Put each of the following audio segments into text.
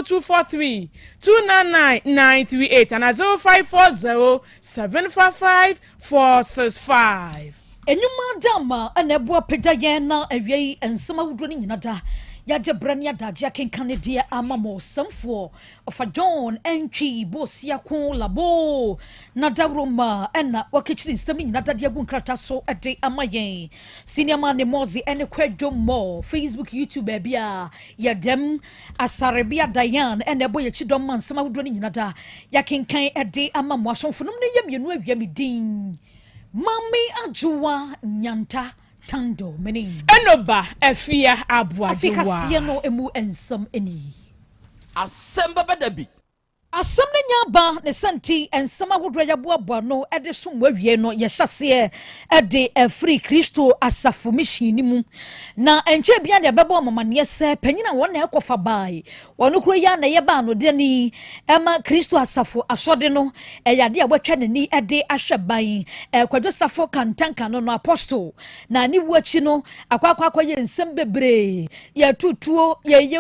0243 299 938 and 0540 755 465. Enyuma dama anebua peda yen na awie ensema wudo ni nyinada yaje brania daje kenkane die amamo samfo of a John entry bosia ko labo na dawroma ena wakechiri stami nyinada de agu nkrata so ede amayen senior man ne mozi ene kwadwo mo Facebook YouTube bia yadem asarebia dayan ene boye chidom man sema wudo ni nyinada ya kenkan ede amamo asonfunum ne yemienu awia midin Mami ajuwa nyanta tando meni enoba afia abuajuwa afika siye no emu ensam eni Asem Beba Dabi Asem ne nyaba ne santi ensama wodro ya boa no ede so mwawie no ye hyase ede free Kristo asafo machine mu na enche bia de bebo mamane se panyina wona ekofa bai wono kuro ya na ye ba no de ni ema Kristo asafo asode no eyade abotwa ne ni ede ahwe ban kwadwo safo kantanka no apostle na ni wuachi no akwakwa ye nsem bebre ye tutuo ye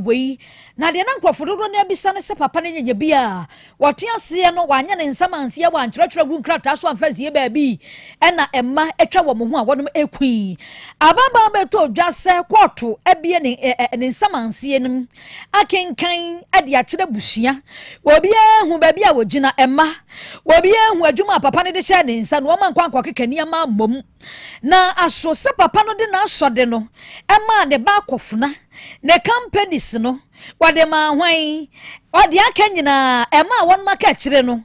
wei na de na nkrofo na bisa ne se papa ne nyanya bia wote ase no wanya ne nsamanse ya wankyerɛkyerɛ gu nkrata so amfazie baabi ɛna emma etwa wo mo ho a wonom ekui ababa beto dwase kwoto ebie ne nsamanse nim akenkan ade akyerɛ busia obi hu baabi a wogina emma obi hu adwuma papa ne de hyɛ ne nsa no ma nkwankwa kekani ama mom na aso se papa no de na asɔde no emma ne ba akofuna ne companies no wade ma hwan odi aka nyina ema won maka kire no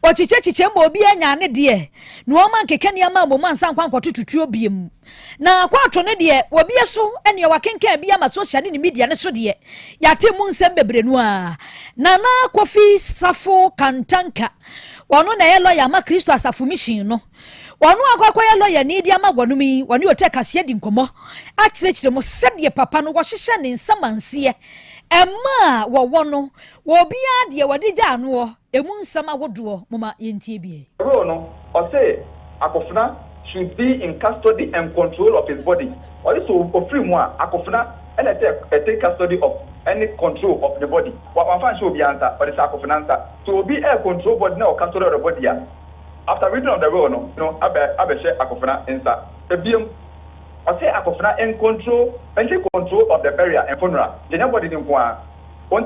ochiche mbo obi anya ne de no ma nkeke ne ama mom ansa kwankwoto tutuo biem na kwato ne de obi so ene wakenka bia ma social ne media ne so de yate mu nsem bebre no a na kofi safo kantanka wono na ye lawyer ma Kristo asafo mission no wono akwakwa ye lawyer ni dia ma gwanumi woni Otec asie di nkomo a kirekire mo sede papa no wo hyehye ne nsamanse Emma wono wo bia de wade gya no emu nsama wodo mama yentie bie no o say akofuna should be in custody and control of his body or this will free mu akofuna and take custody of any control of the body wa fan show bi answer or this akofuna answer so be air control body na custody of the body after reading of the will no abe share akofuna answer ebiem I say akofuna and take control of the burial and funeral. Anybody didn't want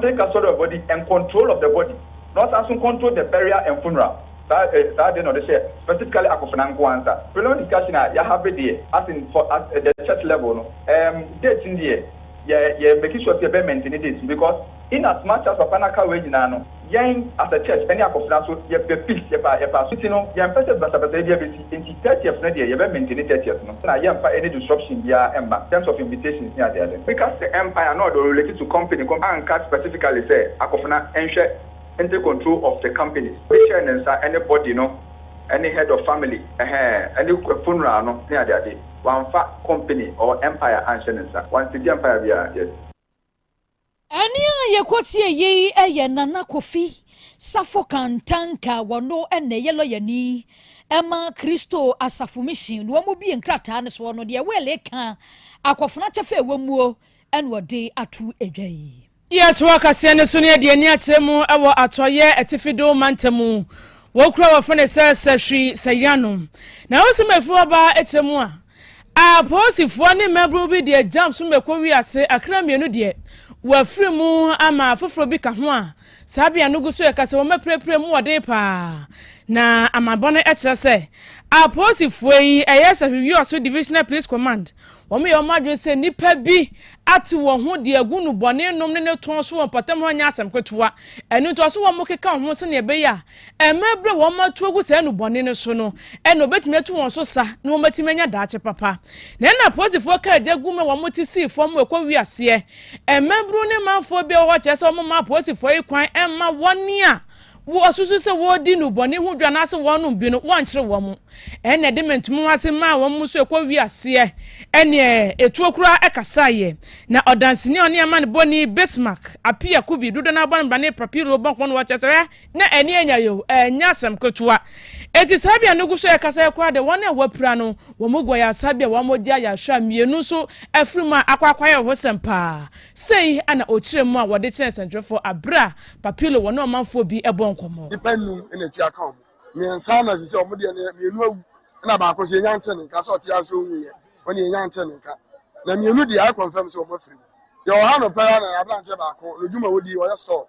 take custody of the body and control of the body. Not also control the burial and funeral. That they know the share. Specifically akofuna and answer. Preliminary discussion ya have it as in for at the church level. No. Dates in the yeah making sure you maintain this because in as much as Papanaka way no yen as a church any akofuna so ye peace ye pa so you know ye person basa ye be in 30th na dey ye be maintain 30th no na ye pa any disruption bia emba in terms of invitations near there because the empire not related to company and cat specifically say akofuna enhwe take control of the companies which anybody no any head of family any funeral no near there one company or empire answer one the empire bia yes Ania ye kwatie ye eye nana kofi safo kantanka wono ene ye loyani ema Kristo asafo mission wo mo bi nkrata ne so no de wele ka akofuna chefe wamuo en wode atu edwai ye to akase ne so ne de ani akyeremu ewo atoye etifido mantemu wo kura wo fene sahwi sayano na wo se mefu oba ekyeremu a posifo ne mebru bi de jam so mekọ wi ase akra mienu de wafiri mu ama foforo bi ka ho a sabia no guso ekase wo meprepre mu wode pa na amabone ekyere se aposifo yi eyesa hwi oso divisional police command wo me yomadwe se nipa bi ati wo ho de agunu bone nom ne ton so won patam ho nya asem kwetua enu to so wo mo keka ho se ne be ya emebre wo matu agu se enu bone ne so no eno betime tu won so sa na wo matime nya daache papa na na aposifo ka agu me wo motisi fo mo ekọ wi ase emebru ne manfo bi wo che se wo ma aposifo yi kwan emma woni a wo asusu se wo di no boni hu dwa na se wo no bi no won kire wo mu ene de mentum ase ma wo mu so ekwa wi ase ene etu okura ekasa ye na odansini oni ama ne boni Bismarck apia kubi dudo na ban bane papiro bon kono wa chese na eni enya yo enya sam kotua eti sabia no guso ekasa ekwa de won e wapura no wo mu gwa ya sabia wo mo dia ya hwa mienu so afrima akwakwa ye ho sempa sei ana okire mu a wo de chese for abra papilo wo no manfo bi ebon komo dependum ina ti account me nsa na se o mo de na mienu awu na ba ko se nya nte nka so ti aso wu ye woni nya nte nka na mienu di I confirm so o mo free yo ha no para na ablante ba ko lojuma wodi o ya store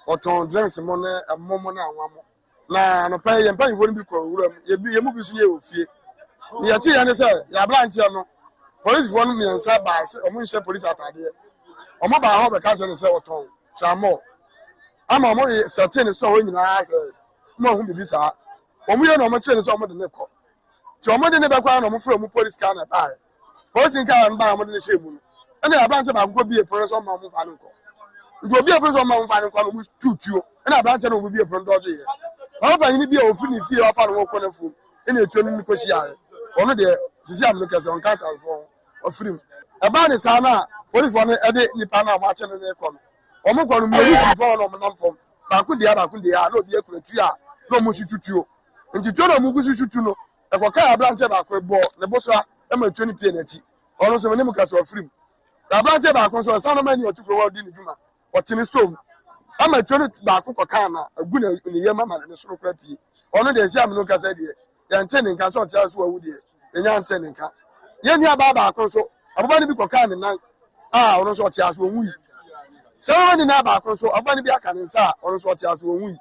oton drinks mo na momo na anwamo na no pa ye mpa yifo ni bi ko wura ye mu bi so ye ofie ni ya ti ya ne se ya ablante no police fo no me nsa ba se o mo nse police atade o mo ba ho be ka se oton chamo ama mo certain so ho nyina mo hu bibi sa o mo ye no mo che ne so mo de ne ko ti o mo de ne be kwa no mo fura mo police car na ba police car na ba mo de ne shemu no ene abante ba ko bi e pro so ma mo fa no ko nti obi e pro so ma mo fa no ko no mo tutuo ene abante no mo bi e pro do je o ba yin bi e ofu ni fie o fa no ko na fu ene etu ni ko hia o no de sisi am no kase on ka transform o free e ba ne sa na police fo no e de nipa na ma che ne ko no omo kwanu mi yi fo no mo nam fom ba ku dia na obi ekura tu a no mo tutuo nti to no mo gusu tutu no e ko ka ablante ba ko bo ne bo so e ma 20 pie na ti ono so me ne mo kase o free ablante ba ko so sa no ma ni otukro wa di ni juma o tini storm ama 20 ba ko ka na agu na ni yema ma ne so kra pie ono de si am no kase de ya ntene nka so tia so awu de e nya ntene nka ye ni aba ba ko so ababa ni bi ko ka ne nan ono so tia so wu so ni na ba ko so abani bi aka nsa ono so ti aso onwu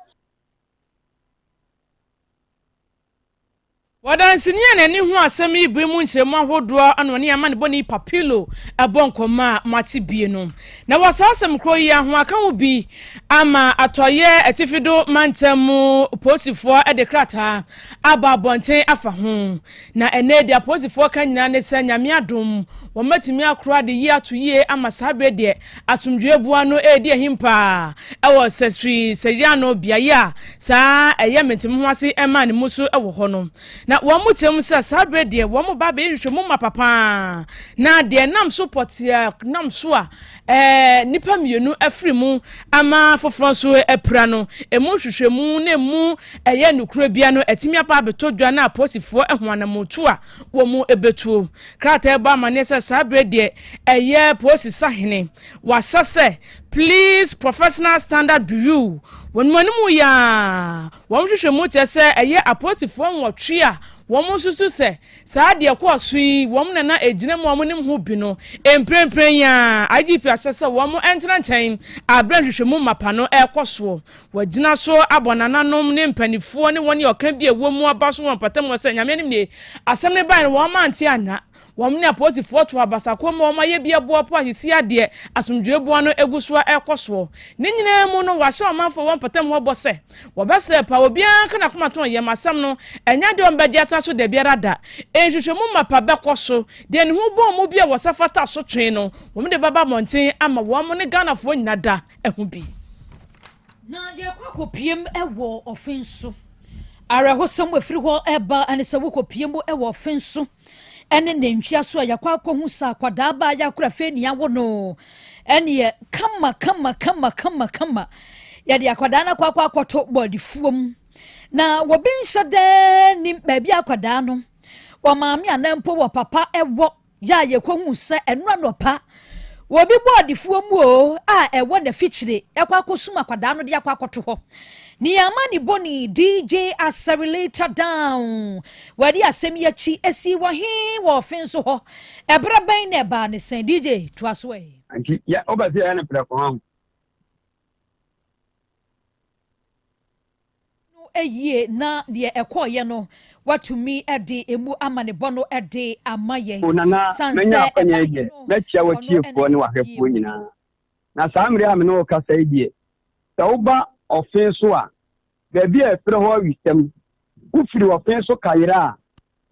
Wadansini na ni hu asem ibu mu nkyeremu ahodo ano ne ama ne boni papilo abonkoma mate bie no na wasasem kro yi aho aka wo bi ama atoye atifido mantemu posifo edekrata aba bonten afa ho na ene de posifo kan nyina ne sa nyame adom wo matimi akro de yi atoye ama sabe de asomdwe bua no edi ehimpa ewo sestri seriano biaya sa eye mentemu ho ase ema ne musu ewo ho no na wamu chem sa sabre de wamu ba be hwehwe mu mapapa na de nam so potia nam so a nipa mienu afri mu ama foforo so epra no emu hwehwe mu na mu eye nukura bia no etimi apa betodwa na aposifo ehwana motu a wo mu ebetu krata eba mane sa sabre de eye posi sahene wasase please professional standard bureau won manimu ya won hwehwe mu chese eye aposifo nwotwe a won susu se saa de ko asui won na ejina mu won nim ho bi no emprempren ya IGP asese won entena nchen abra hwehwe mu mapa no ekoso wagina so abonananom ne mpanifo ne won yoka bi ewo mu abaso won patam wose nyame nim ne asem ne ban won manti ana won ne aposifo to abasako mu won maye bi abo po ahisi ade asomdwe bo no eguso ekoso ne nyina mu no wahye omanfo won patam ho bose wo besle pa obi an kana koma ton ye masam no enya de on bedi so de biara da ehwehwe mu mapa bekoso de ne hu bo mu bia wasafata so twen no wo de baba monten ama wo mo ne Ghana fo nyina da ehu bi na ye kwakopiem ewo ofenso ara hosam wafiri ho eba ane se wokopiem ewo ofenso ene nentwia so ya kwakohu sa kwada ba ya kura fe ni awo no ene kama ya de akwada na kwakwato body fuom na wobinsha de ni baabi akwada no wo maami anampo wo papa ewo ya ye kwahu sa eno anopa wobi body fuom o ewo na fichire yakwakosuma akwada no de yakwakoto ho ni amani boni DJ accelerator down wadi asem yachi esi wahi wo finso ho ebra ban na ba ne sen DJ twaswe anti ya obazi ana plako ham no eye na de ekoye no watumi ede emu amane bono ede amaye sanse menya akanya ege mechia wachiefo ne wahefo nyina na samre ame no kasa ide tauba ofenso a baby e fere ho wisem ufiri ofenso kayira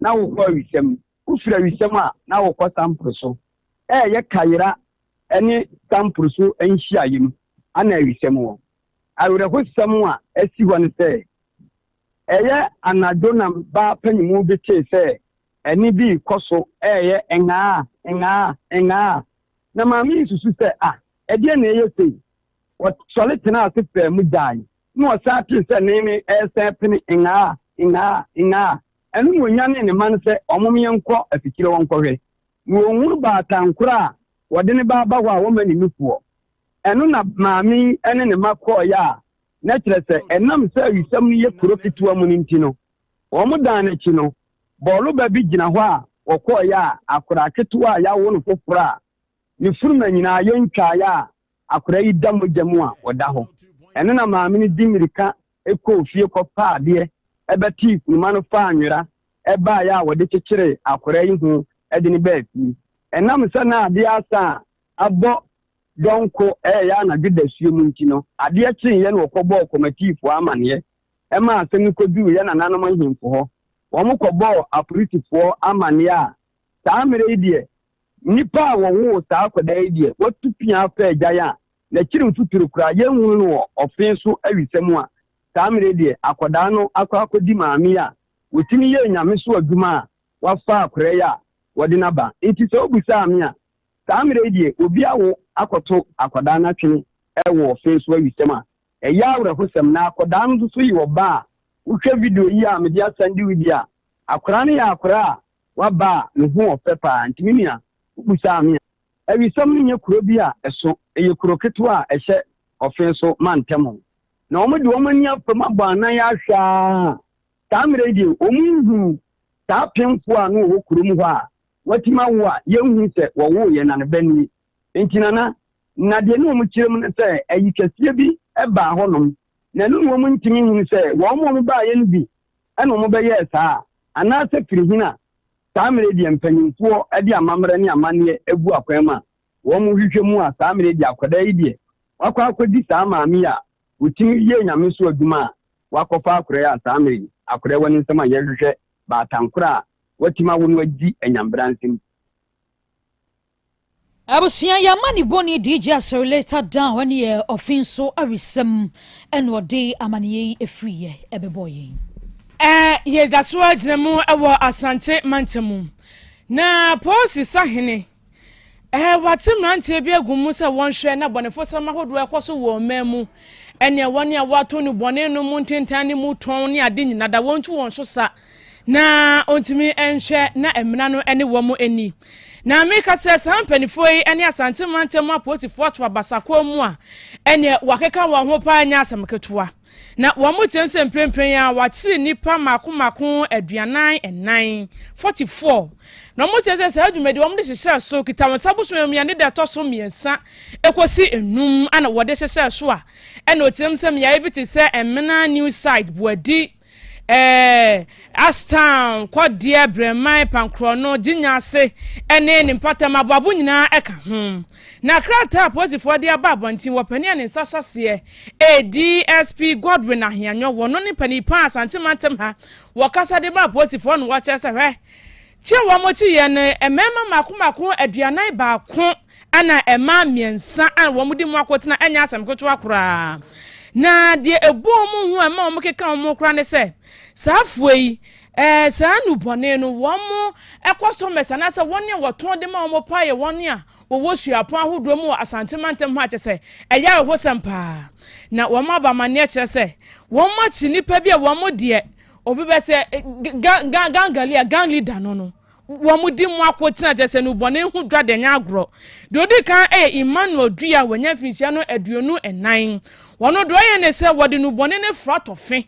na wo ko wisem ufiri wisem a na wo ko sampro so ye kayira eni sampro so enhia yim ana wisem wo awerɛhosɛm a asi hɔ no sɛ ɛyɛ anadwo na ba panyimu bi tee sɛ ɛne bi kɔ so ɛyɛ ɛngaa na maame yi susu sɛ ɛdeɛ na ɛyɛ sei wɔsɔre tena ase pɛɛ mu gyae na wɔsan tee sɛ ne ɛsɛn pene ɛngaa ɛno mu onya ne ma no sɛ ɔmomyɛ nkɔ afikyire wɔn nkɔhwɛ na wɔnwuru baatankoro a wɔde ne ba hɔ a wɔma ne nufoɔ ɛno na maame ɛne ne ma kɔɔyɛ a na kyerɛ sɛ ɛnam sɛ awisɛm no yɛ kuro ketewa mu no nti no wɔn dan n'akyi no bɔɔlo ba bi gyina hɔ a wɔkɔɔyɛ a akora ketewa a yɛawo no foforɔ a ne furuma nyinaa yɛntwaeɛ a akora yi da mogya mu a wɔda hɔ ɛno na maame no di mmirika ɛkɔɔ fie kɔpa adeɛ ɛbɛte kuruma no fa anwera ɛbaeɛ a wɔde kyekyere akora yi ho ɛde ne baa fie ɛnam sɛ na adeɛ asa a abɔ dɔnko ɛyɛ anadwo da sue mu nti no adeɛ kyeeɛ na wɔkɔbɔɔ kɔmatiifoɔ amanneɛ ɛma asɛm no kɔduu yɛ nananom ahemfo hɔ wɔn kɔbɔɔ apolitifoɔ amanneɛ a saa mmerɛ yi deɛ nnipa a wɔwoo saa akwadaa yi deɛ wɔtu pia fa agyae a n'akyiri mfuturo koraa yɛnhunu no wɔ ɔfe so awisɛm a saa mmerɛ deɛ akwadaa no akɔdi maame a wɔtumi yɛ nyame so adwuma a wafa akwadaa yi a wɔde n'aba nti sɛ obusaa me a saa mmerɛ deɛ obi awo akɔto akwadaa n'atwene ɛwɔ ɔfe so awisɛm a ɛyɛ awerɛhosɛm na akwadaa no nso yi wɔ ba a wohwɛ video yi a mede asande widi a akwadaa no yɛ akwadaa a waba a ne ho ɔfɛ paa nti me nua wobusaa me a awisɛm no nyɛ kuro bi a ɛso ɛyɛ kuro ketewa a ɛhyɛ ɔfe so mantam na wɔn de wɔn ani afam abɔ anan ahwɛ a saa mmerɛ deɛ wɔn nhu saa pemfo a no wɔ kurom hɔ a watima wo a yɛnhu sɛ wɔwo yɛ na ne bɛni nti na deɛ ne wɔn kyerɛ mu no sɛ ayi kɛseɛ bi ɛbaa hɔnom na no wɔn ntumi hu sɛ wɔn baa yɛ no bi ɛna wɔn bɛyɛ saa anaasɛ firi hina saa mmerɛ deɛ mpanyinfoɔ ɛde amammerɛ ne amanneɛ agu akwan mu a wɔn hwehwɛ mu a saa mmerɛ deɛ akwadaa yi deɛ wakɔ akɔdi saa maame a wotumi yɛ nyame so adwuma a wakɔfa akwadaa a saa mmerɛ akwadaa wɔ ne nsɛm a yɛhwehwɛ baatankoro a watima wo no adi anyambra nsɛm abusia ya mani boni DJ Accelerator down when ye ofinso arisem enode amaniye efriye ebeboye ye daso agyinamu ewo asante mantemu na posi sahene watim nante bi agumu se wonhwe na bonefo sama hodo ekoso wo mamu ene woni a wato ni bone no mu ntentan ni mu ton ni ade nyina da wonchu won so sa na ontimi enhwe na emna no ene wo mu eni na meka se sampanifo yi ene asante mantemu aposifo atwa basakwa mu a ene wakeka wo ho pa anya asamketua na wo mu chense mprempren a wakyiri nipa mako aduanan enan 44 na mo chense se adwumedi wo mu de hyehyɛ so kita won sabuso ya ne da to so miensa ekosi enum ana wo de hyehyɛ so a ene o chense me ya ebiti se emena new site buadi Astown Kodia Bremai Pankrono Jinyase ene ni mpatam ababu nyina eka ho na krata posifo de ababonti wopani ane sasase DSP Godwin ahianyo wono ni pani pa asante mantem ha wakasa de ba posifo no wache se hwe che wo mochi ye ne emema mako aduanan ba ko ana ema miensa an wo mudi mu akotena enya asam koto akora na de ebom hu ama wo keka wo kora ne se safuei saa nubone no wo mo ekoso mesana se woni woton de ma wo paye woni a wo suapon ahodo mu asante mantem ha kyese eya ho sempa na wo ma ba mane kyese wo ma chi nipa bi a wo mo de obi be se gang leader no wo mu di mu akotena kyese nubone hu dwa de nya agro de odi kan Emmanuel Dua wanya finsia no aduonu enan wono do ye ne se wode nubone ne fratofe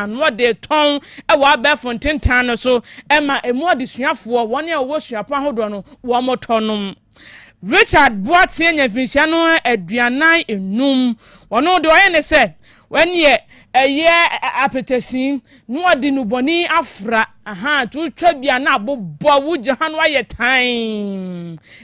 no de ton e wa ba fontentan no so e ma emu adesuafo wone a wo suapo ahodo no wo motonom Richard Boatie nya finsia no aduanan enum wono do ye ne se wenye eye apetesin no de nubone afra tu twa bia na abobbo wuje hanu aye tan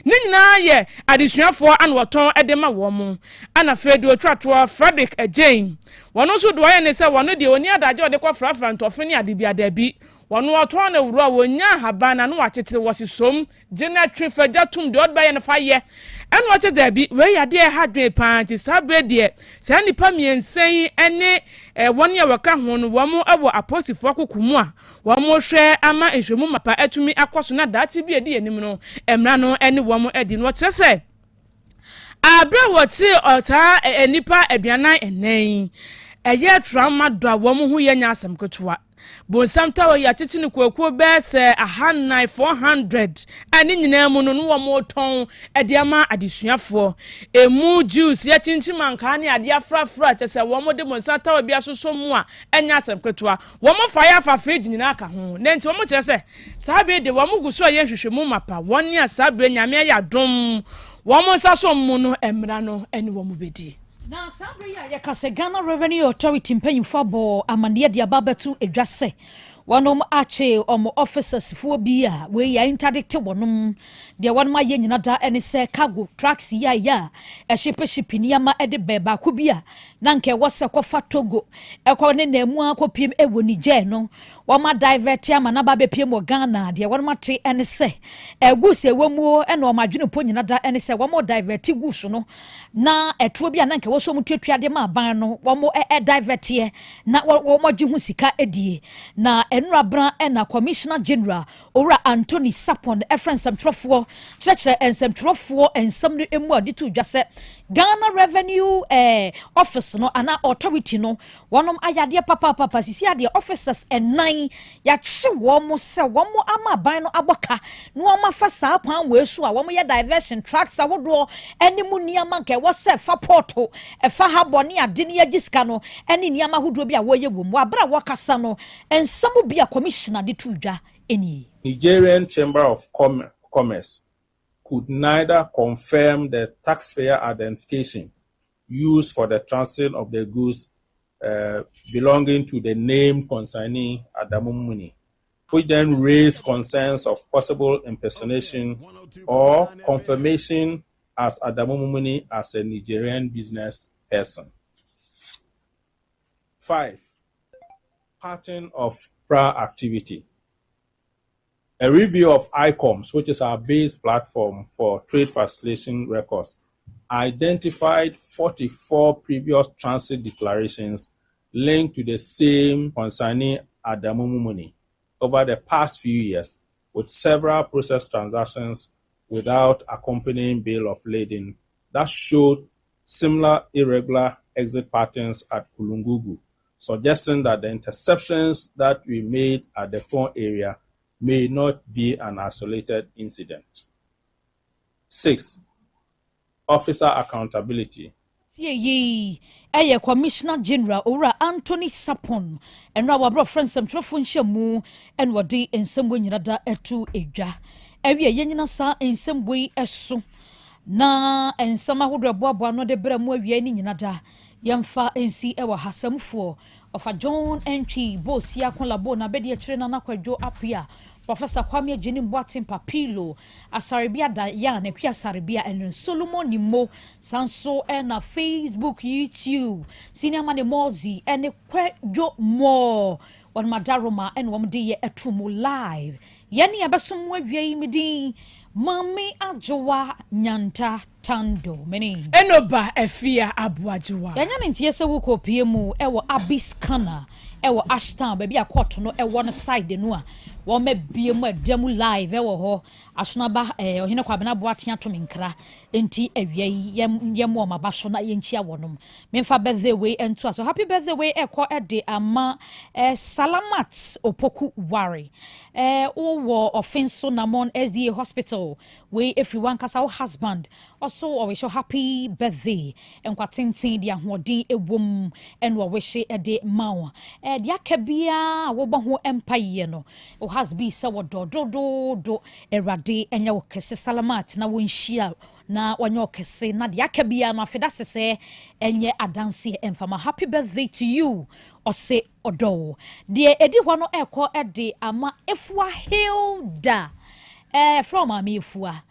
ni nyina ye adesuafo an woton edema wo mu ana fedo twatwa Frederick Jane wono so do aye ne se wono de oni adaje ode kwa frafra ntofe ni ade bia dabi wono oto na wuro wonya habana no watetire wosisom gina twefagya tum de odba ye ne fa ye eno ote da bi we yade hadwe panti sabre de sa nipa miensen ene woni ya waka ho no wo mo abo apostifo kokomu a wo mo hwe ama ehwemu mapa atumi akoso na daati bi edi enim no emra no ene wo mo edi no kyerese abra woti ota enipa aduanan enen eye trauma do a wo mo hu ye nya asem ketua bonsam tawo ya tete ne kwakuo bese 400 ani nyina mu no wo mo ton ediama adesuafo emu juice ya chinchima nka ne ade afrafra tese wo mo de bonsam tawo bia soso mu a enya asem ketua wo mo fa ya fa fridge nyina aka ho ne nti wo mo kyerese sabe de wo mo guso ye hwehwemu mapa woni asabe nyame ya dom wo mo saso mu no emra no eni wo mo bedi na sabre ya kase Ghana Revenue Authority mpanyimfo abo amane de ababetu edwase wonom ache omo officers fo bia we ya interdict wonom de wonom aye nyina da ene se cargo trucks ya shipini ama ede beba ko bia na nke wose kofa Togo ekwo ne na mu akopiem ewo Niger no woma divert ama na ba bepiem wo Ghana de wonom ate ene se eguse womu ene omadwene po nyina da ene se womo divert gusu no na etuo bia na nke wo so mutuatua de ma ban no womo divert ye na womo gi hu sika edie na enrabra ena Commissioner General ora Anthony Sapon efrensem trofo chekere ensem trofo ensem no emu ade tu dwase Ghana Revenue office no ana authority no wonom ayade papa sisi ade officers enan ya chi womo se womo ama ban no aboka no womo fa saa kwan we so a womo ye diversion tracks awodo enimu niama nke wo se fa porto fa habone ade ne yagiska no eni niama hodo bi a wo ye wom abra wo kasa no ensem bi a commissioner de tu dwa eni Nigerian Chamber of Commerce could neither confirm the taxpayer identification used for the transfer of the goods belonging to the named consignee Adamu Muni, which then raised concerns of possible impersonation or confirmation as Adamu Muni as a Nigerian business person. 5. Pattern of prior activity. A review of ICOMS, which is our base platform for trade facilitation records, identified 44 previous transit declarations linked to the same consignee Adamu Mumuni over the past few years, with several process transactions without accompanying bill of lading that showed similar irregular exit patterns at Kulungugu, suggesting that the interceptions that we made at the Pond area may not be an isolated incident. 6. Officer accountability. Commissioner General ora Anthony Sapon and our friends some trofunshemu and what day in some way da etu eja. Every yenina sa in some way eso na and some would bobo no de bremo wieni nyinada yamfa ensi ewa hasamfo of a John entry bo sia kon labo na bedi trena na kwadwo apia Professor Kwame Jenny Boatin Papilo Asaribia da ya na kwa Asaribia and Solomon Nimo Sanso na Facebook YouTube Senior Man Mozi and kwadwo more on Madaroma and one day etrumo live yani abasum wawie midi Mami Ajowa Nyanta Tando meni enoba efia abuajowa yanya ntie se wo kopie mu ewo Abiskana ewo Ashton baby akoto no ewo no side no a wo mabie mu adam live ewo ho asonaba ohene kwabena boaten atomenkra enti awie yem wo mabaso na yenchia wonom memfa birthday we ento so happy birthday we ekọ ede ama Salamat Opoku Wari wo offenso namon SDA hospital we everyone kasa wo husband also we wish happy birthday enkwatenten dia hoden ewom en wo wish ede mawo dia kabia wo bo ho empire no o has be se wo do erade enya wo kese Salamat na wo nhia na wanyo kese na dia kabia no afeda sese enye adanse emfama happy birthday to you ose odo de edi hɔ no ekɔ ede ama efua Hilda from amefua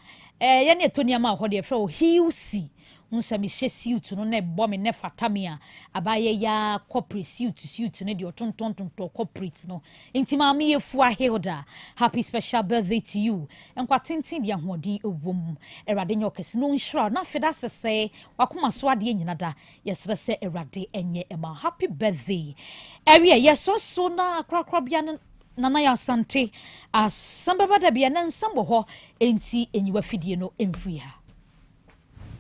ye ne etonia ma hɔ de efra Hilsi unsa me hye suit no na ebo me ne fatamia abaye ya corporate suit ne de otonton corporate no enti ma me yefu Hilda, happy special birthday to you enkwa tintin de ahodi ewom erade nyo kese no nshira na feda sese wakoma so ade nyina da yesre se erade enye ema happy birthday ewie yeso na akrakra bia nana Yaw Asante Asem Beba Dabi na nsambo ho enti enyiwa fidie no emfri ha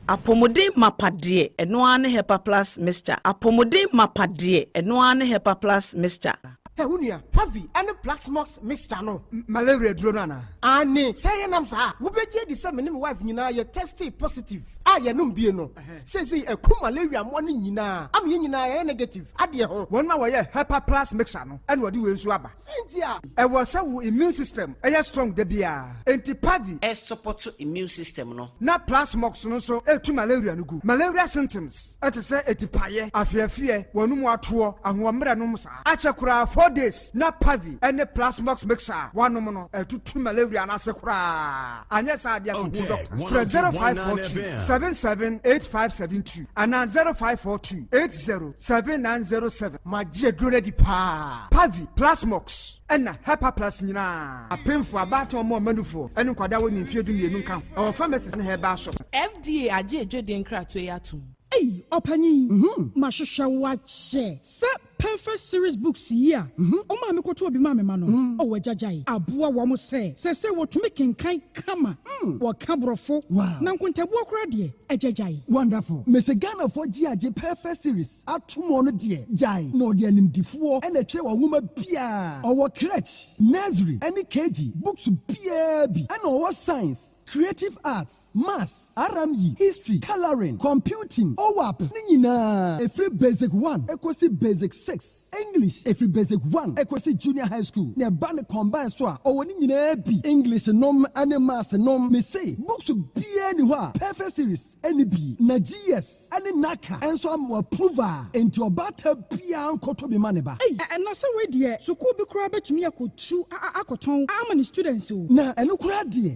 apomode mapade eno ane hepa plus mixture apomode mapade eno ane hepa plus mixture Unia, Pavi, and the Black Smokes Mr. No, Malaria Dronana. Annie, say, and I'm sorry, who bet you the same wife, you know, you're tested positive. I am no. Says he a coup malaria morning, you know. I'm in negative. Adia, 1 hour, Hepa Plus Mixer, and what do you swabber? Cynthia, I was so immune system, a strong debia, anti Pavi, A support to immune system no. not Plus Smokes no so, to malaria no good. Malaria symptoms, at a say, a paye, I fear, one more tour, and 1 minute, Achakura 4 days, not Pavi, and the Plus Smokes Mixer, 1 mono, 2 malaria, and Asakura. And yes, I am doctor. 0542 778572 and 0542 807907. My dear Dronedi Pa Pavi Plasmox and Hepa Plus Nina. A painful about or more manufo and Quadawan in Fiadu Nunca. Our pharmacist in her bar shop. FDA aje dweden kra to yatum. Hey, opani. Mashusha wache. Sa perfect series books here. O ma me koto obi ma me ma no. O wajajai. Aboa wo mo se wo to make kan kama. Wo kabrofo. Na nkontabu okra de ejajai. Wonderful. Mese Ghana for GAJ perfect series. Atumo no de jai. No de animdifo and a chewa nwoma bia. Our crèche, nursery, any KG, books bia bi. And our science, creative arts, maths, RME, history, coloring, computing, OWAP. Nina. Every basic 1, equals basic 6. English, every basic 1, equals junior high school. Ne ban combine so or nina bi. English nom and maths nom me say. Books bia ni wa. Perfect series. Any B, na GS, any Naka, and so I'm approver into a batter pian koto be maneba. And that's already so could be crab to me. I could chew akoton. How many students? Na and look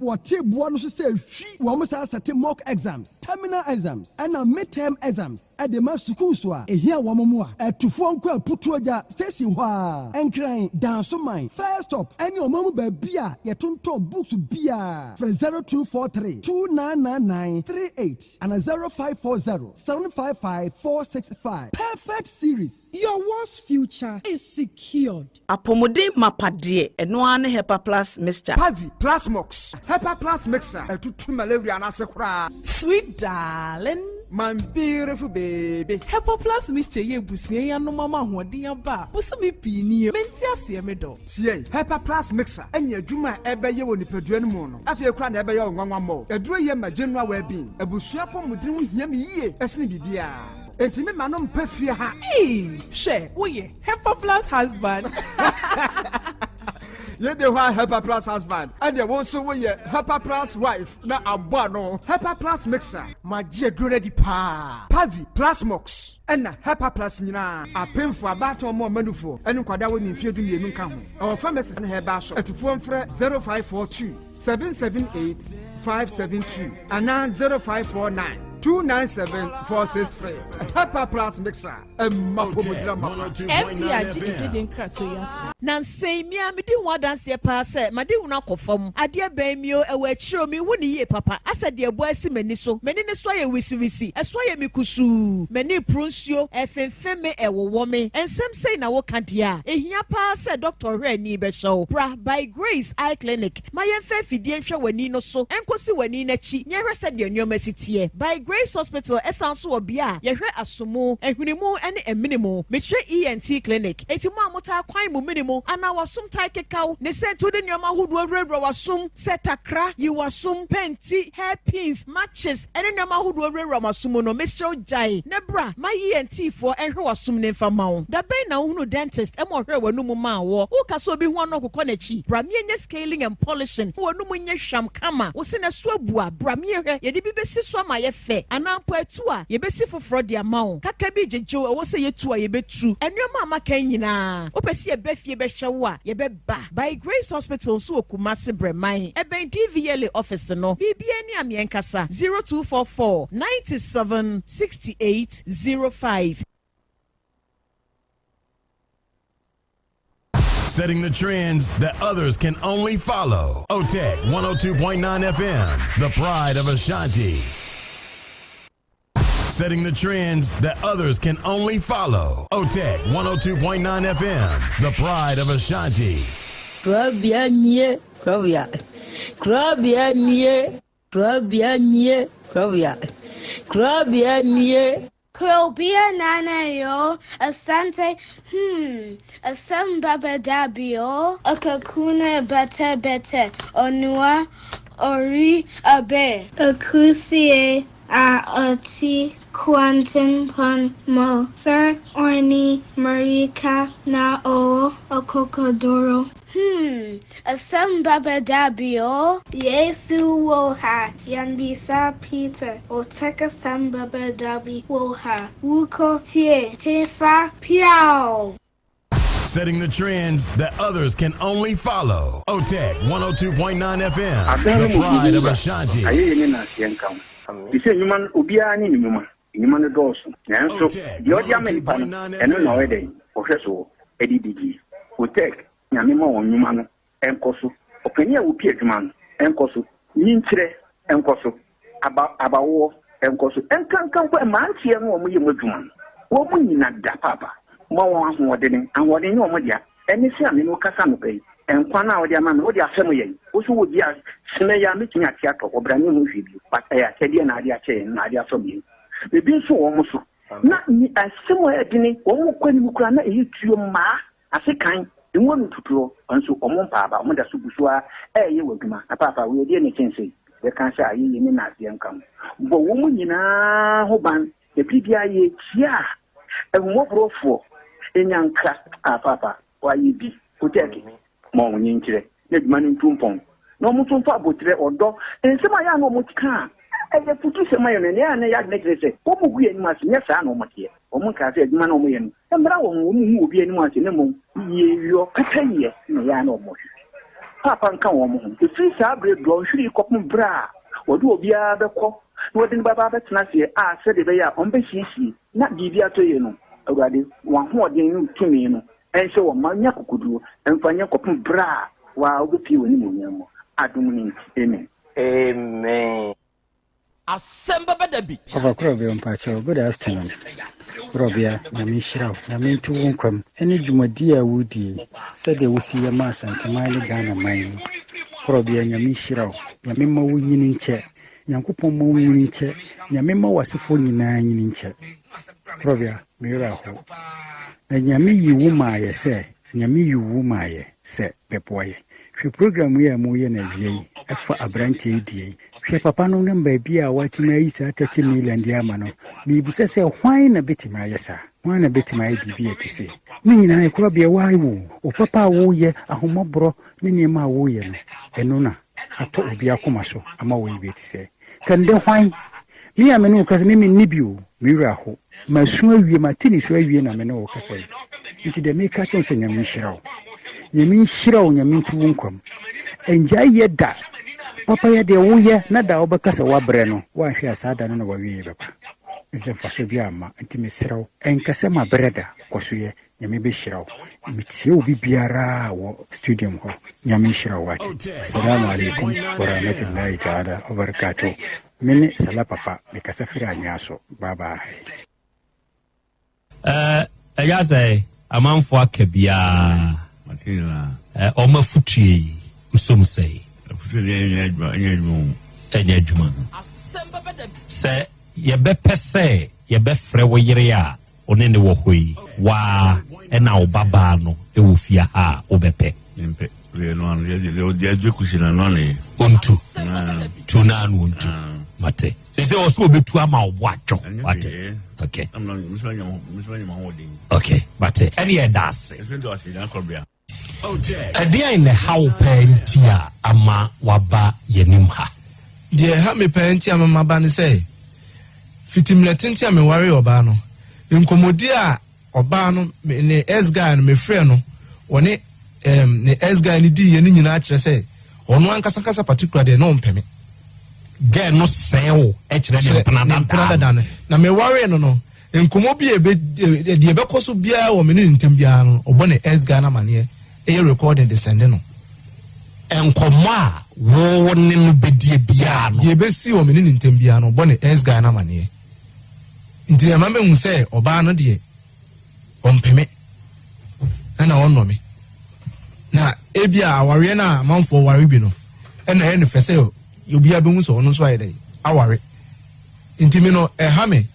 what table one to say, she almost has a mock exams, terminal exams, and a midterm exams at the master school. A here one more at to form put to a station and crying down so mine. First up, and your mama beer, your tonto books beer from 0243 2999 38 and a 0540 755 465. Perfect series. Your worst future is secured. apomode mapade eno ane hepa plus mixture Pavi Plasmox Hepa Plus Mixer to 2 malaria and Asakura. Sweet darling, My beautiful baby. Hepa Plus mixture ye busie ya no mama hoden aba. Busumi pini menti ase me do. See, Hepa Plus Mixer and your Juma ebe ye woni pedua no mu no. Afia kra na ebe ye nwanwa mo. Eduro ye ma general well-being. Ebusua pom mudin hia me yie. Esne bibia. Enti me manom pafia ha. She, oye, Hepa Plus husband. Ye de wa Hepa Plus husband and there also we Hepa Plus wife na abua no. Hepa Plus Mixer my dear Dronedi Pa Pavi Plasmox and Hepa Plus nyina apemfo abato mo manufo enu kwada woni mfiedu mienu nka ho. Our pharmacist na heba shop atufo mfre 0542 778 572 and 0549 297-463. Hepa Plus Mixer. Empty aji dweden kra to yatum. Na nsei mi a me di ho adanse pa se ma di hu na kofam. Ade ban mi o ewa chiro mi hu ni ye papa. Asa de ebo asi mani so. Mani ne so ye wisi. Eso ye mi kusu. Mani pronsio efemfeme ewowo me. Ensem sei na wo ka dia. Ehia pa se doctor hwe ni be show. Bra by Grace Eye Clinic. Ma ye mfa fidie nhwe wani no so. Enkosi wani na chi. Nye hwe se de nyoma sitie. By Grace Hospital esanso obia. Ye hwe asomo, ehwinimu ene eminimu. Metre ENT Clinic. Eti mo amota kwan mu minimu. Ana wasum tai kekau. Ne sentu de nyoma hudu awrewra wasum. Setakra, yi wasum, penti, hairpins, matches. Ene nyoma hudu awrewra wasum no. Mr. Jai. Nebra, ma ENT for ehwe wasum ne mfa mawo. Da ben na hunu dentist emo hwe wanu mu ma wo. Wo kaso obi hu no kokọ na chi. Bra me nye scaling and polishing. Wanu mu nye hwam kama. Wo se na so abua. Bra me hwe. Ye de bi besi so ma ye fe. ye anampo etu a yebesi foforo de amawo kaka bi jejo e wo se yetu a yebetu enwema amaka nyina opesi ebefie behwe wo a yebeba by Grace Hospital so Kumasi Breman eben DVLA office no bibia ni amienkasa 0244 97 68 05. Setting the trends that others can only follow. Otec 1029 FM, the pride of Ashanti. Setting the trends that others can only follow. Otec 102.9 FM, the pride of Ashanti. Krobea nie, Krobea. Krobea nie, Krobea nie, Krobea. Krobea nie. Krobea nana yo, Asante, Asem Beba Dabi yo, Akakuna bete, Onua, Ori abe, Akusie, Oti, Quantum pon mo, Sir Orni, Marika na o, Okokodoro. Asem Beba Dabi yo, Yesu woha, Yanbisa Peter, Otec Asem Beba Dabi woha, Wuko tie, Hefa piao. Setting the trends that others can only follow. Otec 102.9 FM, the pride of Ashanti. You say human Ubiani human Dawson. And so the Odiaman Pan and no way, Professor Eddie Otec, Yamimo, Numan, and Kosu, Openia Upietman, and Kosu, Nintre, and Kosu, about and Kosu, and can come for a man here or me with one. Woman in that papa, more than and what in your media, and you see a no Casanope, and Pana or the man, what they are family, also would be a Snaya meeting at Yato or brand new review, but I said, Nadia chain, Nadia from you. The being so almost not as somewhere dinner, or when you can eat your ma, as a kind, the one to grow, and so on Papa, Mother Subusua, you will be my papa, we didn't say, the cancer I in the income. But woman in a hoban, the PDI, yeah, and what brought for in young class, papa, why you be, Otec, more in let money to no mutum fa botre odo ensema ya no mutka e ye futu sema yo ne ya ne ya negrese ko mu gu enu ase nya sa no motie o mu ka se adwuma no mo ye no embra wo mu obi enu ase ne mo ye yo kataye ne ya no mo papa nka wo mo e fi sa bre do hwiri kopum bra wo do obi a bekọ wo de baba betena se a se de be ya on be hihie na bibia to ye no awurade wa ho odin no tumi no ense wo manya kokoduo emfanya kopum bra wa obi woni mo nyamo adumuni amen amen. Asem Beba Dabi. Krobea mpacho, good afternoon. Krobea na mishiraw na mintu wonkwam ene dwumadi a wudi sede wosi ya ma santemale Ghana man. Krobea na mishiraw na memma wo nyini nche Nyankopon ma wo nyini nche na memma wasefo nyina nyini nche. Krobea mira ho na nyame yiwu maaye se nyame yiwu maaye se pepoye. Hwe program ya mo ye na wie afa abrante die hwe papa no namba bia watima yi sa 30 million dia ma no mi bu se hwan na betima yesa hwan na betima yi bibia tise ni nyina e Krobea wai wo o papa wo ye ahomobro ni niema wo ye no eno na ato obi akoma so ama wo yi betise kande hwan mi amenu kase mi nibio mi raho masu awie matini so awie na me no kase nti de me ka chen nyame hirawo Yamin shiraw nyamin tuwunkom enja yeda papa ya de wuye na da obakasa wabre no wa hwe asada no na wawie baba nse faso bi ama ntimi siraw enkase ma breda kosoye nyame be shiraw mitie obi biara wo studium ho nyame shiraw wati assalamu alaikum wa rahmatullahi ta'ala wa barakatuh mini sala papa mikasa fira nyaso baba ya say amanfo akabia Oma futi usomsei. Enyadwuma. Se yebe pese yebe frɛ wo yere a one ne wo hoi wa na obaba no e wo fia ha obepe. Mpe le no an le dia kushina no ne. Ontu. Tuna anu ontu. Mate. Se oso obetu ama obwadwo. Mate. Okay. Okay, mate. Any edase. Adia in the how pentia ama waba yenim ha. Dear ha me pentia mama ban say. fitimletenti a me worry oba no nkomodi a oba no ne S guy no me frɛ no woni ne S guy ni di ye ni nyina kyerɛ sɛ ono ankasa kasa particular de no mpeme girl no sɛw ɛkyerɛ ne panada na me worry no nkomo bi ebe de bekoso bia wo me ne ntem bia no obo ne S guy na mane e recording de send no enkomo a wo ne no bedie bia no ye besi wo me ne ntem bia no obo ne S guy na mane nti ya mame hu sɛ oba no de ompeme ana onno me na ebia aware na manfo ware bi no na ye ne fese obia be hu so ono so ayede aware nti me no ha me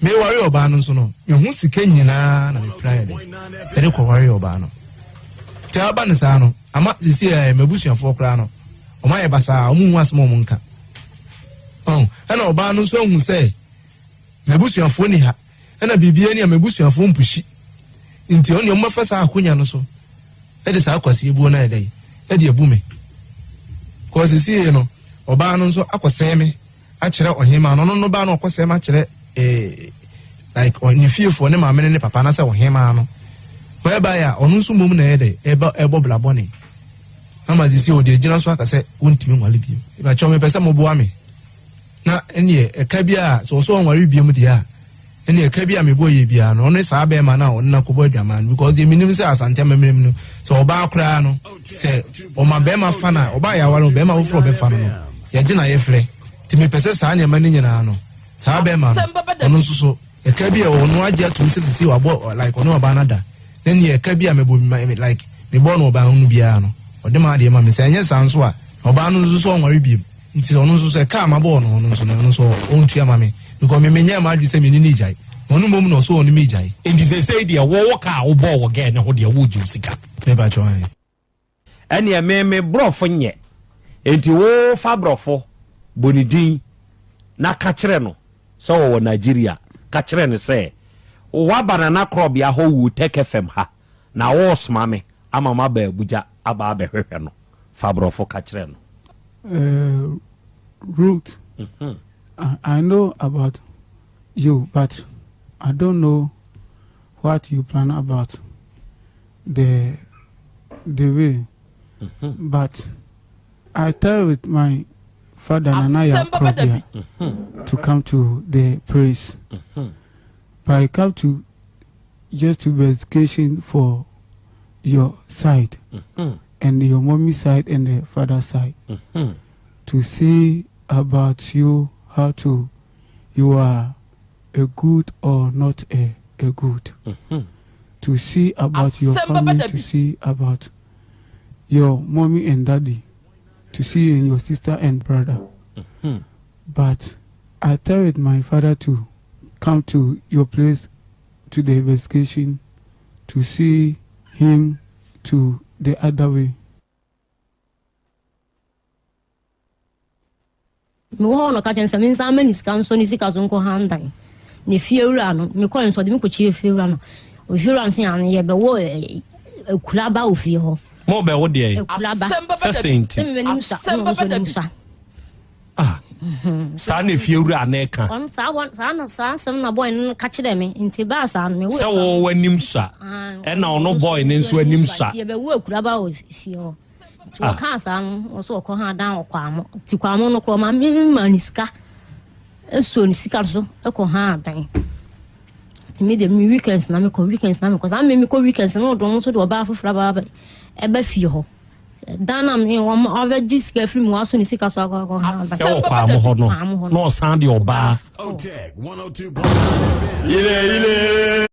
ware oba no so no me hu sika nyina na me pride e ko ware oba no te aba ne sa no ama sisi mabusuafo kra no o ma ye basa o mu hu asem o mu nka ana oba no so hu sɛ mabusuafo ni ha ana bibia ni mabusuafo mpushi nti on yom mafasa akonya no so e de sa akwase ebu na edai e de ebu me ko sisi no oba no so akosɛ me a kyerɛ ohema no ba no akosɛ me a kyerɛ like on you feel for ne ma ne papa na sɛ ohema no whereby ya onu so mum na ede ebo blabone ama sisi o de gina so aka sɛ wontimi nwale biem e ba chọ me pese mo boa me na ene e ka bia so nwale biem dia ene e ka bia me boye bia no ne saa be ma na on na kobo adwama because the minimum say asante memem no so oba kra no say o ma be ma fa na oba ya wale be ma wo fro be fa no ya gina ye frɛ ti me pese saa ne ma ne nyina no saa be ma no so e ka bia onu agye to sisi wa bo like onu oba na da then ye ka bia me bo like me bo no oba hunu bia no ode ma de ma me say enye sanso a oba no so nware biem nti onu so ka ma bo no no so ontua ma me because me menya ma adu say me ni jai onu mom no so onu me jai enti say dia wo ka wo bo wo ge ne ho dia wo ju sika me ba chwan ene me brofo nye enti wo fa brofo bonidin na ka kire no so wo Nigeria ka kire ne say wa banana Krobea ho wu Otec FM ha na wo sma me ama ma ba Abuja aba behwehwe no fa brofo ka kire no Ruth. I know about you, but I don't know what you plan about the way. But I tell with my father Nanaya Krobea to come to the praise. But I come to just to verification for your side and your mommy side and the father side to see about you, how to you are a good or not a good. To see about your family, to see about your mommy and daddy, to see your sister and brother. But I tell with my father to come to your place to the investigation to see him to the other way. Me wo no ka chen se me nsa mani sika nso ni sika so nko handan ne fiewura no me ko nso de me ko chie fiewura no o fiewura nse an ye be wo ekula ba ofie ho mo be wo de ekula ba sesenti me nim sa sa ne fiewura na eka on sa na sa sem na boy no ka kire me nti ba sa no me wo se wo wanim sa e na ono boy ne nso anim sa ye be wo ekula ba ofie ho ti wo kan sa no so ko ha dan okwamo ti kwamo no kro ma me maniska eso ni sika so e ko ha dan ti me de mi weekends na me ko cause am me ko weekends no do so do ba afofra ba e ba fie ho dan na me wo ba sika free mu aso ni sika so ko ha dan e ko kwamo ho no san de oba Otec 1029 ile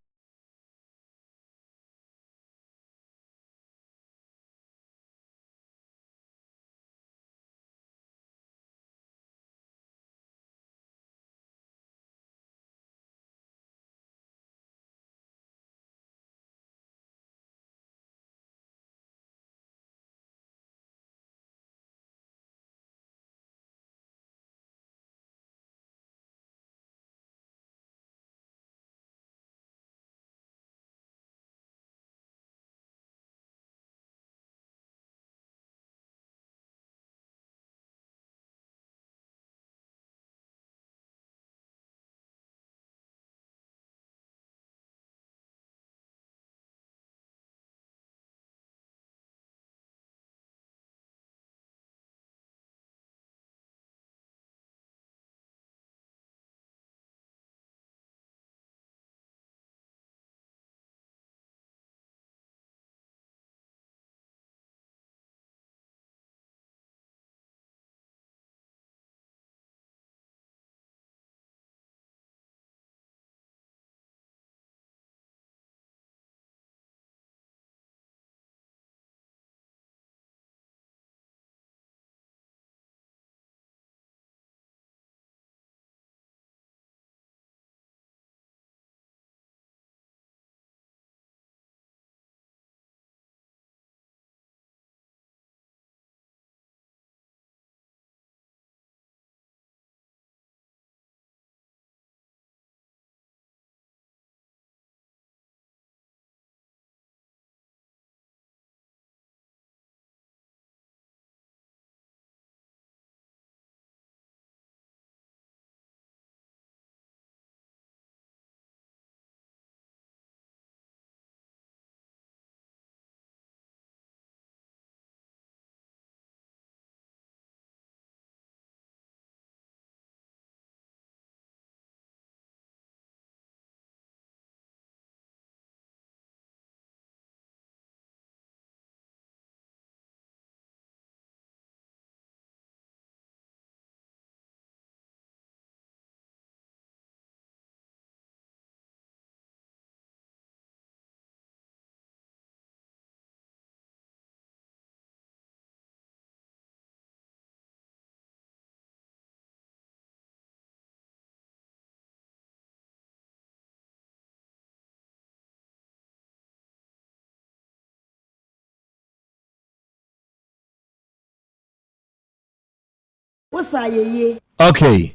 Okay.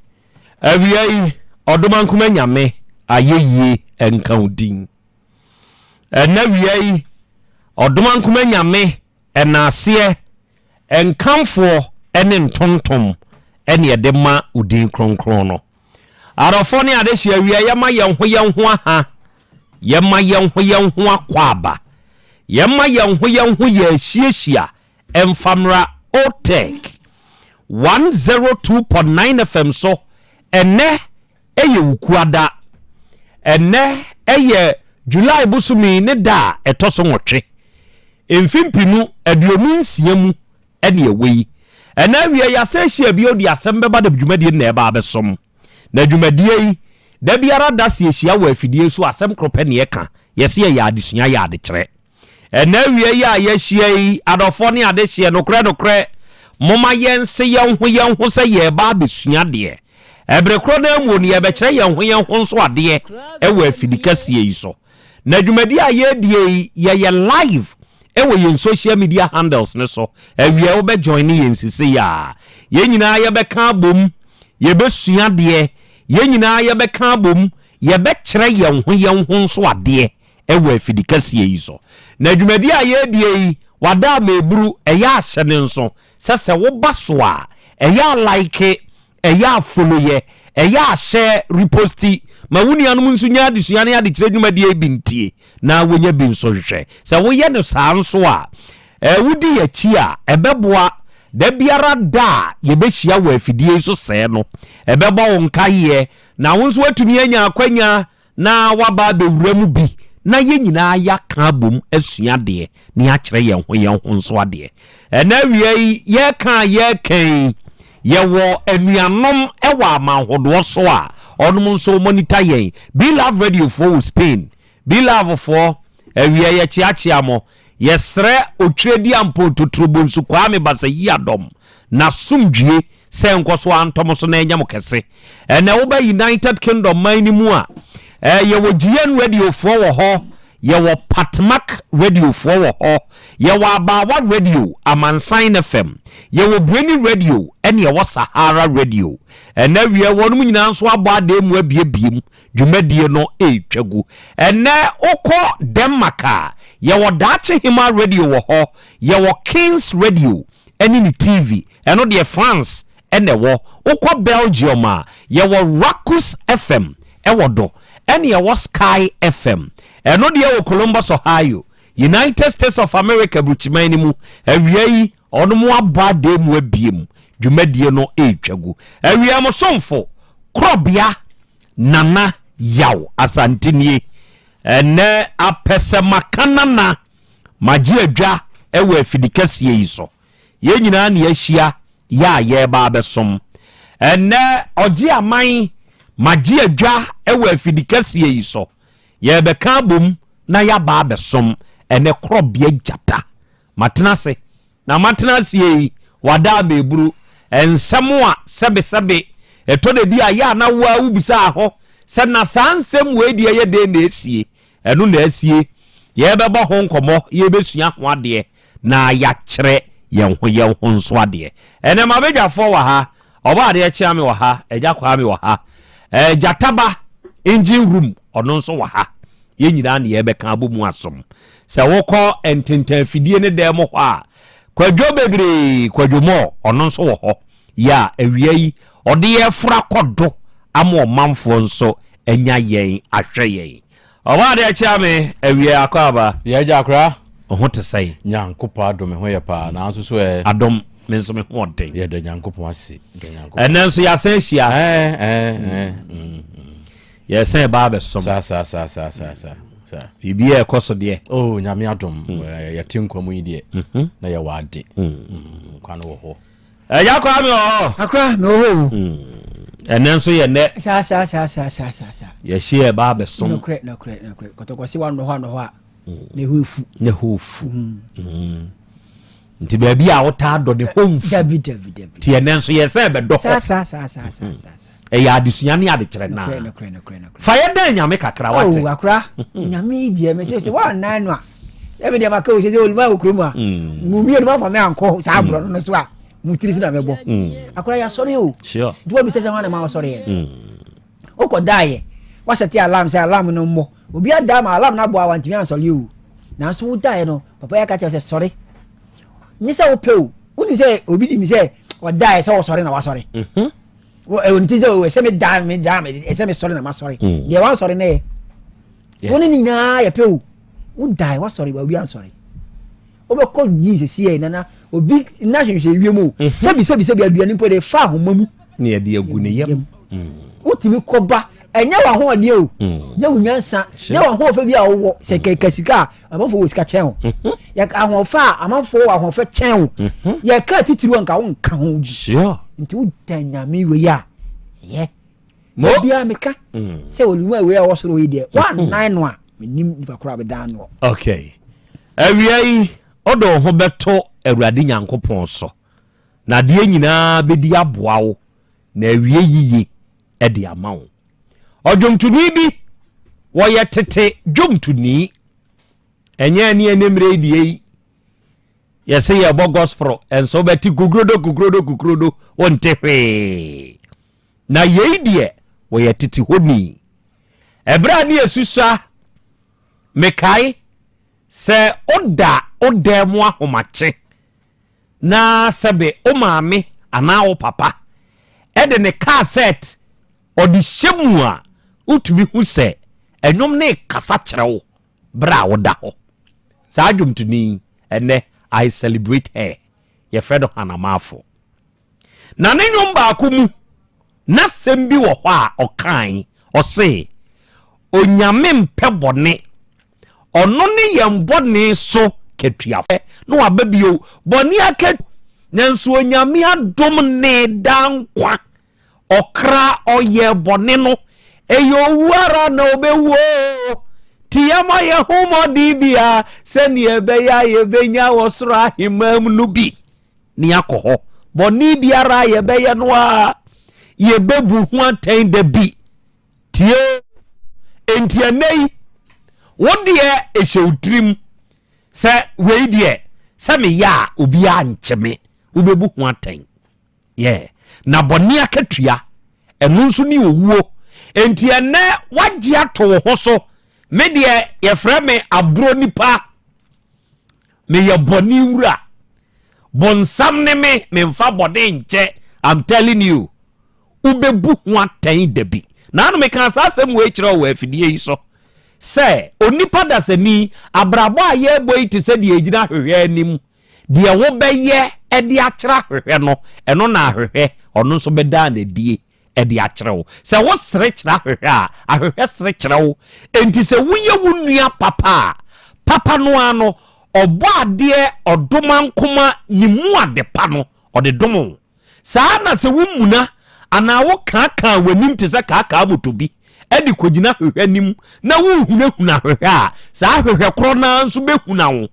Awia odoma nkuma nyame ayeye enkaudin. Na wia odoma nkuma nyame enase enkamfo ene ntontom ene yedema udin kronkron no. Arofo ne adehia wia yema yenho aha. Yema yenho akwaba. Yema yenho ye hiehyia emfamra Otec 1029 FM so ene eye ukuada ene eye July busumi ne da etoso nwotwe emfimpinu aduonu nsiamu ene ewe ene wie yasehia bi odi Asem Beba Dabi dwumadie na eba abesom na dwumadie da biara da siehia wa afidie so asem krope ne eka yese ya adesua ya adekere ene wie ya yehia adofo ne adehia nokre moma yense yenho se ye ba besua de ebrekro na mu ne yebekere yenho nso ade ewa afidikasie yi so na dwumadi aye die ye live ewa yen social media handles ne so ewie wo be join yensise ya ye nyina ye be ka bom ye besua de ye nyina ye be ka bom ye be kere yenho nso ade ewa afidikasie yi so na dwumadi aye die wada meburu eya ahyene nso sese wo baso a eya like eya follow ye eya share reposti ma wuni anum nso nya adesua ne ade kire dwumadie bintie na wonya bi nso hwehwe se wo ye no saa nso a wudi ya chi a ebeboa da biara da ye behia wa afidie so se no ebebo wo nkaye na wo nso atumi anya akwanya na waba bewuramu bi na ye nyina ya ka bom asua de ne akere yenho nso ade na wie ye ka ye kan ye wo anuanom ewa amanhodo so a onum nso monitor yen Be Love Radio for Spain Be Love for wie ye chiachia mo yesre otwedi ampo totrobo nso kwa me basa yi adom na sumdwie se nkoso antom so na enyam kese na wo ba United Kingdom man mu a ye wo GN Radio for wo ho ye wo Patmak Radio for wo ho ye wo Abawa Radio Amansan FM ye wo Breni Radio ene ye wo Sahara Radio na wie wonum nyina nso abo adem abiebiem dwumadie no etwagu ene okọ Denmark ye wo Dache Hima Radio wo ho ye wo Kings Radio ene ni TV eno de France ene wo okọ Belgium ye wo Rakus FM ewo do ene ye wo Sky FM eno de wo Columbus Ohio United States of America bruchimani mu awiei onomo abade mu abiem dwumadie no etwagu awia mo somfo Krobea nana Yaw Asante nie ene apese makanana magie adwa ewa afidikasie yi so ye nyina na yahia ya ye ba abesom ene ogie aman magie adwa ewa afidikasie yi so ye beka bom na ya ba abesom ene Krobea jata matenase na matenase wada meburu ensemo a sebe eto de bia ya na wa ubisa ho se na sansem we die ye de na esie enu na esie ye bebo ho nkomo ye besua ho ade na ya kire ye ho nso ade ene mabedwafo wa ha oba ade chia me wa ha eja kwa me wa ha jataba engine room ono nso wa ha ye nyina na ye beka abomu asom se wokọ ententen fidie ne dem ho a kwadwo bebre kwadwo mo ono nso wo ho ya awiei ode ye fra kodo amo manfo nso enya yen ahwe yen oba de chia me awie akaba ye ja kra ho te sai nyankopo adom ho ye pa na nso so adom me nso me ho den ye de nyankopo ase de nyankopo enenso ya san hia ye san ba be som sa bibi e koso de oh nyame adom ye tinkwamu yi de na ye wade kwa no ho eja kwa me ho akra no ho enenso ye ne sa ye hie ba be som no kre kotokwasi wa no ho a ne hofu nti baabi a wota do de homfu David ti enenso ye se be do sa ya adesua ne ade kire na fa ye dan nyame kakra wate akra nyame die me se wa nanu a e be de maka o se oluma okroma mumie no fa me anko sa abro no so a mutirisi na mebo akora ya sori o sure do bi se se wana ma sori o ko dae wa seti alarm say alarm no mo obi ada ma alarm na bo awantimi ansori o na so dae no papa ya ka che say sorry ni se o pe o uni se obi di mi se o dae se o sori na wa sori o nti se o se me da me se me sori na ma sori ye wa sori na ye woni ni na ya pe o dae wa sori ba obi ansori obe ko Jesus here nana obi na hwehwe wiemu sebi aduane po de fa homamu ne ye de agu ne yam utimi koba enya wa ho de o nya wunyansa nya wa ho fa bi a wo se kekasika amafo wo sika chen ya ka ho fa amafo wa ho fa chen ya ka titiru anka wo nka ho sure nti utanya mi we ya ye mo bia meka se oluma we a wo soro we de wa nine no a menim nipa kura be dan no okay awiai odo ho beto awurade nyankopon so na de nyina bedi aboa wo na awie yiye e de ama wo odwomtuni bi wo ye tete dwomtuni enye ni enemre die ye se ye bo gospel enso beti gugrodo wonte hwe na ye die wo ye tete honi ebra ni esusa mekai se oda mu ahomache na sebe o maame ana o papa ede ne cassette odi hyemu a utumi hu se enwom ne kasa kyerɛwo bra woda ho sa adwomtuni ene I celebrate her ye fredo hanamafo na ne nwom ba akomu na sembi wo hɔ a ɔkan ɔse onyame mpɛbɔne ono ne yembɔne so ketuafe no wababio bɔne aka nanso onyame adom ne dankwa okra oye bɔne no eyo wara na obewo tiyama ye homodi bia seni ebeya ye benya wosoro ahimam no bi ni akoho bɔne biara ye beye no a ye bebu ho aten da bi tie entianei wodie ehyewtrim se weidie se me ya obi ancheme ubebu ho aten na bɔne akatua eno nso ni owuo entiane wagye ato ho so me de ye frɛ me abro nipa me ye bɔne wura bonsam ne me mfa bɔde nche I'm telling you ubebu ho aten da bi na anu me kan asasem we kyerɛ wo afidie yi so se onipa dasani abrabo aye boy ti se de egina hwehwe anim de wo beye e de akyera hwehwe no eno na hwehwe ono nso beda na die e de akyera wo se wo sere kyera hwehwe a ahwehwe sere kyera wo enti se wuye wunua papa no ano obo ade odoma nkoma ni mu ade pa no ode domo saa na se wumuna ana wo kaka wanim te se kaka abotobi edi kogina hwehwe nim na wuhunahuna hwehwe a saa hwehwe kro na nso behuna wo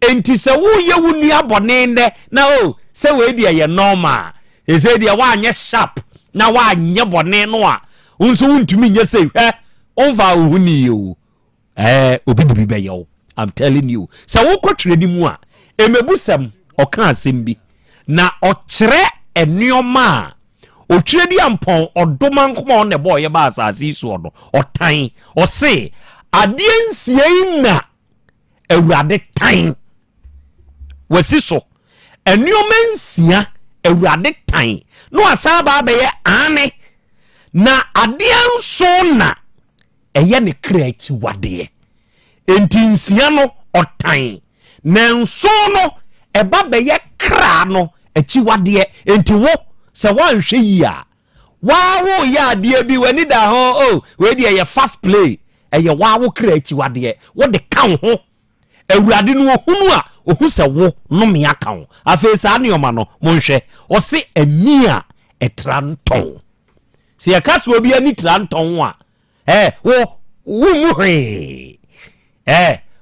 enti se wo ye wunua bɔne nde na o se we dia ye normal eze dia wa anye sharp na wa anye bɔne no a nso wuntumi nye se hwɛ onfa ohuni yo obi bi be yo I'm telling you se wo kotwere nim a emebusam ɔka asem bi na ɔkyerɛ enioma otwire di ampon odoma nkoma on ne boy ba asase so no otan o se ade nsie na awurade tan wasi so enuoma nsia awurade tan no asaba ba ye ane na ade nso na eye ne kra chi wade enti nsia no otan na nso no eba ba ye kra no achi wade enti wo se wan hwe yi a wawo ya de bi wani da ho we de ye fast play eye wawo kra achi wade wo de kan ho awurade no ohunu a ohu se wo no me aka ho afesa ne oma no mo hwe o se ani a etranton se ya kaso obi ani tranton a wo mu hwe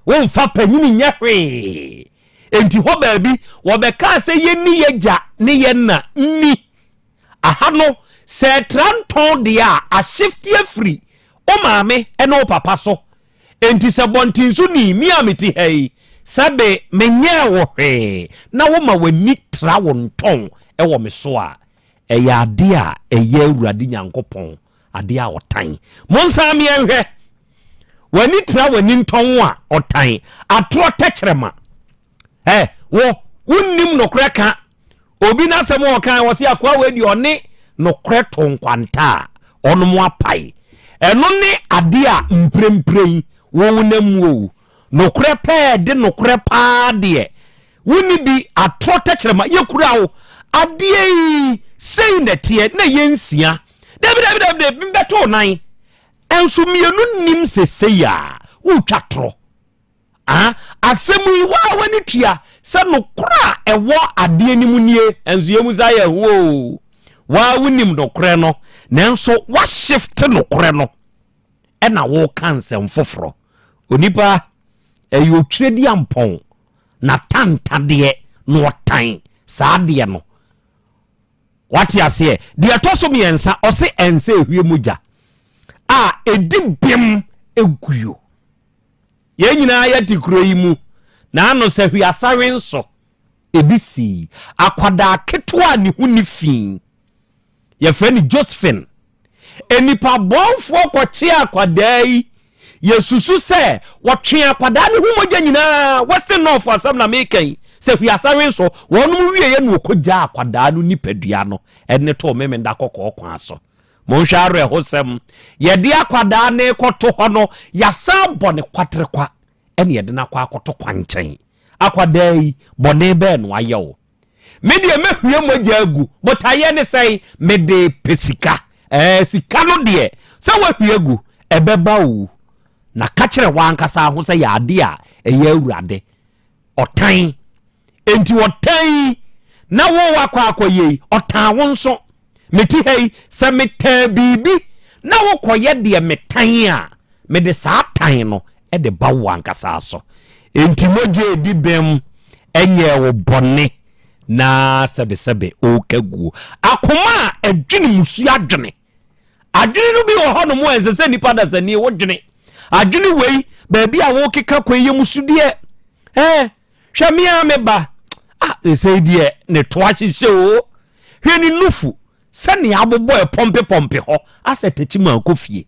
wo mfa panyini nya hwe enti ho ba bi wo be ka se ye ni ye ja ne ye na ni aha no se tranton dia a shifty free o maame ene o papa so enti se bontin so ni mi ameti hei sabe menye wo hwe na wo ma wani tra wo nton ɛwɔ me so a ɛyɛ ade a ɛyɛ awurade nyankopɔn ade a ɔtan monsa me enhwɛ wani tra wani nton a ɔtan atoro tɛkyerɛma wo wonnim nokora ka obi na asɛm ɔkan wɔ se akoa we di ɔne nokora tonkwanta ɔno mo apai ɛno ne ade a mpremprem wo wonam wo nokora pɛ de nokora paa de woni bi atoro tɛkyerɛma yekura wo ade yi sei na tie na yensia dabi beto nan enso mienu nim seseya wo twatro asemu yi wa wani tua se no kra ewo ade animu nie enso yemu zaye wo wa wonim no kra no nanso wa shift no kra no e na wo kansem foforo onipa eyo twredi ampon na tantade no tan saade no wati ase de atoso miensa ose ense ehwie muja a edi bim eguyo ye nyina ya tikuro yi mu na ano se hwi asare nso ebisi akwada ketwa ni huni fin ye freni Josephine enipa bonfo kwche akwada yi yesusu se wotwe akwada ni hu moja nyina Western North Asam na mekan se hwi asare nso wonu wie ye no okogya akwada no nipadua no ene to meme nda kokko kwa so monhware hosem ye de akwada ne koto ho no yasa bone kwatre kwa ene ye de na kwa koto kwa nchen akwada yi bone be no ayewo me de mehwie mogya agu botaye ne sei me de pesika sika no de se wahwie agu ebeba wo na kachire wankasa ho se ya ade a eye awurade otan enti otan na wo wakwa akoye otan wo nso meti hei se metan bibi na wo koye de metan a me de sa tan no e de ba wankasa so enti moje di bem enye wo bone na sebe o kagu akoma adwene musu adwene no bi wo hono mo ense se nipa da sani wo dwene adwene wei baabi a wo keka kwaye musu de hwamia meba say die ne toachi o hwani nufu sani abobo e pompe ho asetechi ma kofie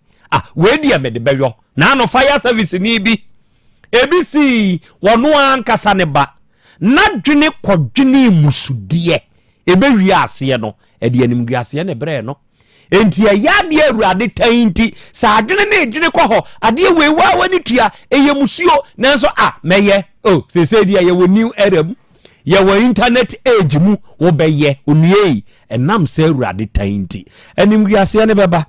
we die me de beyo na no fire service ni bi ebisi wono ankasa ne ba na dwene kodwene musudie ebewi ase no e de animgu ase ne bre no enti ya de awurade tanti sa adwene ne dwene kɔ ho ade we wa wani tua eye musuo nanso meye say die ye new era ya wa internet age mu wo beye onue enam se awurade tanti animguase ne beba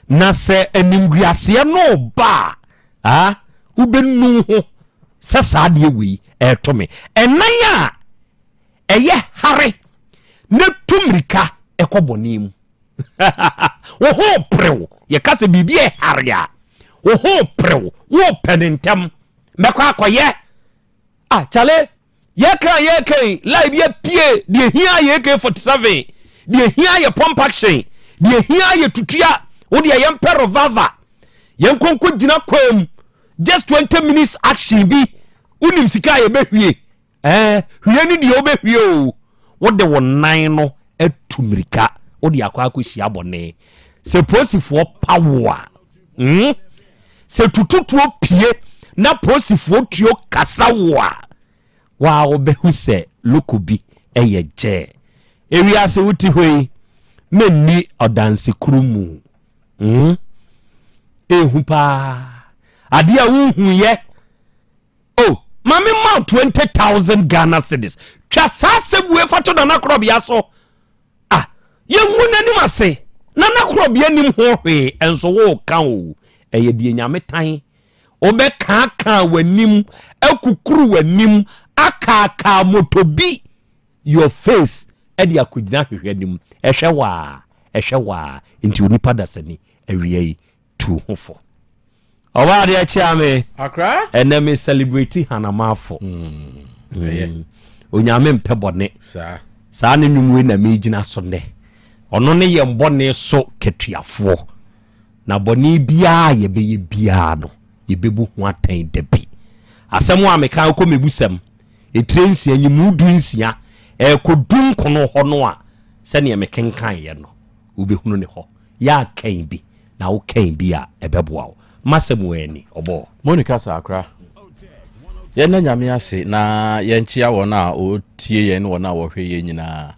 na se animguase no ba ubenu ho sasa de wi etome enan a eye hare na tumrika ekobonimu wo ho prew ye kase bibie hare a wo ho prew wo penentem mekwa akoye chale ye kan live ye pie de hia ye AK47 de hia ye pump action de hia ye tutua wo de ye mpero vava ye nkonko gina kwam just 20 minutes action bi unim sika ye behwie hwie ni de obehwie o wo de wonan no atumrika wo de akwa akohia bone se posifo power se tututuo pie na posifo tuo kasa wa obehu se lokobi eye je ewi ase wuti hoi menni odanse krumu ehu pa ade a wuhu ye mami ma 20,000 Ghana cedis twa sasebu fato na Krobea so ye nwuna ni mase na Krobea nim ho hwe enso wo kan o eye die nyame tan obe kaka wanim akukuru wanim akaka motobi your face e de akugina hwehwanim ehwe nti onipa dasani awie tu hofo oba de achiame akra eneme celebrate hanamafo onyame mpebone sa ne nwumwe na mejina so ne ono ne ye mbone so ketuafo na bone bia ye beye bia no ye bebu ho atan dabi asem a meka ko mebusam etrensia nyimu dunsia kodun kono ho no a sɛnea mekenkan yɛ no wobɛhunu ne hɔ yɛ kan bi na wo kan bi a ɛbɛboa wo masɛm wani ɔbɔ Monica Sakra yɛna nyame ase na yɛnkyia wɔn a ɔtie yɛn wɔn a wɔhwɛ yɛn nyinaa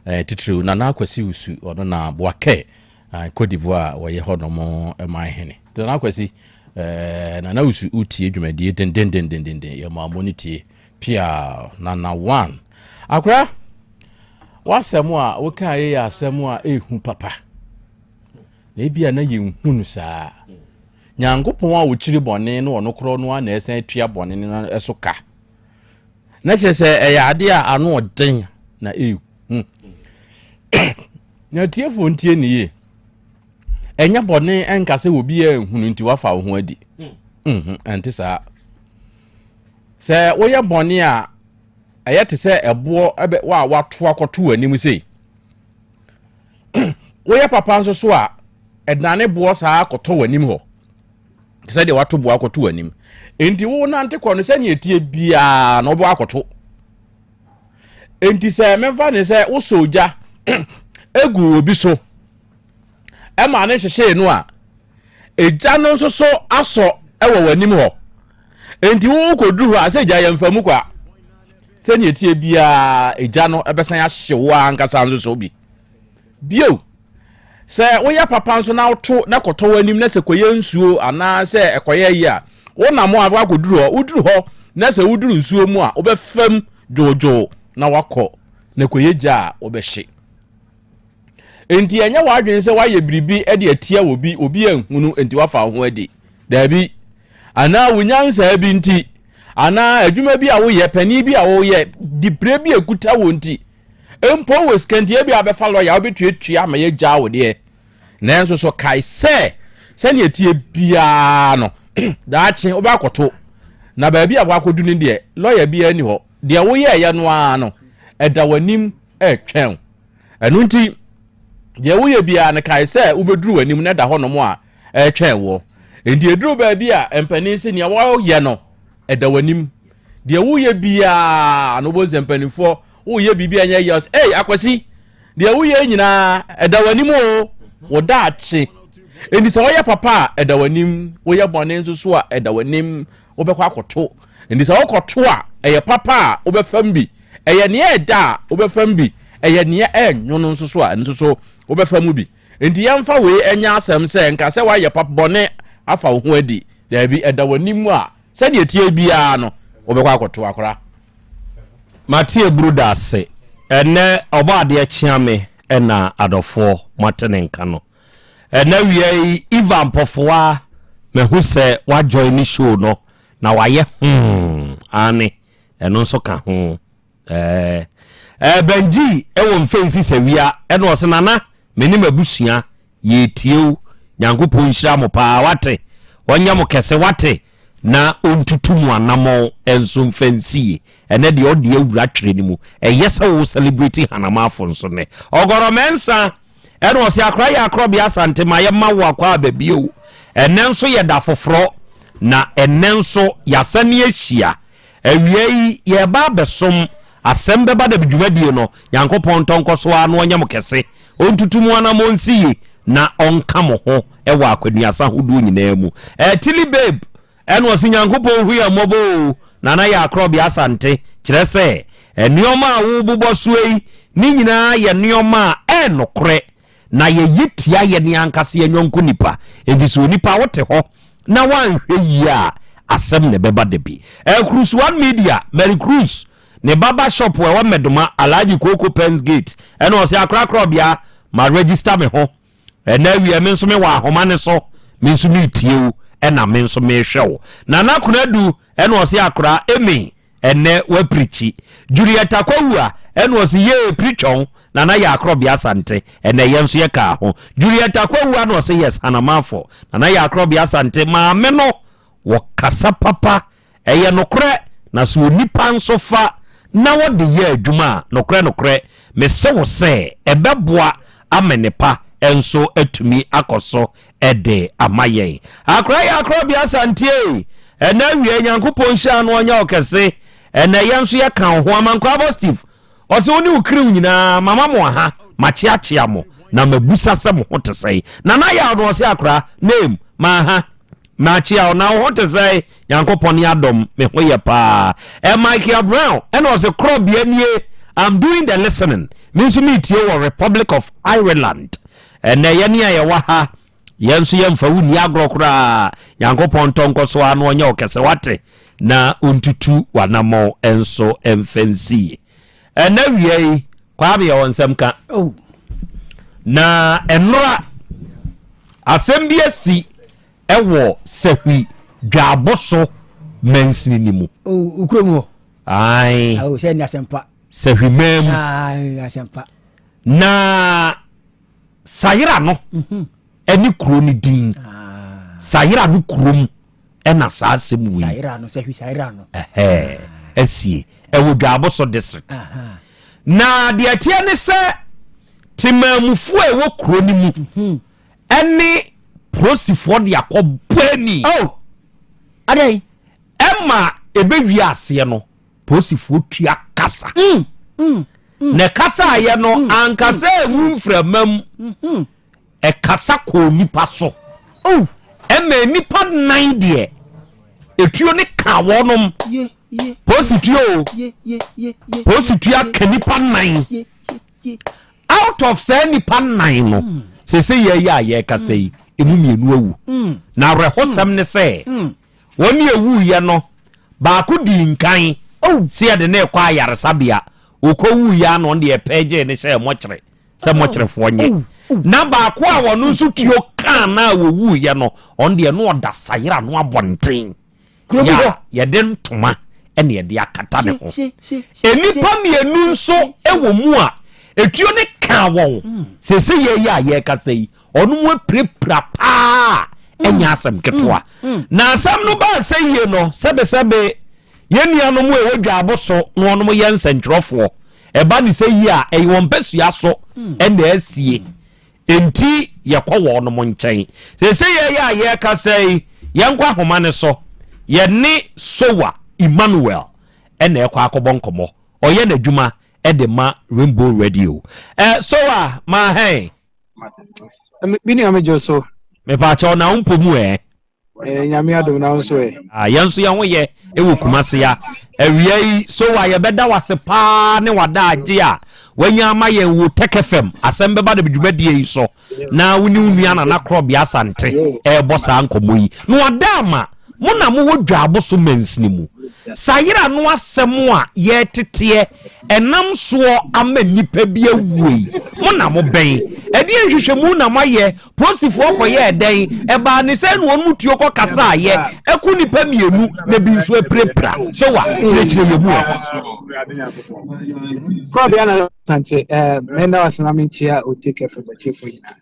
titiriw na akwasi usu ɔno na boakɛ Cote d'Ivoire wɔyɛ hɔ nom ɛman hene na akwasi na usu utie dwumadie den yɛ ma monitie pia na one akra wasɛm a woka yɛ asɛm a ehu papa na ebia na yɛnhunu saa nyankopɔn a wokyiri bɔne no ɔno korɔ no na ɛsɛn atua bɔne no ɛso ka na kyerɛ sɛ ɛyɛ ade a ano ɔden na ehu na tiefo ntie nie ɛnya bɔne ɛnka sɛ obi ɛhunu nti wafa wo ho adi ɛnte saa sɛ woyɛ bɔne a ɛyɛ te sɛ ɛboɔ ɛbɛ wa wato akɔto anim sei woyɛ papa nso so a ɛdane boɔ saa akɔtɔ w'anim hɔ te sɛ deɛ wato boɔ akɔto w'anim enti wo nante kɔ no sɛ ne etie bia na ɔbɔ akɔto enti sɛ memfa ne sɛ wo soja egu obi so ɛma ne hyehye no a egya no nso so asɔ ɛwɔ w'anim hɔ enti wo koduru hɔ a sɛ egya yɛ mfamu kwa sɛ ne etie bia egya no ɛbɛsan ahye wo ankasa nso so bi bio sɛ woyɛ papa nso na woto na kɔtɔ w'anim na sɛ kɔyɛ nsuo anaa sɛ ɛkɔyɛ yi a wona mo aba koduru hɔ woduru hɔ na sɛ woduru nsuo mu a wobɛfam dwoodwoo na wakɔ na kɔyɛ gya a wobɛhye enti ɛnyɛ wadwen sɛ wayɛ biribi ɛde atia obi anhunu enti wafa ho adi daabi anaa wonyansa bi nti anaa adwuma bi a woyɛ pani bi a woyɛ dipre bi ekuta wo nti empo wɔ skantie bi a bɛfa lɔya wobɛtuatua ama yɛgya wo deɛ nanso so kai sɛ ne etie bia no daakye wobɛakɔto na baabi a wakɔdu ne deɛ lɔya bi ani hɔ deɛ woyɛ yɛ no a no ɛda w'anim ɛtwɛn ɛno nti deɛ woyɛ bia ne kai sɛ wobɛduru w'anim na da hɔ no mo a ɛtwɛn wo enti eduru baabi a mpanin sɛ nea wɔyɛ no ɛda w'anim deɛ woyɛ bia no bo mpanifoɔ woyɛ bibi anya yɛ akwasi deɛ woyɛ nyinaa ɛda w'anim o woda akye enti sɛ woyɛ papa a ɛda w'anim woyɛ bɔne nso so a ɛda w'anim wobɛkɔ akɔto enti sɛ wokɔto a ɛyɛ papa a wobɛfam bi ɛyɛ nea ɛda a wobɛfam bi ɛyɛ nea ɛnwono nso so a nso so wobɛfam bi enti yɛmfa wei ɛnya asɛm sɛ nka sɛ woayɛ papa bɔne afa wo ho adi daabi ɛda w'anim a sɛdeɛ tie biara no wobɛkɔ akɔto akora Matie bruda ase ene oba ade kyea me na adofo matene nka no ene wie Ivan Pofoa me hu se wa join ni show no na waye ane eno nso ka ho Benji ewo mfensi se wia ene o se nana meni mabusua ye tieu Nyankopon hyira mo pa wate wonya mo kese wate na ontutu mu anamo enso mfansie ene de odi awura twere ni mu eyesa wo celebrity hanamafo nso ne ogoro mensa ene o se akra ya Krobea Asante ma ye ma wo akwa babie ene nso ye da foforo na ene nso yasane ahia awie ye ba besom Asem Beba Dabi dwumadie no Nyankopon tonkoso a no onya mo kese ontutu mu anamo nsie na onka mo ho ewa akwaduasa hodo nyina mu tili babe eno osi Nyankopon hu ya mobo na ya Krobea Asante kire se enioma wo bobɔ suei ni nyina ye nioma enokre na ye yitia ye ni ankase enwonko nipa ediso nipa wote ho na wanhwe yi a Asem ne Beba Dabi Cruise One Media Mary Cruise ne baba shop we medoma Alhaji Koko Pens Gate eno osi akra Krobea ma register me ho na wie me nso me wa ahoma ne so me nso me tieu ena me nso me hwewo na nakunadu ena osi akra emi ene wa preachi Julieta Kwawua ena osi ye preachon na ya Krobea Asante ena ye nso ye ka ho Julieta Kwawua na osi yes anamafo na ya Krobea Asante ma me no wo kasa papa eye nokre na so nipa nso fa na wo de ye adwuma nokre me se wo se ebeboa amenepa enso etumi akoso ede amaye akra ya Krobea Asante ena wie Nyankopon hia no onya okese ena ye nso ye kan ho amankwa Steve o se oni ukiri nyina mama mo ha machiachia mo na mabusa se mo hote sei na na ya no se akra name ma chia na hote sei yankopon ya dom me hoye pa Michael Brown and was a Krobea nie I'm doing the listening means me tie Republic of Ireland and ye ne ya wa ha yenso yemfa wuni agrokra yankopon tonko so anu onye okese wate na untutu wanamo enso emfensi na wiei kwa be wonsem ka na enora asembia si ewo sehwi dwaboso mensini ni mu ukromu ai se ni asempa sehwi mem asempa na sayira no eni kuro ni din sayira no kurom ena saa semwe sayira no sehwi sayira no esie ewo dwaboso district na de atia ne se timamufu ewo kuro ni mu eni prosifo de akobani adai emma ebewi ase no prosifo tua kasa ne kasa ye no ankasa enwumframam kasa ko nipa so emma nipa 9 de etuo ne ka wonom positio positio kanipa 9 out of say nipa 9 no se ye kasa yi emu mienu awu na rehosam ne se woni ewu ye no ba ku di nkan se ye de na ekwa ayaresabia okowu ya no de epeje ne se mokyere fo nye na ba ku a wono nso tuo kan na wowu ye no on de no oda sayira no abonten ya ye de ntoma ene ye de akata ne ho enipa mienu nso ewo mu a etuo ne ka won se ye kasa yi onu mu prepra pa enya asem ketwa na asem no ba se ye no sebe yeniano mu ewo dwaboso no onu mu yensentrofo eba ni se yi a won pesua so ena asie enti yakwa won mu nchen se ye kasa yi yenkwa homa ne so ye ne sowa Emmanuel ena ekwa akobonkomo oye na dwuma edema Rainbow Radio sowa ma hey bini amejo so me pa cha na umpomu nyame adom na nso yanso ya ho ye ewo kumase ya awiei sowa ye beda wase pa ne wada age a wanya amaye wo Otec FM Asem Beba Dabi dwumadie yi so na woni unua na Krobea Asante bosa ankomo yi no wada ama muna mo wodwa aboso mansini mu sayira no asem a ye tete enam so ama nipa bi awuyi muna mo ben edi nhwehwemu na maye posifo ko ye den eba ne se no onu tuo ko kasa ye eku nipa mienu na bi nso eprepra so wa tiretire yemu Krobea na Asante mena wasena menchia Otec FM chefo ina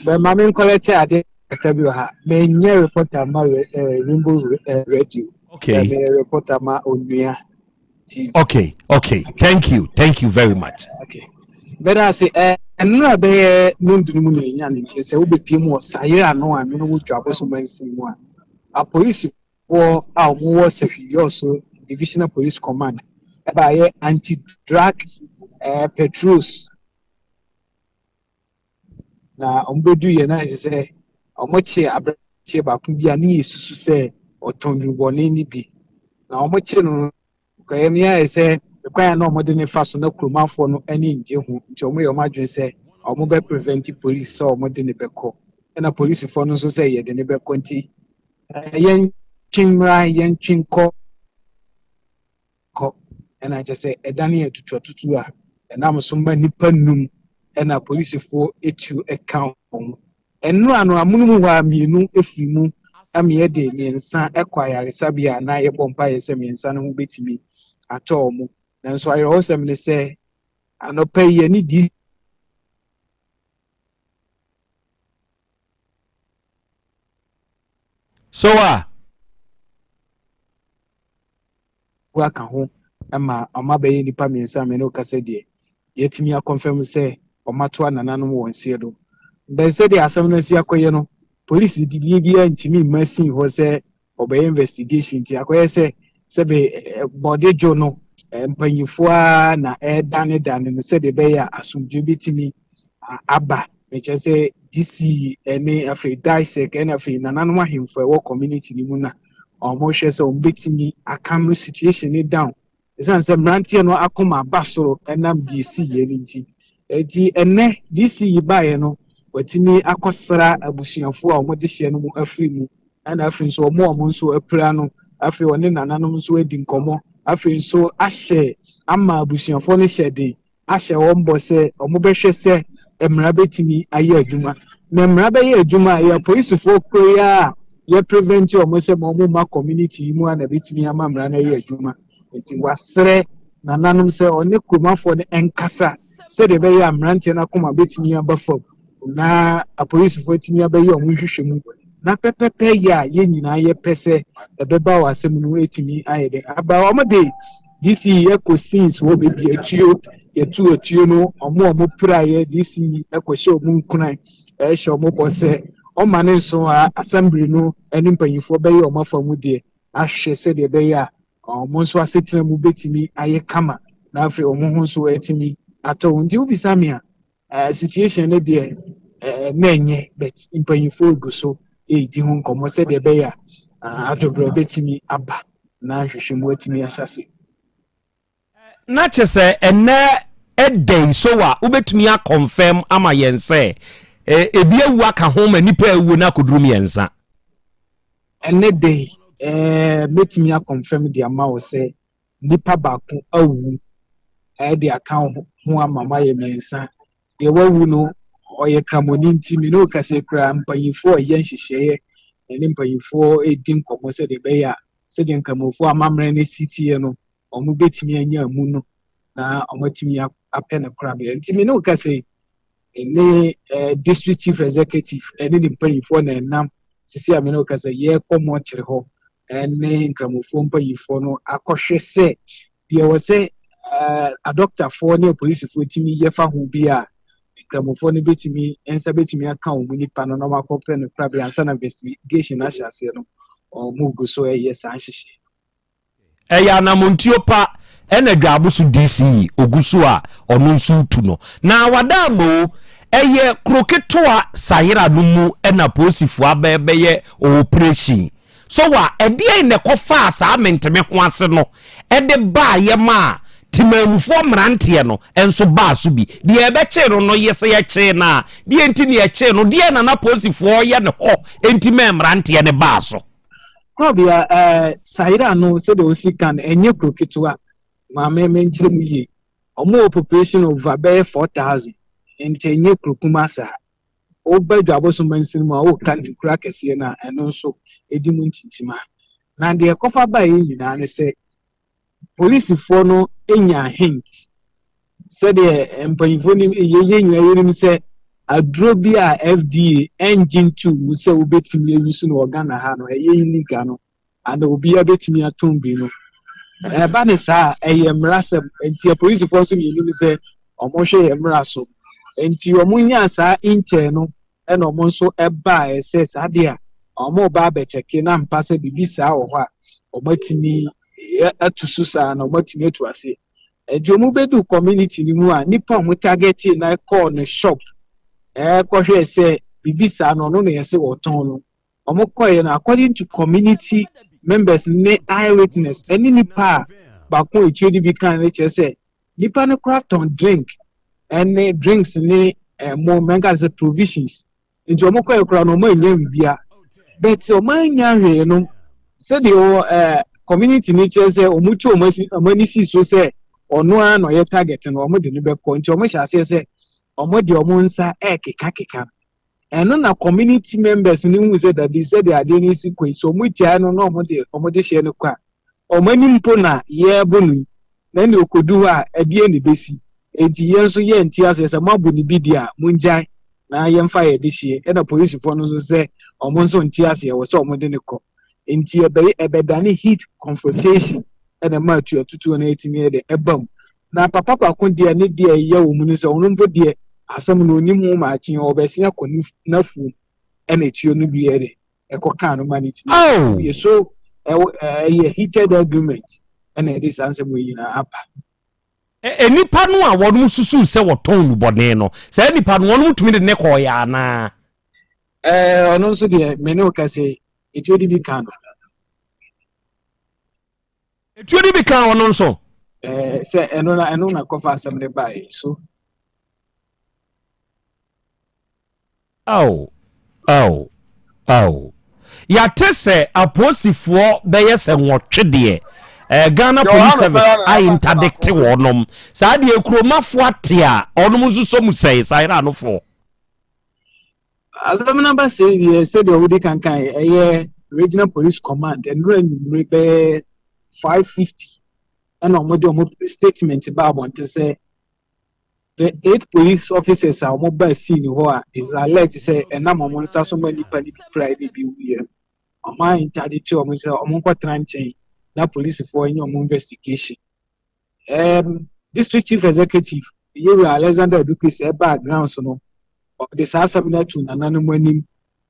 be ma men collect ade Krobea ha me nye reporter ma Rainbow Radio me reporter ma onua TV okay thank you very much but I say enra be nundunu mu nya nti se wo bepie mu sayira no a me no wotwa aboso mansin mu a police for a wo sefio so divisional police command eba ye anti drug patrols na ombedu ye na se omoche abrache ba ku bia ni yesusu se otondwubone ni bi na omoche no kwayemia se kwaya na omode ne faso na kromafo no ani nje hu nti omo ye omadwen se omo be prevent police so omode ne beko na police fo no so se ye de ne beko nti yen twinra yen twinko ko na je se edane etutu a na mso ma nipa num na police fo etu account enu anu amunu wa mienu efimu amiye de nyensa ekwayare sabia na ye bompa ye se nyensa no betimi ato mu nanso ayo hosem ne se anopa ye ni di so wa ka ho ama amabaye nipa miensa me no kase de yetimi a confirm se omato anananu wonsie do ben se de asem no si akoye no police di bia ntimi machine ho se obey investigation ti akoye se be body jo no mpanyifo na dane no se de be ya asumdwe bitimi aba meche say DC ene afi dissect ene afi nananom ahemfo e wo community ni mu na omo hwe say ombetimi akam situation ni down esan say mrantie no akoma basoro enam DC ye ni nti eti ene DC yibaye no watimi akosra abusuafo a omo de hye no mu afri mu ana afi so omo nso apra no afi one nananom nso edi nkomo afi nso ahye ama abusuafo no hyede ahye wombo say omo behwe say emra betimi aye adwuma na emra be ye adwuma ya police fo koya ya prevent omo say mo ma community mu ana betimi ama emra na ye adwuma enti wasre nananom say one kromafo ne enkasa say de be ya amrante na koma betimi abafo na a police fo timi abaye omo hwehwemu na pepepe ya ye nyina ye pese ebeba wasem no etimi aye de aba omo de this year questions wo be bi atuo yetu no omo praye this ekwohye omu nkunan ehye omo bose o mane so assembly no eni mpanyifo be ye omo afamu de ahwe se de be ya omo nso asetena mu betimi aye kama na afi omo ho nso etimi ato ndi ubisami situation ne de nenye bet mpanyifo guso di ho nkomo se de be ya adobro betimi aba na hwehwemu etimi asase na chese ene edey so wa ubetumi a confirm ama yense ebi ewu aka ho ma nipa ewu na kodrum yensa ene dey betumi a confirm the amount say nipa baako awu de aka ho ama ma yensa de wawu no oye kramoni ntimi no kase kra mpanyifo ye nhyehyeye ene mpanyifo edi nkomo se de be ya se de nkramofo amamre ne city no omo betimi anya amu no na omo timi apena krabe ntimi no kase ene district chief executive ene ni mpanyifo na enam sisi ameno kase ye komo kire ho ene nkramofo mpanyifo no akohwe se de wo se a doctor for ne police fo timi ye fa ho bia nkramofo no betimi ensa betimi aka omu nipa no na makopre no krabe ansa na investigation na hyase no omo guso yes anhyehye eya na montio pa ene dwabusu DC ogusu a onu nsu tu no na wadamo eye kroketoa sayira no mu ena posifu abebeye operation so wa ede ne kofa asa menteme ho ase no ede ba ye ma timamufo mrantie no enso ba so bi de ebeche no yese ye che na de enti ne ye che no de na posifu ye ne ho enti mrantie ne ba so Krobea sayira no se de osikan enye kroketoa ma menjire mu ye omo population of about 4000 enti enye krokumasa obadwa abosomansin mu a o kan kura kese na eno so edimu ntintima na de ekofa ba ye nyina ne se police for no enya hint se de empanyifo ni ye nyina yerim se adrobia FDA engine 2 se obetimi use no organa ha no eye illegal no and obi abetimi atombi no ba ne sa mrasem enti police force mi ni se omo hwe mraso enti omo nya sa intel no e no omo nso eba ese sa de a omo ba be cheke na mpa se bibi sa wo ho a omo timi atusu sa na omo timi atu ase enti omo bedu community ni mu a nipa omo target na call no shop ko hwe se bibi sa no no yese wo ton no omo koye na according to community members ne eyewitness any nipa bakon echiodi bi kan ne chese nipa ne craft on drink and drinks ne more manga the provisions nti omo koye kra no mo enye bibia but omo anya hwe no se de community ne chese omo chu omo ni si so se ono a no ye target no omo de ne be ko nti omo hya se omo de omo nsa keka eno na community members ni hu say that they said they are doing sequence so mu tia no no omo de share no kwa omo ni mpo na ye bonu na ni okodu a edie ne besi enti ye nso ye nti asese mabu ni bidia munjai na ye mfa ye de share e na police for no so say omo nso nti ase wo say omo de ne ko enti ebedane heat confrontation e na ma tutu na etimi de ebam na papa kwakon de ne de ye wo mu ni so ono mpo de asem no onimu ma achi obesia koni nafu ene tuo no bi ere ekoka no maniti ye so ye heated argument ene this answer we na apa Enipa no a wonu susu se woton nu bone no. Se nipa no wonu tumi de ne ko ya na. Ono so de me no ka say etuodi bi kan. Etuodi bi kan wono so. Say eno na kofa asem de bai so. Oh. Ya tese aposifoɔ bɛyɛ sɛ nwɔtwe deɛ Ghana Police Service I interdict wɔnom saa deɛ kuromafo ate a ɔnom nso so mu sɛe saira no fo Asem number says yes said the odi kan regional police command and run be 550 and omo statement about to say the 8 police officers are mobile scene who is alleged say enam omo nsa so mani pani private bi we am interdict omo say omo kwa tranchen na police for any omo investigation district chief executive you Alexander Dukis background so no the Sasabina to Nanananim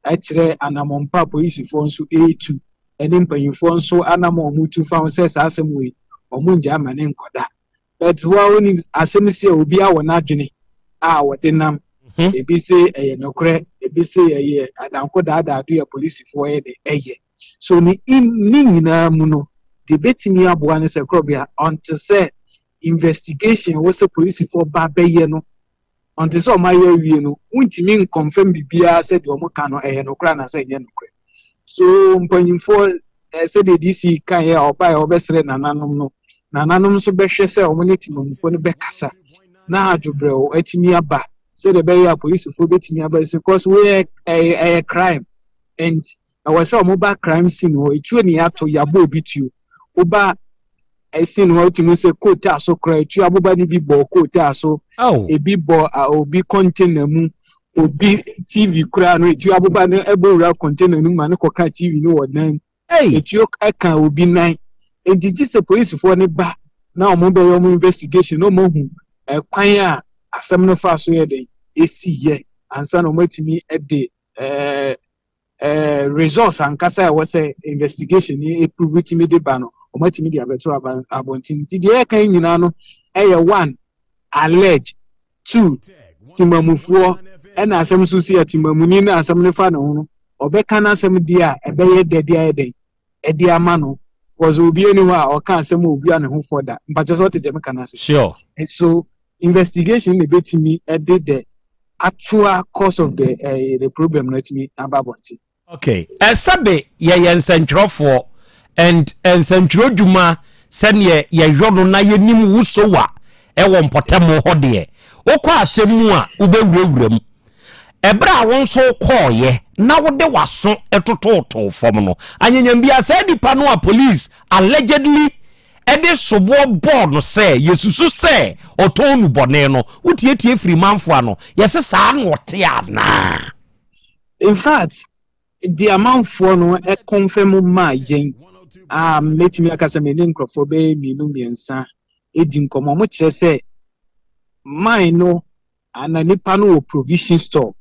actually Anamompa police for so A2 and in Payphone so Anamo Mutu found says Asem way or Munjaman and Koda. But one is Asemisi will be our Najini. What the name a BC a no credit, a BC a year, and Ankoda do a police for a year. So ni in Nina Muno debating me up one is a Krobea on to say investigation was a police for Babayeno. Until so my you know, untimi confirm bibia said the omo no no kra na say no kra. So mpanyimfo said the DC kan here oba obesre nananom no. Nananom so behwe say omo netimamfo no bekasa. Na adwobre o atimi aba. Say the be police for betimi aba because we a crime and I was say omo ba crime scene o etu ni ato yabo obitu. Oba I seen what you say coat so cry to abubani bi bo coat so a bi bo obi container mu obi TV kura no to abubani ebo container no man ko ka TV no wodan etu aka obi nan e did say police for ne ba na omo be yo investigation no mo hu kwan a asem no fa so ye den esi ye ansa no matimi e de results ankasa was say investigation e prove it me de ba no omatimi dia beto abontin ti de kan nyina no one allege 2 timamufuo na asem so si atimamuni na asem ne fa no no obeka na asem dia ebeye dede ayeden edi ama no was obi eni wa o kan asem obi ane ho foda mpacho so tede meka na sure so investigation ne betimi did the actual cause of the problem not me ababontin okay sabe ye nsentwerofo and sentro dwuma sene ye yono na yenim wusowa e wo mpotemo ho de okọ asemu a ubewurawuram ebra won so koye na wo de waso etototo fom no anyanyam bia sa nipa no a police allegedly ede sobo board no say yesusu say otonu bone no utietie free manfo ano yese saa no wote ana in fact the amount for no e confirm ma yen let me akasa me nkrofo be minu miensa edi nkomo mo kire say mine no ananipa no provision store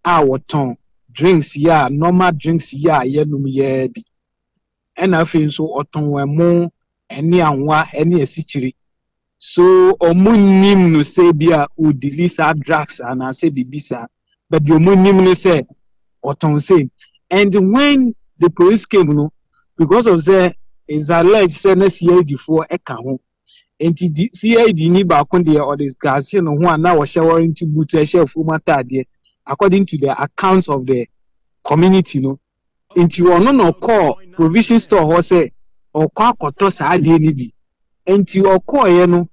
woton drinks ya normal drinks ya yenum ya bi ena afi so oton wemo eni anwa eni esichiri so omunim no say bia o delisa drugs and I say bibisa but the omunim no say oton say and when the police came no because of the is alleged say na CID for eka ho enti CID ni ba kon dey or this gas no ho na wo shower into boot e chef mata de according to the accounts of the community no enti ono no call provision store ho say okọ akoto saa de ni bi enti okọ ye no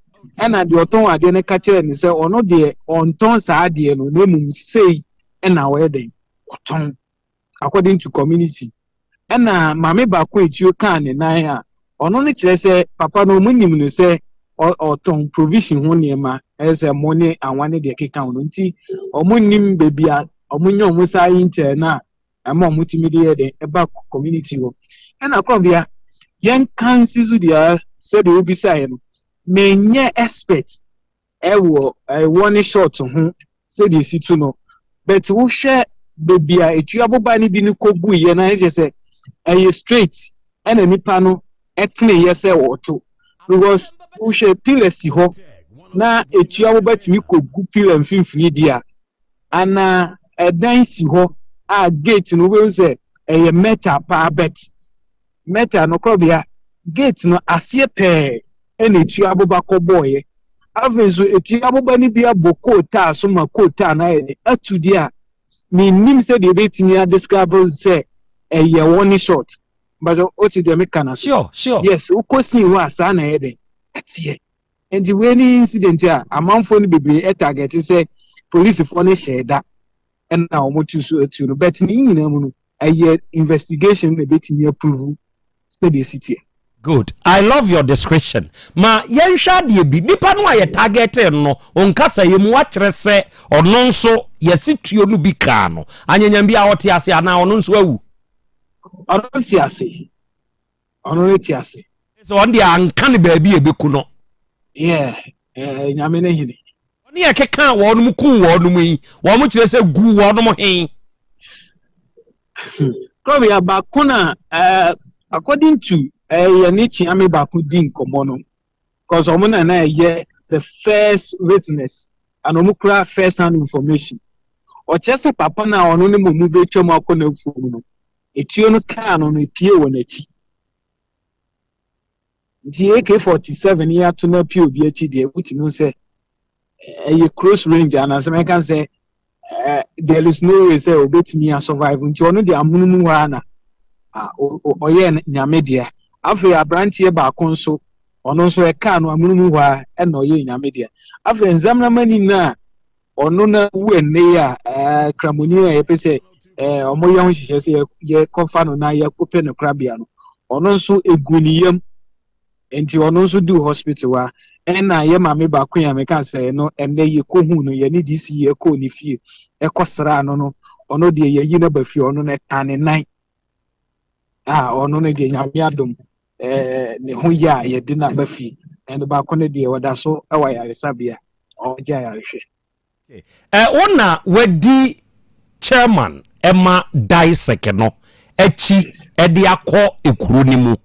na de oton ade ne ka kire ni say ono de onton saa de no na mum sei na we den oton according to community ena mame ba ko etuo kan ne nan a ono ne kire say papa no munim no say oton provision ho niema ese money anwane de keka ono nti omunim bebia omunyo musa inter na ama omutimi de de eba community wo ena Krobea yen kan sizu dia say de obi say no menye expert ewo one shot ho say de situ no but wo hwe bebia etu aboba ni bi ni kogu ye na ese say straight ena nipa no etne ye say woto because we should pillars ho na etua wo batimi kogu pillar mfimfini dia ana edan si ho a gate no we say eye metal pa bet metal no Krobea gate no asie pe ene etua aboba koboye avezo etua aboba ni bia bokota so makota na atu dia me nim say the betimi a discover say eye one shot but what is the mechanic sure yes ukosi wa sa na ede atie and the any incident here amanfo no bebre target say police for no share that and now mo choose to but ni nyina mu no eye investigation na betimi approve study city. Good. I love your description. Ma yensha de bi nipa no aye target no onkasa ye mu akere se ono nso yesituo no bi ka no anyanyam bi a wote ase ana ono nso awu. Ono ti ase. So on dia anka ne ba bi ebeku no. Yeah, nyame ne hini. Oni ya keka wo no mu ku wo no mu yi. Wo mu kire se gu wo no mu hen. Krobea ba kuna according to Yanichi Ame Baku din komono because omuna na ye the first witness and omukura first hand information o chese papa na ono ne momu be twam akona fumu no etuo no ka no epie wo nachi nti AK47 ya to na pie obi achi de wutimi se a cross range and as I can say there is no way say obetimi a survive nti ono de amununu wa na oye nyame de afi abrantie ba konso ono nso eka no amununu wa na oye nyame de afi nzamna mani na ono na wu ene ya kramoni ya pese omo ye ho hihye se ye kofa no na ye kope no Krobea no ono nso eguniyam enti ono nso du hospital wa na ye mame ba kun ya meka se no ene ye kohu no ye ni disi ye ko ni fie ekosra no ono de ye yi na ba fie ono na tane nan ono ne de nyame adom ne ho ya ye de na ba fie ene ba ko ne de wada so awa ya resabia o ja ya rehwe ona wadi chairman Emma Daiseke no echi ede akọ ekuro ni mu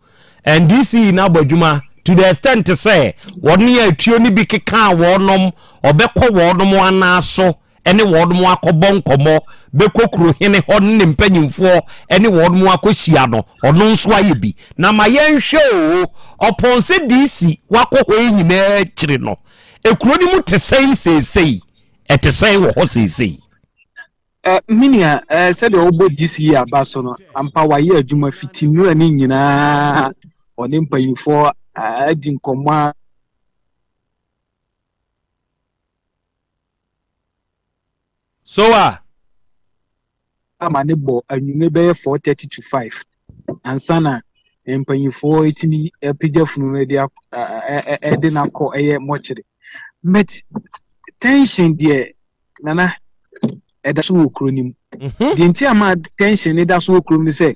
and this na badwuma to the extent to say woni atuo ni bi keka wonom obekọ wonom anaso ene wonom akọbọ nkomo bekokuro hene hon ne mpanyimfo ene wonom akohia no ono nso aye bi na ma yenhwe o oponse DC wakọ ho nyina kire no ekuro ni mu tesei sesei etesei wo ho sesei minia said obo this year baso no ampa waye adwuma fitinu ani nyina oni mpanyimfo adi nkomwa so amane bo anwume be 4:30 to 5 ansana mpanyimfo etini epija funu edi edi na ko eye mochire met tension there nana edaso okronim di nti ama tension edaso okrom ni say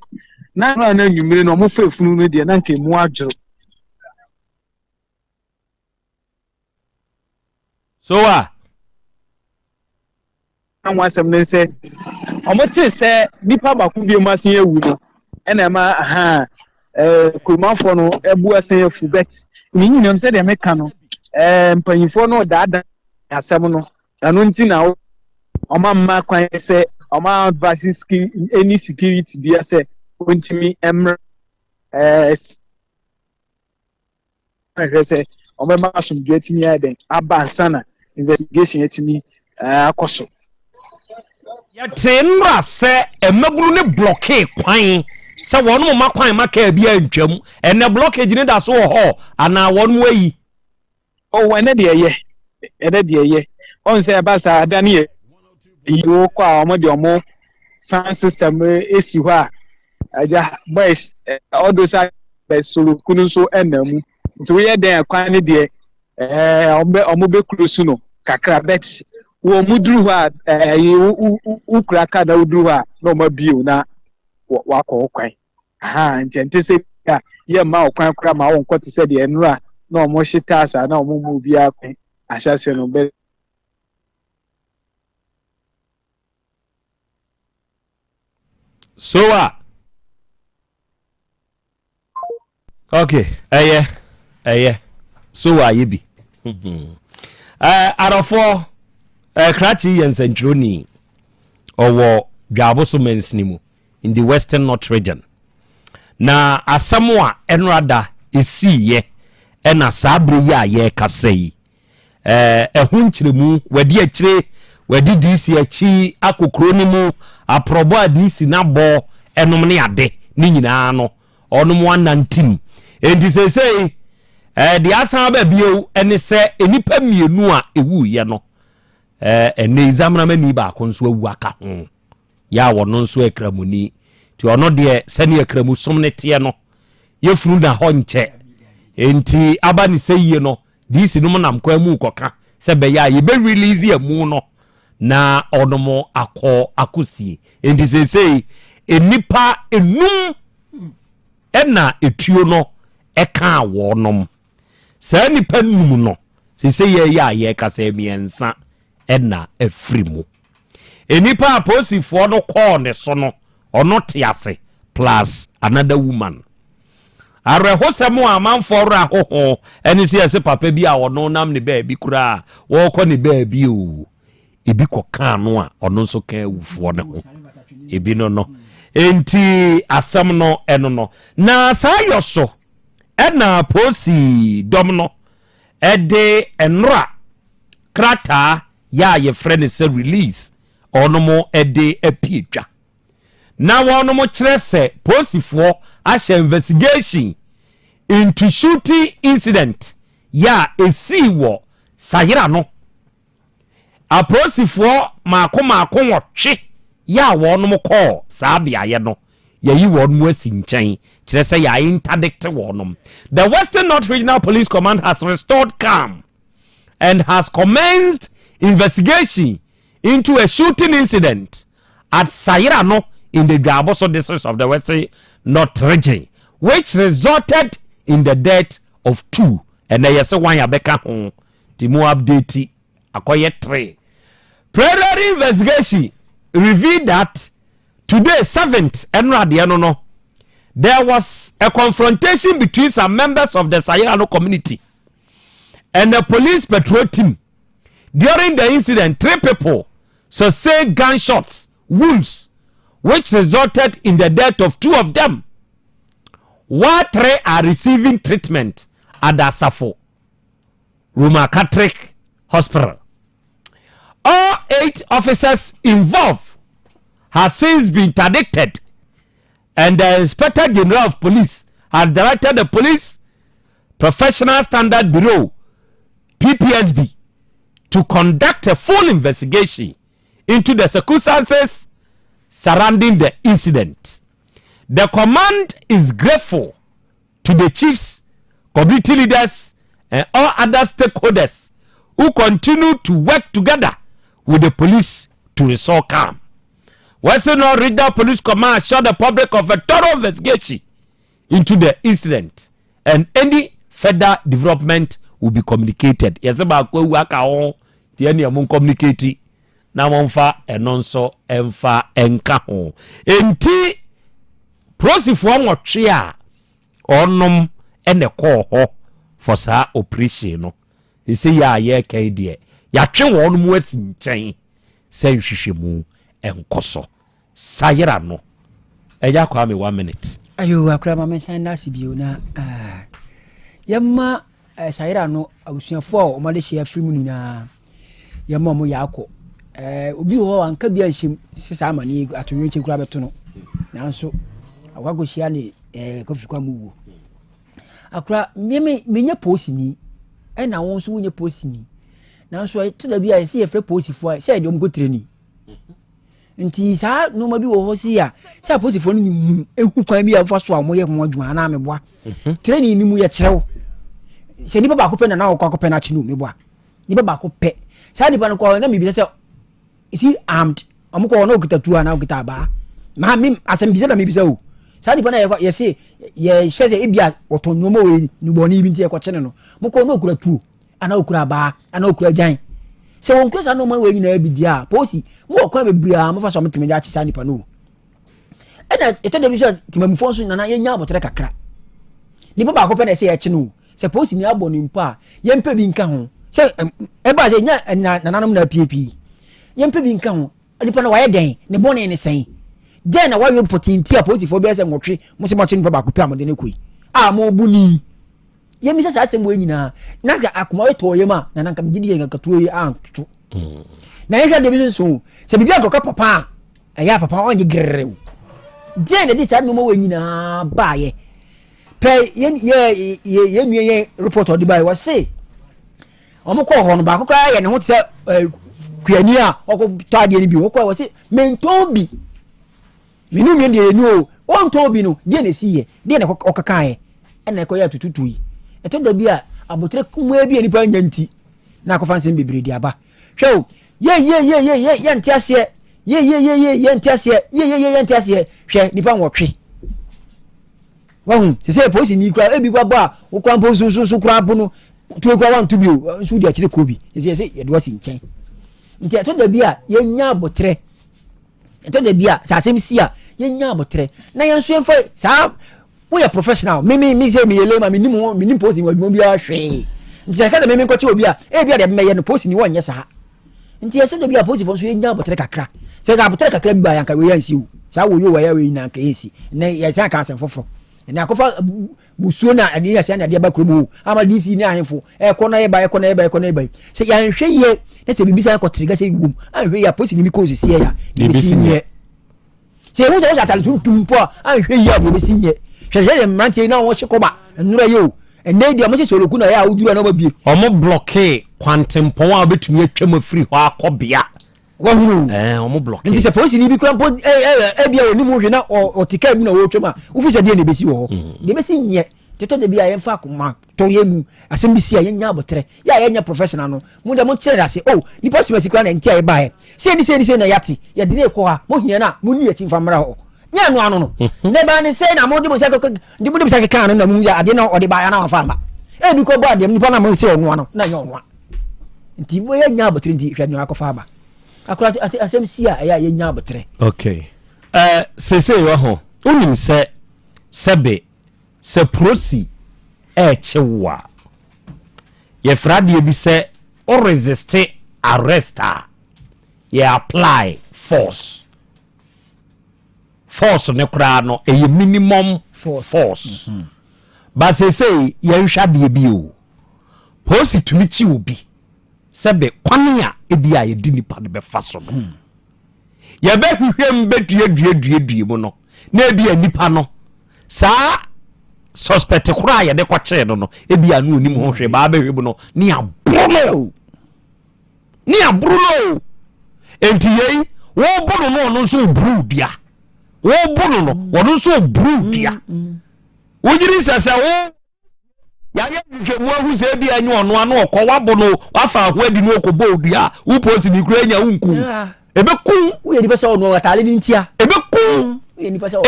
na nwumire no mo fefunu no de na nke mu adwo so anwasem ne say omote say nipa baku bi ma sen ewu no ena ma kurmanfo no ebu asen afu bet ni nyinam say de meka no mpanyifo no daada asem no anu nti na oma mma kwan say oma advice any security bi say ontimi emre say oma ma sum getimi aden aba sana investigation etimi akoso ya tenra se emaburu ne blockade kwan se wonu ma kwan maka bia ntwam ene blockage ne da so ho ana wonu ayi o ene de ye on se ba sa adane ye yo kwa omo de omo sound system esi ho a aja boys all those are solo kunu so enamu nti we ye den kwan ne de omo be close no kakra bet wo mudru ha ukra ka da udru ha no ma bio na wakọ kwan nti se ye ma okwan kra ma won kwete se de enura na omo hita asa na omo mu bia kwan ahyase no be so okay eye so aye bi arafo krachi yensentroni owo dwaboso mensnimu in the western north region na asamwa enrada esiye ena sabre ya ye kasei ehunchiremu wadi akire wadi disi achi akokro ni mu aprobo adisi na bo enom ne ade ni nyina no onom 119 enti sesei di asan ba bio ene se enipa mienu a ewu ye no ene examina mani ba konso awu aka ho ya wono nso akramuni ti ono de sene akramu somne tie no yefuru na ho nche enti abani seyie no disi no nam kwa mu koka se be ya ye be release amu no na onomo akosie enti sesei enipa enum ena etuo no eka wonom sa nipa num no sesei ye kasa miensa ena afrimu enipa aposifo no call ne so no ono tiase plus another woman arehosemo amanfo ra hoho eni se papa bi a ono nam ne ba bi kura wo kɔ ne ba bi o ebi kɔ kan no a ono nso kan awufo ne ho ebi no enti asam no eno no na sayo so ena posi dom no ede enra krata ya ye friend se release onomo ede apietwa na wonomo kire se posifo asha investigation into shooting incident ya esiwo sayira no aposifo maako wotwe ya wonomo call saabia ye no yayi wonomo asi nkyɛn kire se ya interdict wonom. The Western North Regional Police Command has restored calm and has commenced investigation into a shooting incident at Sayirano in the Gaboso district of the Western North region, which resulted in the death of 2. And there is one yabeka home. Timu update akoye 3. Preliminary investigation revealed that today 7th Enradiano there was a confrontation between some members of the Sayirano community and the police patrol team. During the incident, 3 people sustained gunshots, wounds, which resulted in the death of 2 of them, while 3 are receiving treatment at the Asafo Roma Catholic Hospital. All 8 officers involved have since been interdicted, and the Inspector General of Police has directed the Police Professional Standard Bureau, PPSB, to conduct a full investigation into the circumstances surrounding the incident. The command is grateful to the chiefs, community leaders, and all other stakeholders who continue to work together with the police to restore calm. Western North Regional Police Command assured the public of a thorough investigation into the incident, and any further development will be communicated. Yes, about waka on the any among communicate na monfa enonso emfa enka ho. Enti prosifo nwotwe a onom ene call ho for sa operation no. Isi ya ye kai de. Ya twe wonum asi nkyɛn sɛ hwehwɛmu enkoso. Sayira no. Eja kwa me 1 minute. Ayo akra ma mensan na sibio na yamma sayira no abusuafo o ma de hye afiri mu nyina yamma mo yakɔ obi ho anka bia nhyem sisa amane atonwenche kura beto no nanso akwago hia ne kofi kwa mu wo akra menye posini na won so wonye posini nanso to da bia se yefre posifo se de omko ni nti sa no ma bi wo ho si ya se posifo no eku kwan bi afa so amoye ho adwuma na meboa training ni mu ye kyerɛw se ni baba ko pe na wo ko pe na chinu meboa ni baba ko pe sa ni ba no ko na mi bi se is he armed omko no okita tu ana okita ba ma mi asem bi se na mi bi se o sa ni ba na ye se ye hye ebia otonyomo we ni boni bi nti e ko kyene no mko no okura tu ana okura ba ana okura jan se won kwesa no ma we nyina bi dia posi mo kwa bebria mo fa so mtime ja chisa nipa no ena eto de bi so timamfo so nana ye nya abotre kakra ni baba ko pe na se ye kye no se posi ni abo ni mpa yempe bi nka ho se eba se nya nananum na piepi yempe bi nka ho nipa na waye den ne bone ne sen den na waye potinti a posi fo be se nwotwe mo se mo che nipa ba ko pia mo de ne koi a mo buni yemi se sa asem wo nyina na ga akoma weto yema na nanka gidi yenga katuo yi anto na yehwa de bi so se bibia ko papa aya papa onye grerew den de sa no mo wo nyina baaye pe ye nue report odi bai wase omo ko ho no ba ko kra ye ne ho te kuani a oko tade ni bi wo ko wase mentobi minu mi de ni o on tobi no de na siye de na okaka ye ena ko ya tututui eto da bi a abotre kuma bi ani pa nyanti na akofa nsem bebre di aba hwe ye ntiase ye ntiase ye ntiase hwe nipa nwotwe wahun se posi ni kra ebi kwaba wo kwa mpo so kra pono tu kwa wan tu bi o su di akire kobi se ye do wasi nchen nti eto da bi a ye nya abotre eto da bi a sa asem si a ye nya abotre na ye nso enfo sa we are professional me say me yele ma me nim posi wa bi a hwe nti se ka da me nkoche obi a e bi a de me ye no posi ni wonye sa nti eto da bi a posi fo so ye nya abotre kakra se ga abotre kakra bi ba yanka we yansi o sa wo yo wa ya we na nka yesi na ye sa ka asem fofo na akofa busuo na ade ya sia na ade ba kromo ama DC ni ahemfo ekona ye ba se ya nhwe ye na se bibisa ya kotriga se gum ahwe ya posi ni mi ko sisi ya bisinye se wo se atale tuntumpo ahwe ya bo bisinye hwehwe mrantie na wo hyekoba nnura yo ene dia mo se soloku na ya udura na ba bie omo blockade kwantempon a betumi atwam afiri ho akobia wahuru omo block nti se posi ni bi kura po bia oni mu hwe na otika bi na wo twema ufi se de na besi wo de besi nye teto de bia ye fa akoma to ye mu asem bi si a ye nya abotre ya ye nya professional no mu de mo kire da se ni posi mesi kura na ntia ye ba ye se ni na yati ye de ne ko ha mo hia na mo ni ati famra ho nya no ano no ne ba ni se na mo de mo se ko de mo de se ka na mu ya ade na ode ba ya na fa ma bi ko ba de nipa na mo se ono ano na nya ono nti bo ye nya abotre nti hwe ni akofa ba akura asem si a ya ye nya abotre okay sese yo ho unim se sebe se prosi chewa ye frade bi se o resist arrest ye apply force ne kura no ye minimum force ba sese ye nhwade bi o prosi tumi chi obi sebe kwanya ebi a ye di nipa de be fa so no ye be hwehwem bedue mu no na ebi a nipa no sa suspect kura ye de kwache no ebi anu onim ho hwe ba be hwe no ni abruno enti ye wo bono no no so brudia wo bono no wo so brudia wo jiri sasa wo ya hwe mu ahu se bi anyu ono ano okọ wabono wafa ahwadi no okọ bodua wo posi ni kura nya unku ebekun wo ye ni pese ono atale ni ntia ebekun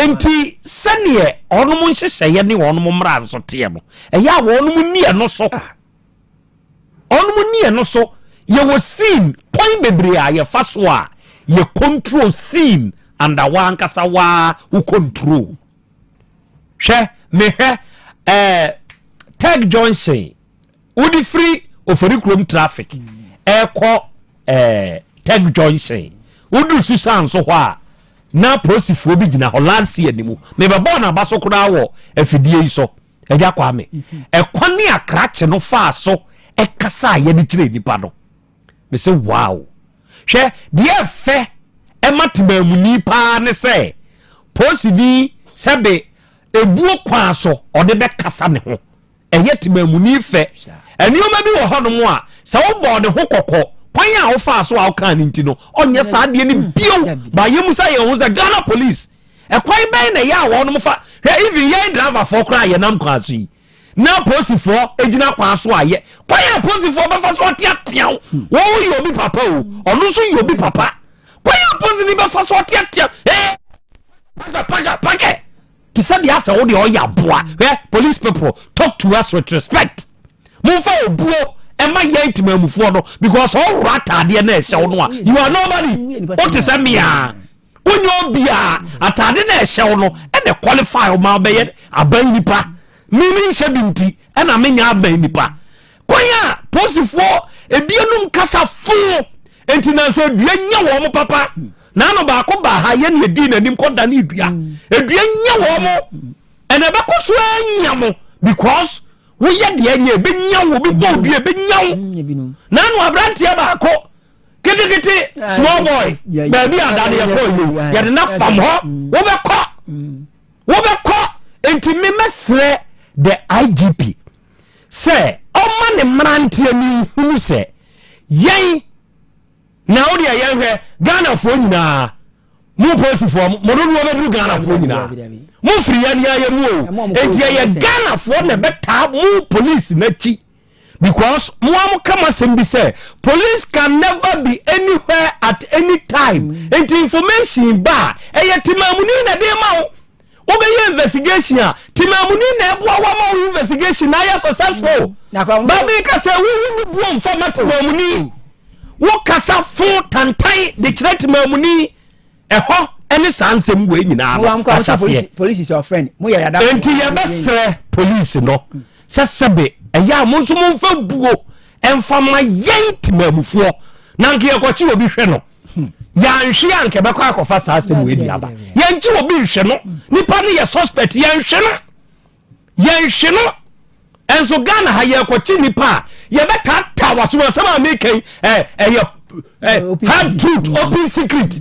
enti sane ono mu nhyehyeye ne ono mu mra so te no eya wo ono mu nie no so ye wo scene point bebre a ye fa so a ye control scene and one kasa wa who control hwe me hwe Tag Johnson udi free ofori krom traffic eko Tag Johnson udu susan so ho a na prosifo bi gina holansi animu me be born abaso kura wo afidie yi so eja kwa me ekwane akrache no fa so ekasa ye di kire nipa no me say wow hwe de fe ematima muni pa ne se posidi sebe ebuo kwa so ode be kasa ne ho eyetimamuni fe enioma bi wo hono a se wo bo de ho kokko kwanya wo fa so a wo kan nti no onye sa de ni bio ba yemusa ye ho za Ghana police ekwai ben na ya wo no fa even ye driver for kra ye nam kwa so yi na police for ejina kwa so aye kwanya police for be fa so tiatia wo yo bi papa o onu so yo bi papa kwanya police ni be fa so tiatia paga to say the answer what the oya boa police people talk to us with respect move obuo ema yentima mufuo no because all rata de na ehye no a you are nobody what is me a onyo bia atade na ehye no e na qualify o ma be ye aban nipa mimi nhye binti ɛna menya aba nipa kwanya posifo ebienum kasa fu entina se dua nya wo mo papa na no ba ko ba ha ye na edi nanim ko da na dua edua nya wo mo ene be ko so anya mo because wo ye de anya be nya wo bi bo dua be nya wo na no abrantie ba ko kiti small boy baby adane ye for you ye de na fam ho wo be ko enti me mesre the IGP say ọma ne mrantie ni hunu se yen na odi ayen hwe Ghana fo nyina mu posifo mo do wo be Ghana fo nyina mu firi ya ni aye mu o enti ye Ghana fo na beta mu police na chi because mo am kama sembi say police can never be anywhere at any time enti information ba timamuni na de ma o obeye investigation timamuni na ebo wa investigation na ya successful baby ka say we bu mfa timamuni wo kasa fo tantai de kire timamuni eho ene sansem we nyina no police is your friend mo ya yada enti ye besre police no sesebe eya mo nso mo mfa buo emfa ma yen timamufo na nke ye kwachi obi hwe no yanhwe anke be kwa akofa saa asem we di aba yanchi obi hwe no nipa ne ye suspect yanhwe no enso Ghana ha ye kwachi nipa ye be ka ta waso asema making hard truth open secret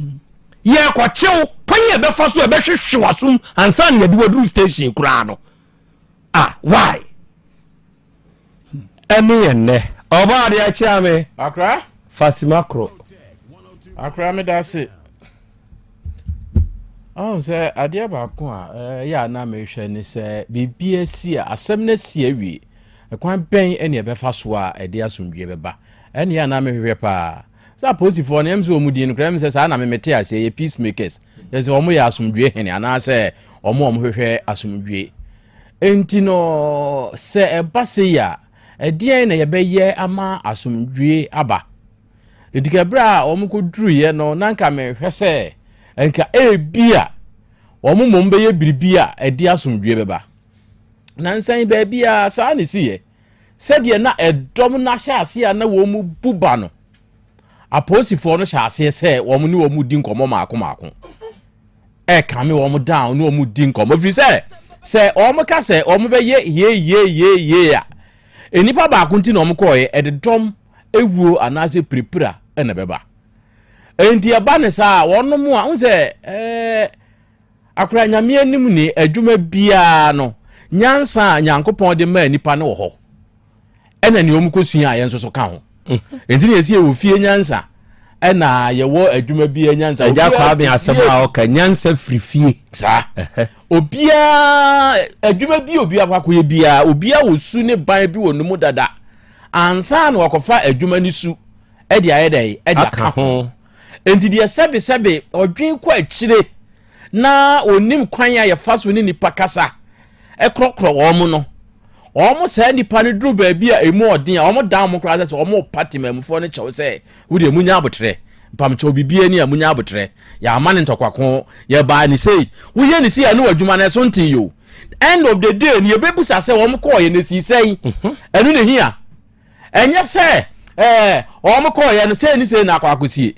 ye kwachi panye be fa so e be hwehwe waso ansa ne ye di wadu station kura no why ene oba de acha me akra Fatima Kro akra me da se say ade ba ko ya na me hwe ni se bibia si asem na si awie ekwan ben ene be fa so a ede asomdwe be ba ene ya na me hwe pa sa posifo na emse omudi no kra me se sa na me mete ase ye peacemakers ye se omo ya asomdwe hene ana se omo hwehwe asomdwe enti no se eba se ya ede na ye be ye ama asomdwe aba edikabra omuko druye no nanka me hwese enka bia omumom be ye biribia edi asomdwe beba nansan ba bia sa ne siye sede na edom na hyase a na wo mu buba no aposifo no hyase se wo mu ni wo mu di nkomo maako kame wo mu down no wo mu di nkomo fi se o mu ka se o mu be ye a enipa ba ko nti na o mu koye ededom ewuo anase prepara ene beba enti aba ne sa wono mu a unse akura nyame anim ni adwuma bia no nyansa nyankopon de ma nipa ne wo ho ena ne omukosua ayen so ka ho enti ne yesi ofie nyansa ena ye wo adwuma bia nyansa ja kwa be asema o ka nyansa frifie sa obia adwuma bia obia kwa koye bia obia wosu ne ban bi wonumu dada ansa na wakofa adwuma ni su edi ayedai edi aka ho enti de sebe odwen kwa akire na onim kwan ya faso ni nipa kasa ekrokro omo no omo sa nipa ne duru ba bia emu odin omo dan mo kra se omo party mamfo ne chew se wo de munya abotre pam chew bibia ni amunya abotre ya amane ntokwako ya ba ni sei wo ye ni sei anu adwuma na so ntin yo end of the day ni ebebusa se omo ko ye ne si sei enu ne hia enye se omo ko ye no sei ni sei na akwakosie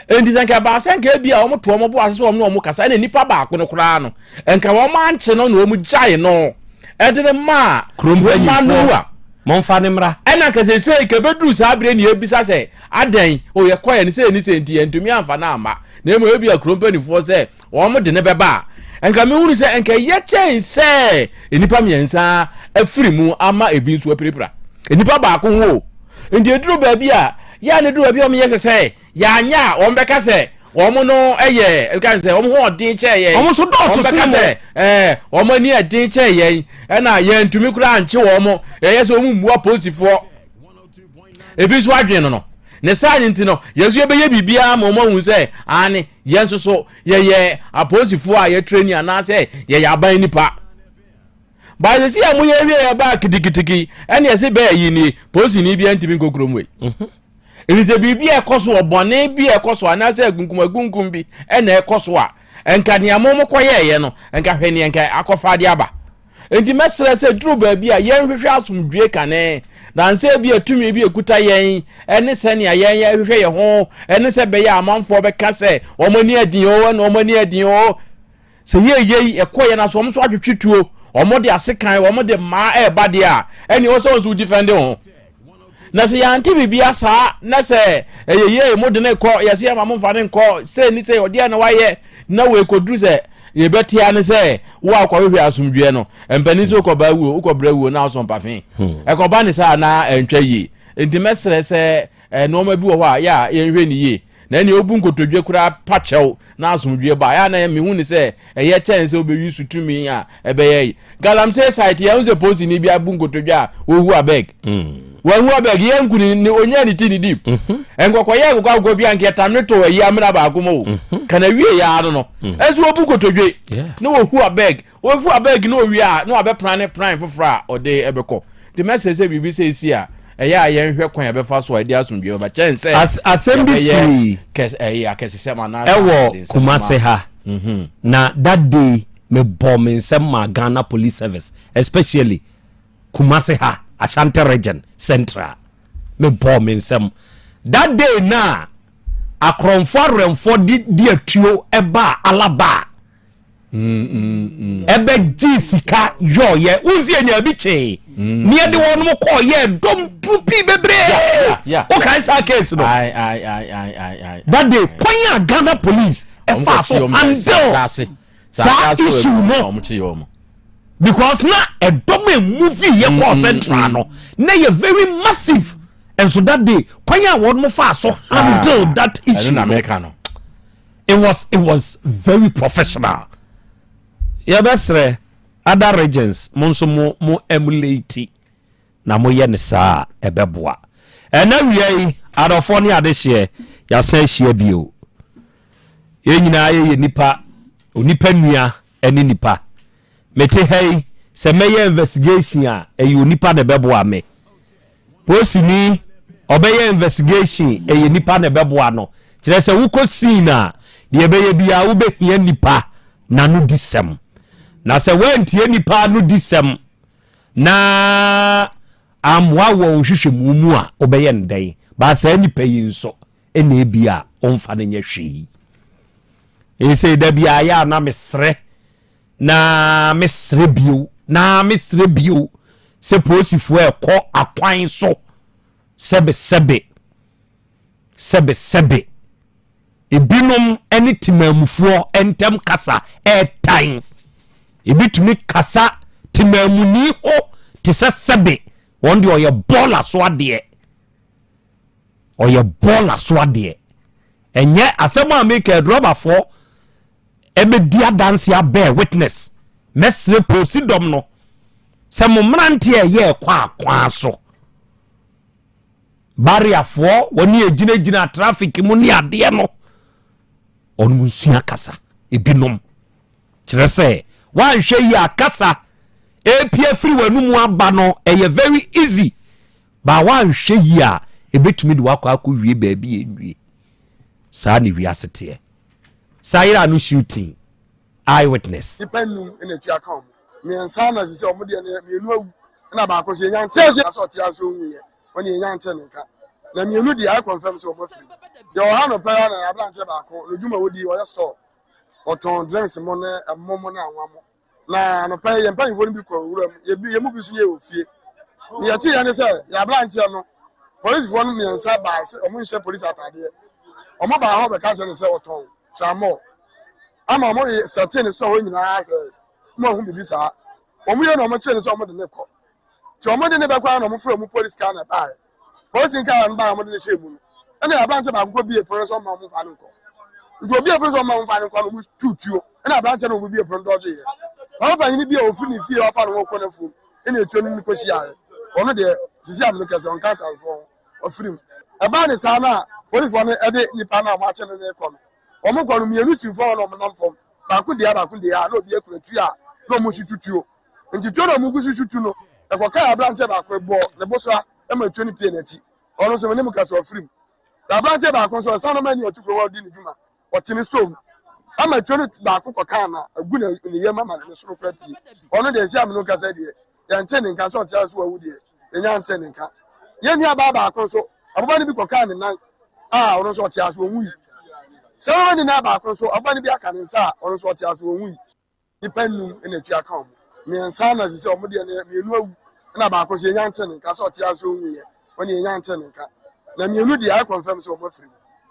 endi zanka ba sanka bia omo to omo bo ase so omo no omo kasa na nipa ba ko no kura no enka wo manche no na omo gyae no edene ma kromba no monfa ne mra ena ka se ke bedu sa abre ni ebisa se adan o ye koye ni se nti entumi amfa na ama na emo ebia kromba ni fo se omo de ne beba enka me hunu se enka ye chen se enipa miensa afiri mu ama ebi nso aprepra enipa ba ko ho ndi eduru ba bia ya ne duru ba bia omo ye se ya nya o mbeka se omo no eye kan se omo ho odin che ye omo so do so se omo ni edin che ye na ye ntumi kura anche omo ye se omo muwa posifo ebi so adwen no ne sa nti no yesu ye be ye bibia ma omo hu se ani ye nso so ye aposifo a ye training ana se ye aban nipa ba ye si amu ye wie ba kitikitiki ene ye se be yi ni posi ni bia ntimi kokromwe elize bibi ekoso obone bi ekoso anase agunkum bi ena ekoso a enka ne amomo koyeye no enka hwene enka akofa de aba enti mesere se duru ba bia yen hwehwe asomdwe kane dan se bia tumi bia kuta yen ene se ne yen hwehwe ye ho ene se be ya amanfo be ka se omani adin o na omani adin o se ye ekoye na so omso adwetwetuo omode asekan omode ma ba de a ene o so defend ho na se yanti bibia saa na se ye mo de ne ko ye se ma mo fa ne ko se ni se odi na waye na we koduru se ye betia ne se wo akwahwe asomdwe no empani se ko ba wuo ko bra wuo na so mpafin e ko ba ne sa na entwa yi enti mesere se no ma bi wo ha ya ye hwe ni yi na ni obu nkotodwe kura pachew na asomdwe ba ya na me hu ni se ye chance obewi sutumi a ebe ye galamsey site ya unze posi ni bia bu nkotodwe a owu abeg wahu abeg ye nkuni ni onya ni tini dip enkoko ye go bia nke tamneto yi amra ba akomo kana wie ya no ezu obu nkotodwe no ohu abeg no wi a no abe plan fofra ode ebeko the message say bibi say si a eya yenhwe kwan abefa so ide asomdwe ba chance Asem Bisi akesese mana ewo Kumase ha na that day me bomb in some Ghana police service especially Kumase ha Asante region central me bomb in some that day na akronfo remfo di atuo eba alaba ebe jisika yo ye uzi enya biche ni ade won mo ko ye dom trupi bebre o kan sa case no I that day kwanya Ghana police e fa so until sa issue no because na a dom movie ye ko central no na ye very massive and so that day kwanya won mo fa so until that issue in America no it was very professional. Yabesre other regions monso mo emulate na mo ye ne saa ebeboa ena wiei adofo ne adehye ya san hye bio ye nyina ye nipa onipa nua ene nipa mete hei se meye investigation a eyi onipa de beboa me posini obeye investigation eyi nipa ne beboa no kire se wukosi na de ebeye bia wo behia nipa na no disem na se wentie nipa no disem na amwa wo hwehwemu mu a obeye ndai ba se nipa yi nso ene ebia onfa ne nyehwe ese da bia ya na mesre bio se posifo ekọ akwan so sebe ebinom ene timamufuo entem kasa etan ebitumi kasa timamuni ho tisesebe wonde oye bola so ade enye asema make droba for ebe dia dance bear witness mesre prosidom no se momrante ye kwa so barrier for woni ejina traffic mu ni ade no onu nsia kasa ebinom kire se wan hwe ya kasa epia free wanu mu aba no eye very easy ba wan hwe ya ebetumi de wakwa wie ba bi enwie sa ni wi asete sayira no shooting eyewitness depending in a tia come me ansana se omo de me enu awu na ba ko se nyante so tia so nwuye woni nyante nka na me enu de I confirm so omo free de o ha no para na ablante ba ko lojuma wodi o ya store oton drinks mo na momo na anwamo na no pa ye mpa ifo ni bi ko wura ye mu bi so ye ofie ni ya ti ya ne se ya ablante no police fo no me ansa ba se omo nche police atade omo ba ho be ka je ne se oton chamo ama omo ye certain so ho nyina mo hu bibi sa omo ye no omo che ne so omo de ne ko ti omo de ne be kwa na omo fro omo police car na ba police car na ba omo de ne shemu no ene ablante ba ko bi e police omo omo fa no ko nti obi e police omo omo fa no ko no tutuo ene ablante no omo bi e police doje ye omo fa ni bi e ofu ni fie ofa no ko na fu ene etuo ni ko shi aye ono de sisi am no kase on count as for ofrim e ba ni sa na police for no e de nipa na ma che ne ko no omo ko no mienu si fo no nam fom ba ku dia na obi ekura tu a no mo shi tutuo nti tuo no mo gusu tutu no e ko ka ablante ba ko bo ne bo so e ma tuo ni pie na ti ono so me mu kase ofrim da ablante ba ko so sa no mani otukro wa di ni juma o tini storm ama twene ba akokɔ kan na agu na ne mama ne soro fra pie ɔno de esi amino kasa de yɛnte ne nka so ɔtia so awu de yɛnya nte ne nka yɛni aba akɔ so aboba ne bi kɔ kan ne nan ɔno so ɔtia so owu yi sɛ ne na ba akɔ so aboba ne bi aka ne nsa ɔno so ɔtia so owu yi nipa num na tua ka ɔmo miɛnsa na sisi ɔmo de ne mienu awu na ba akɔ so yɛnya nte ne nka so ɔtia so owu yi ɔne yɛnya nte ne nka na mienu de I confirm so ɔmo firi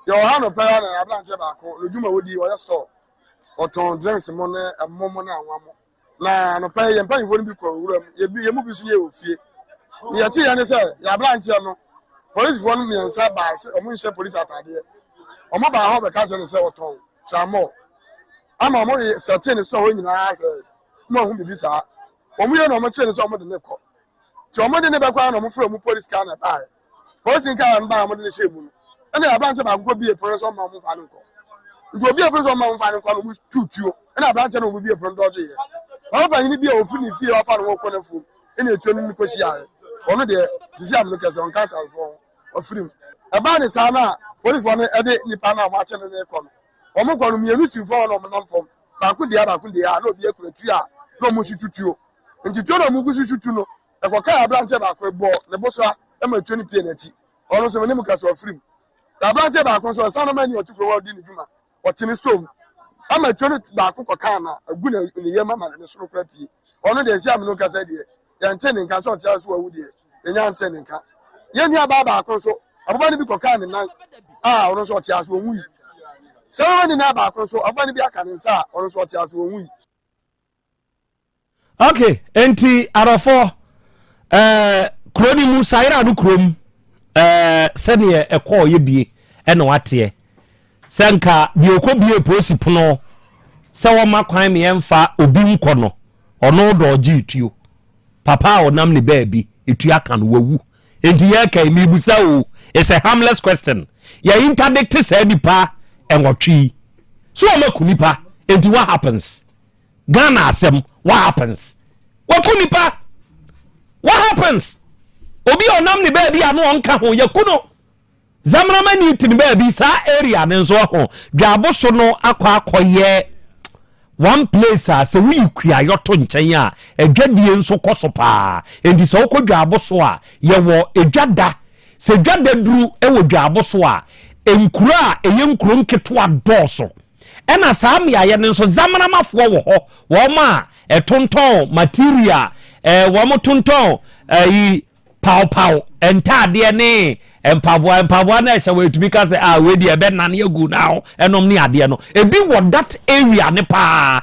yɛ ɔha no pɛra na ablante ba akɔ lojuma wodi ɔyɛ store ɔtɔn drinks mo ne ɛmomo na anwamo na no pɛ yɛ mpanyinfo no bi kɔ wuram yɛ mu bi so yɛ ofie yɛ ti yɛ ne sɛ yɛ ablante no polisifoɔ no miɛnsa ba sɛ ɔmo nhyɛ polisi atadeɛ ɔmo ba hɔ bɛka kyerɛ ne sɛ ɔtɔn tramɔ ama ɔmo yɛ sɛte ne store hɔ nyinaa hwɛ mo ho bibi saa ɔmo yɛ na ɔmo kyerɛ ne sɛ ɔmo de ne kɔ ti ɔmo de ne bɛkɔ na ɔmo fura ɔmo police car na bae polisi car na bae ɔmo de ne hyɛ mu no ɛna ablante ba akɔ bi e polisi ɔmo ɔmo fa ne kɔ nti obi e polisi ɔmo ɔmo fa ne kɔ no ɔmo tutuo ɛna ablante na ɔmo bi e polisi dɔgye yɛ ɔmo ba yini bi a ofi ne fie ɔfa no kɔ na fom ɛna etuo no ko hyia ɔno de sisi amno kɛse on ka transform ofirim ɛba ne saa na polisifoɔ no ɛde nipa na ɔmo akyɛ ne kɔ no ɔmo kɔ no mienu sifo na ɔmo nam fam baako de na obi ekura tu a na ɔmo hwitutuo nti tuo na ɔmo gusu hwitu no ɛkɔ ka ablante baako bɔ ne bosoa ɛma tuo ne pie n'akyi ɔno so ne mu kɛse ofirim ablante baako so sa no mani otukuro wa di ne dwuma ɔtene storm ama tuo no baako kɔ kan na agu na ne yɛ mama ne soro kra pie ɔno de esi amno kasa de yɛnte ne nka so ɔtia so awu de yɛnya nte ne nka yɛni aba baako so aboba ne bi kɔ kan ne nan ɔno so ɔtia so owu yi sɛ wɔn ne na baako so aboba ne bi aka ne nsa ɔno so ɔtia so owu yi okay enti arafo kroni mu sayra no krom sɛneɛ ɛkɔɔ yɛ bie ɛna wateɛ sɛ nka bi okɔ bie polisi pono sɛ wɔma kwan me ɛmfa obi nkɔ no ɔno dɔgye tuo papa a ɔnam ne baabi etua ka no wawu enti yɛ ka mi busa o it's a harmless question ya interdict sɛ nipa ɛnwɔtwe so ɔma ku nipa enti what happens Ghana asɛm what happens waku nipa what happens obi ɔnam ne baabi a no ɔnka ho yɛ ku no zamrama ni tin baabi saa area ne nso ho dwabo so no akɔyɛ one place a sɛ wi kua yɔto nkyɛn a adwadie nso kɔ so paa enti sɛ wokɔ dwabo so a yɛwɔ adwada sɛ dwada duru ɛwɔ dwabo so a enkuro a ɛyɛ nkuro nketewa dɔɔso ɛna saa meayɛ ne nso zamramafoɔ wɔ hɔ wɔn a ɛtontɔn material wɔn tontɔn yi pawpaw entadeɛ ne empaboa na ɛhyɛ wɔ etumi ka sɛ we di ebe nan yegu na ɛnom ne adeɛ no ebi wɔ that area ne pa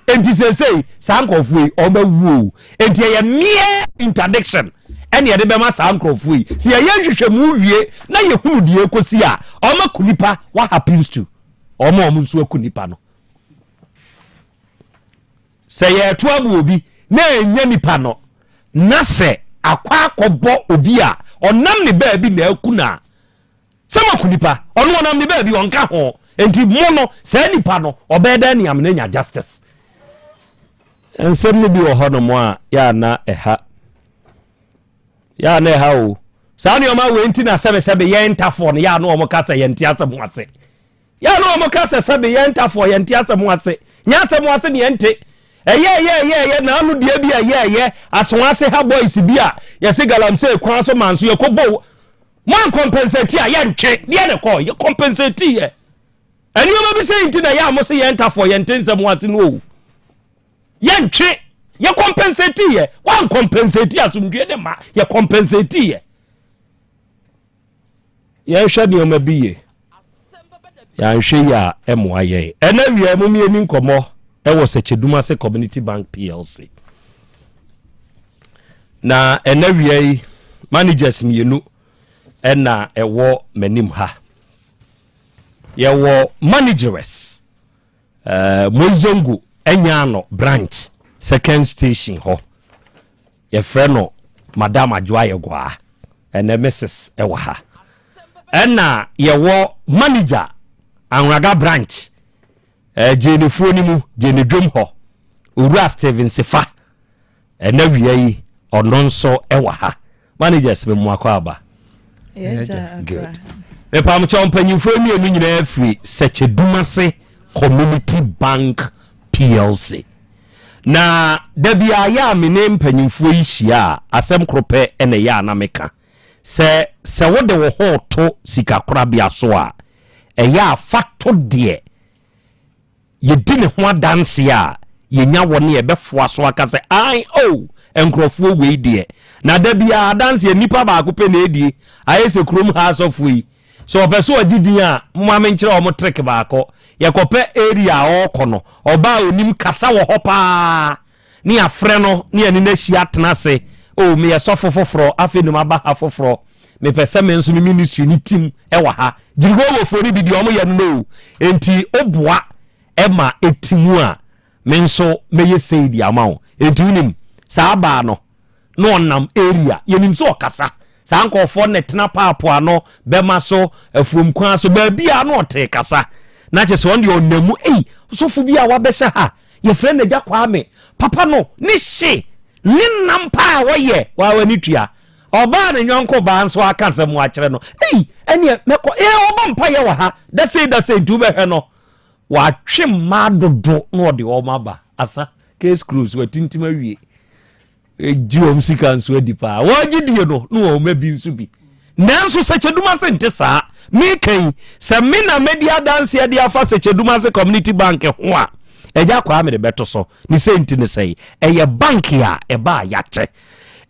enti sesei saa nkɔfo yi ɔbɛwu enti ɛyɛ mere interdiction ɛne yɛde bɛma saa nkɔfo yi sɛ yɛyɛ hwehwɛ mu wie na yɛhunu die kosi a ɔma kunipa what happens to ɔmo nso akunipa no sɛ yɛto abu obi na enya nipa no na sɛ akwa akɔbɔ obi a ɔnam ne baabi na akuna sɛ makunipa ɔno ɔnam ne baabi ɔnka ho enti mo no saa nipa no ɔbɛda ne am na nya justice ensɛm no bi wɔ hɔ no mo a ya na ɛha o saa ne ɔma we nti na sɛbesɛbe yɛn ntafo no ya na ɔmo ka sɛ yɛn ti asɛm ho ase ya na ɔmo ka sɛ sɛbe yɛn ntafo yɛn ti asɛm ho ase nya asɛm ho ase ne yɛn te ɛyɛ na anu die bi ɛyɛ asonase ha boys bi a yɛse galamsey kwan so man so yɛkɔbɔ man compensate a yɛntwe deɛ ne kɔ yɛ compensate yɛ ɛnioma bi sɛ nti na yɛ amo se yɛn ntafo yɛn tensɛm ho ase no yɛntwe yɛ compensate yɛ wan compensate asomdwe ne ma yɛ compensate yɛ yɛhwɛ nneɛma bi yɛ yɛahwɛ yɛ a ɛmoa yɛ ɛna wie mo mieni nkɔmmɔ ɛwɔ Sɛkyeduma se Community Bank PLC na ɛna wie managers mienu ɛna ɛwɔ manim ha yɛwɔ managers Mozongo Enyano branch second station ho yɛfrɛ no Madam Adwoa Yegwa ɛna Mrs. ɛwɔ ha ɛna yɛwɔ manager Anraga branch Jene Fuonimu Jene Dwom ho Ura Steven Sefa ɛna wie ɔno nso ɛwɔ ha managers be mu akɔ aba good me pam chon panyimfo mienu nyina afiri Sɛkyeduma se Community Bank PLC. Na debi aya mene mpanyimfo yihia asem Krobea ene ya na meka se wode wo ho to sika korabia so a eya afato de ye di ne ho adanse a yenya wone ye befoa so aka se ai enkrofo we de na debi adanse nipa ba akope na edie ayese krom house of we so opeso agidi a mma menkire o mo trick ba akọ yekope area okono oba onim kasa wo hopa ni afre no ni ani na hia tenase me yesofo foforo afenum aba ha foforo me pese me nso ministry ni team wa ha jirigo wo fori bi di omo ye no enti oboa ema etimu a me nso meye seidi amawo enti unim sa aba no onam area yenim so okasa sanko for net na papo ano bema so afuom kwa so ba bia no te kasa na che so onde onamu so fu bia wa behye ha ye friend agya kwa me papa no ni hye ni nampa wa ye wa wani tua oba na nyonko ba nso aka semu a kire no ene meko oba mpa ye wa ha da say ntu be hwe no wa twe ma dodo no de o ma ba asa case cruise wa tintima wie ejiom sika nso adipa wagidie no o mabi nso bi nanso secheduma se nte saa me kan se me na media dance ya dia fa secheduma se community bank ho a eja kwa me de beto so ni senti ne sei eye bank ya eba yache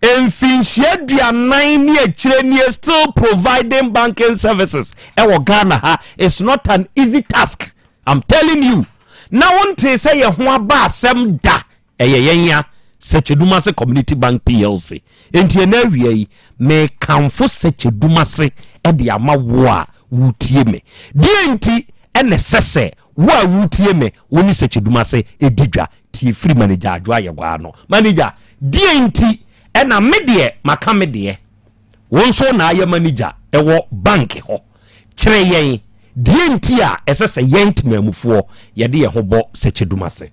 enfinhia duanan ni akire ni still providing banking services wo Ghana ha. It's not an easy task, I'm telling you. Na wonte say ye ho aba asem da eye yenya secheduma se community bank PLC enti na wiei me kanfo secheduma se e de ama wo a wutie me die enti ene sese wo a wutie me woni secheduma se edidwa tie free manager adwo ayegwa no manager die enti ena me de maka me de wonso na aye manager e wo bank ho kire yen die enti a esese yen tmamufo ye de ye ho bo secheduma se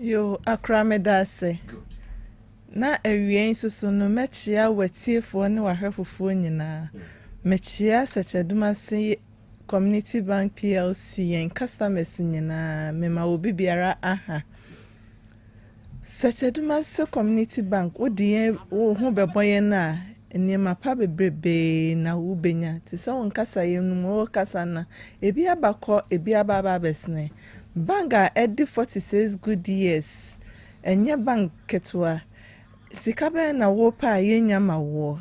yo akramedase na awien susu no mechia watiefo ne wahwefofo nyina mechia secheduma se community bank PLC yen customers nyina mema obi biara aha secheduma se community bank odi wo ho beboye na enema pa bebrebe na ubenya te se won kasa yenum wo kasa na ebi abakọ ebi ababa besne banga edi 46 good years enye bank ketwa sikabe na wo pa yenya mawo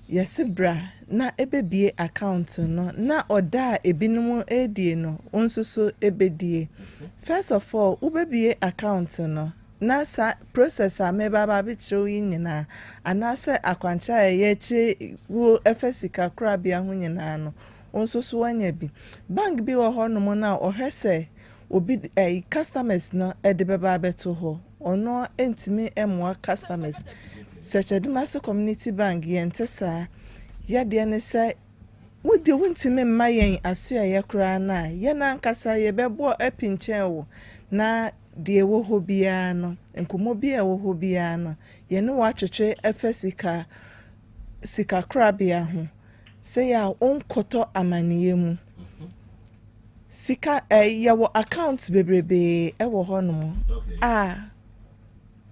yesibra na ebebie account no na oda ebinum edie no onsuso ebedie. First of all ubebie account no na sa process ameba ba bichiro nyina anase akwancha yeche wo efesika krabia ho nyina no onsuso wanya bi bank bi wo ho no mo na ohwese obi customers no edebeba beto ho ono entimi emwa customers secheduma se community bank yentesa ya de ne se wodi wuntimi mayen asua ye kra na ye na nkasa ye bebo epinchen wo na de wo ho bia no enkomo bia wo ho bia no ye ne wa twetwe efesika sika krabia ho se ya onkoto amaniye mu sika yawo account bebrebe ewo honom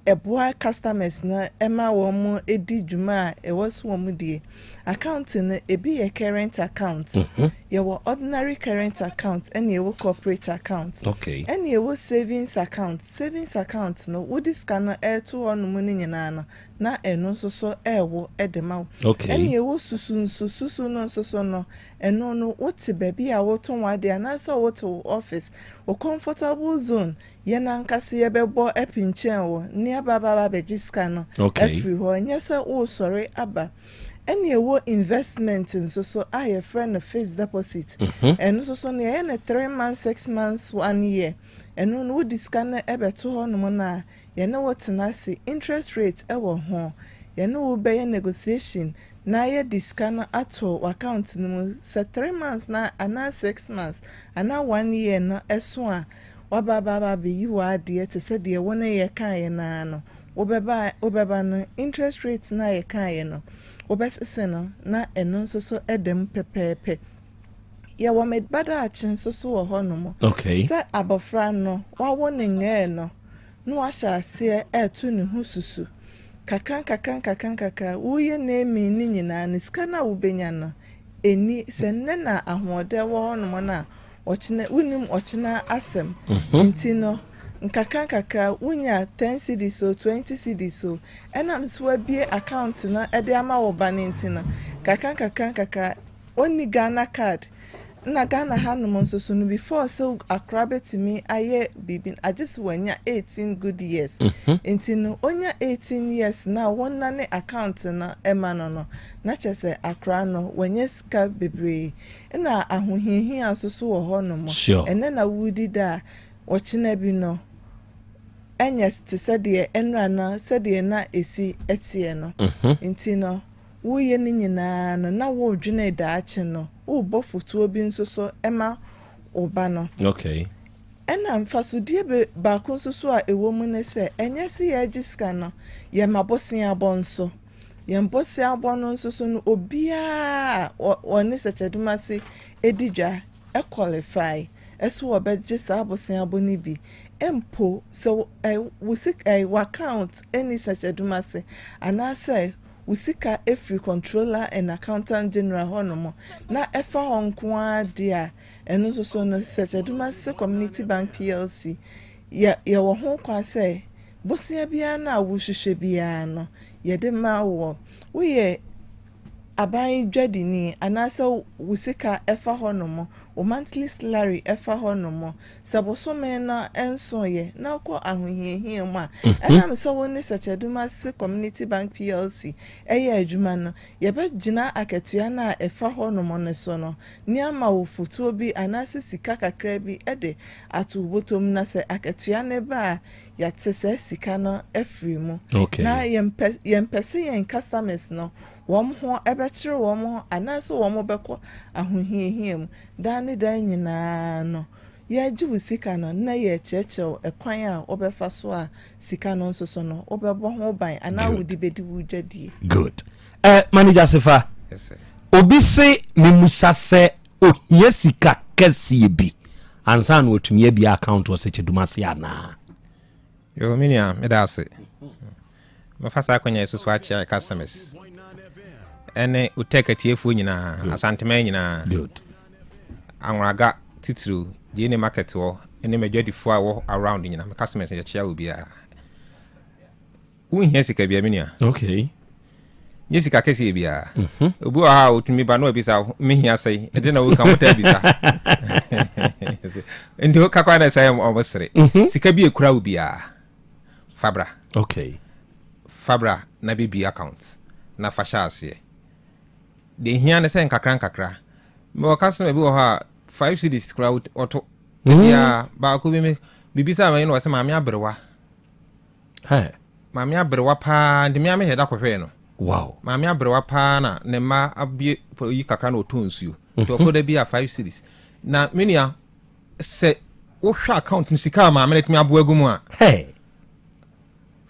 eboa customers na ema wo mu edi dwuma ewo so wo mu die account na ebi ye current account yawo ordinary current account and yawo corporate account and yawo savings account no wo scanner to honom ni nyina no na eno so ewo edema and yawo susu no eno no wote baby a woton wade anasa woto office o comfortable zone ye na nkase ye bebo epinchen wo ne ababa bejiska no every ho nyesa wo sorry aba ene ewo investment so aye friend fixed deposit eno so ne ye na 3 months 6 months 1 year eno no diska na ebeto ho no na ye na wotenase interest rate ewo ho ye na wo be negotiation na ye diska na ato account no se 3 months na ana 6 months ana 1 year no eso a wababa be yi wa de te se de wona ye kan ye na no obeba no interest rate na ye kan ye no obesese no na eno so edem pepepe ya wo medbada achen so wo ho no mo okay se abofra no wa wo ne nge no no ahya ase etu ne hu susu kakran uye na emi ni nyina ne ska na wo benya no eni se nne na ahode wo ho no mo na ochine unim ochina asem ntino nkakra unya 10 cedis so 20 cedis so enam so abie account na ede ama wo ba ne ntino kakra oni Ghana card na Ghana hanum nso so no before so akrabet me aye bibin I just wanya 18 good years ntino onya 18 years na wonna ne account na ema no na chese akra no wanya ska bebre na ahohihi asoso wo ho no mo ene na wudi da ochina bi no enya te sede enra na sede na esi etie no ntino wuye ni nyina no na wo dwene da ache no wo bofutu obi nsoso ema oba no okay ena mfasodie be ba ko nsoso a ewo mu ne se enye se ya giska no ye mabosen abonso ye mbosen abono nsoso no obia oni secheduma se edidwa e qualify eso obeje sa abosen aboni bi empo so wusik account any secheduma se anase usika every controller and accountant general honomo na efa honkwa dia eno so no secheduma se community bank plc ya wo ho kwa se bosia bia na wuhwehwe bia no ye de ma wo ye aban dwadini anasa wusika efa honomo o monthly salary efa honomo sabosome na enso ye na ko ahohiehie ma ana me so woni secheduma se community bank plc eye adwuma no ye be gina akatua na efa honomo ne so no ni ama wo futuo bi anasa sika kakra bi ede atubotom na se akatua ne ba ya tese sika no afri mu na yempese yen customers no wom ho ebekire wom ho anaso wom beko ahohiehiem dane dan nyina no ye giwu sika no na ye chechew ekwan a obefa so a sika no nso so no obebo ho ban ana wudi bedi wujadie good manager Sefa yes sir obi se memusa se ohie sika kese bi ansa na otumie bi account wo se cheduma se ana yo minia medase mafasa akonya susu achia customers ene Otec TFO nyina asantema nyina good anwaga titru jene market wo ene medwadifo a wo around nyina customers ya chia obi a unhia sika bia minia okay yesika kesi bia obu ha otumi ba no bisa mehia sei ede na wo ka mota bisa ende wo kakwa na sai omosre sika bi ekura obi a fabra okay fabra na bibi account na fasha ase de hia ne sen kakra me customer bi wo ha 5 cedis crowd auto ya ba ko bi me bibisa ma no se ma me abrewa ma me abrewa pa de me heda kohwe no wow ma me abrewa pa na ne ma abie yi kakra na otonsuo to ko da bi a 5 cedis na menia se wo hwa account nsika ma me letimi abo agumu a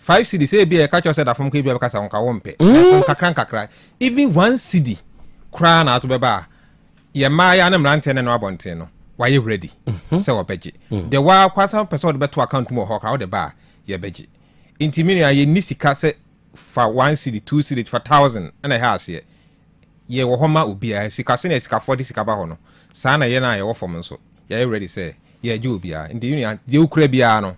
5 cedis e bi e ka cho se da fom ko bi e ka sa wonka wompe so kakra even 1 cedi kra na to beba ye ma ya na mrante ne no abonten no why you ready se obeje the wa kwasa person de beto account mo ho ka wo de ba ye beje intimini ye nisika se fa 1 cedi 2 cedi for 1000 na ha ase ye wo ho ma obi a sika se na sika 40 sika ba ho no sa na ye na ye wo fom nso ye ready se ye je obi a intimini je ukura bia no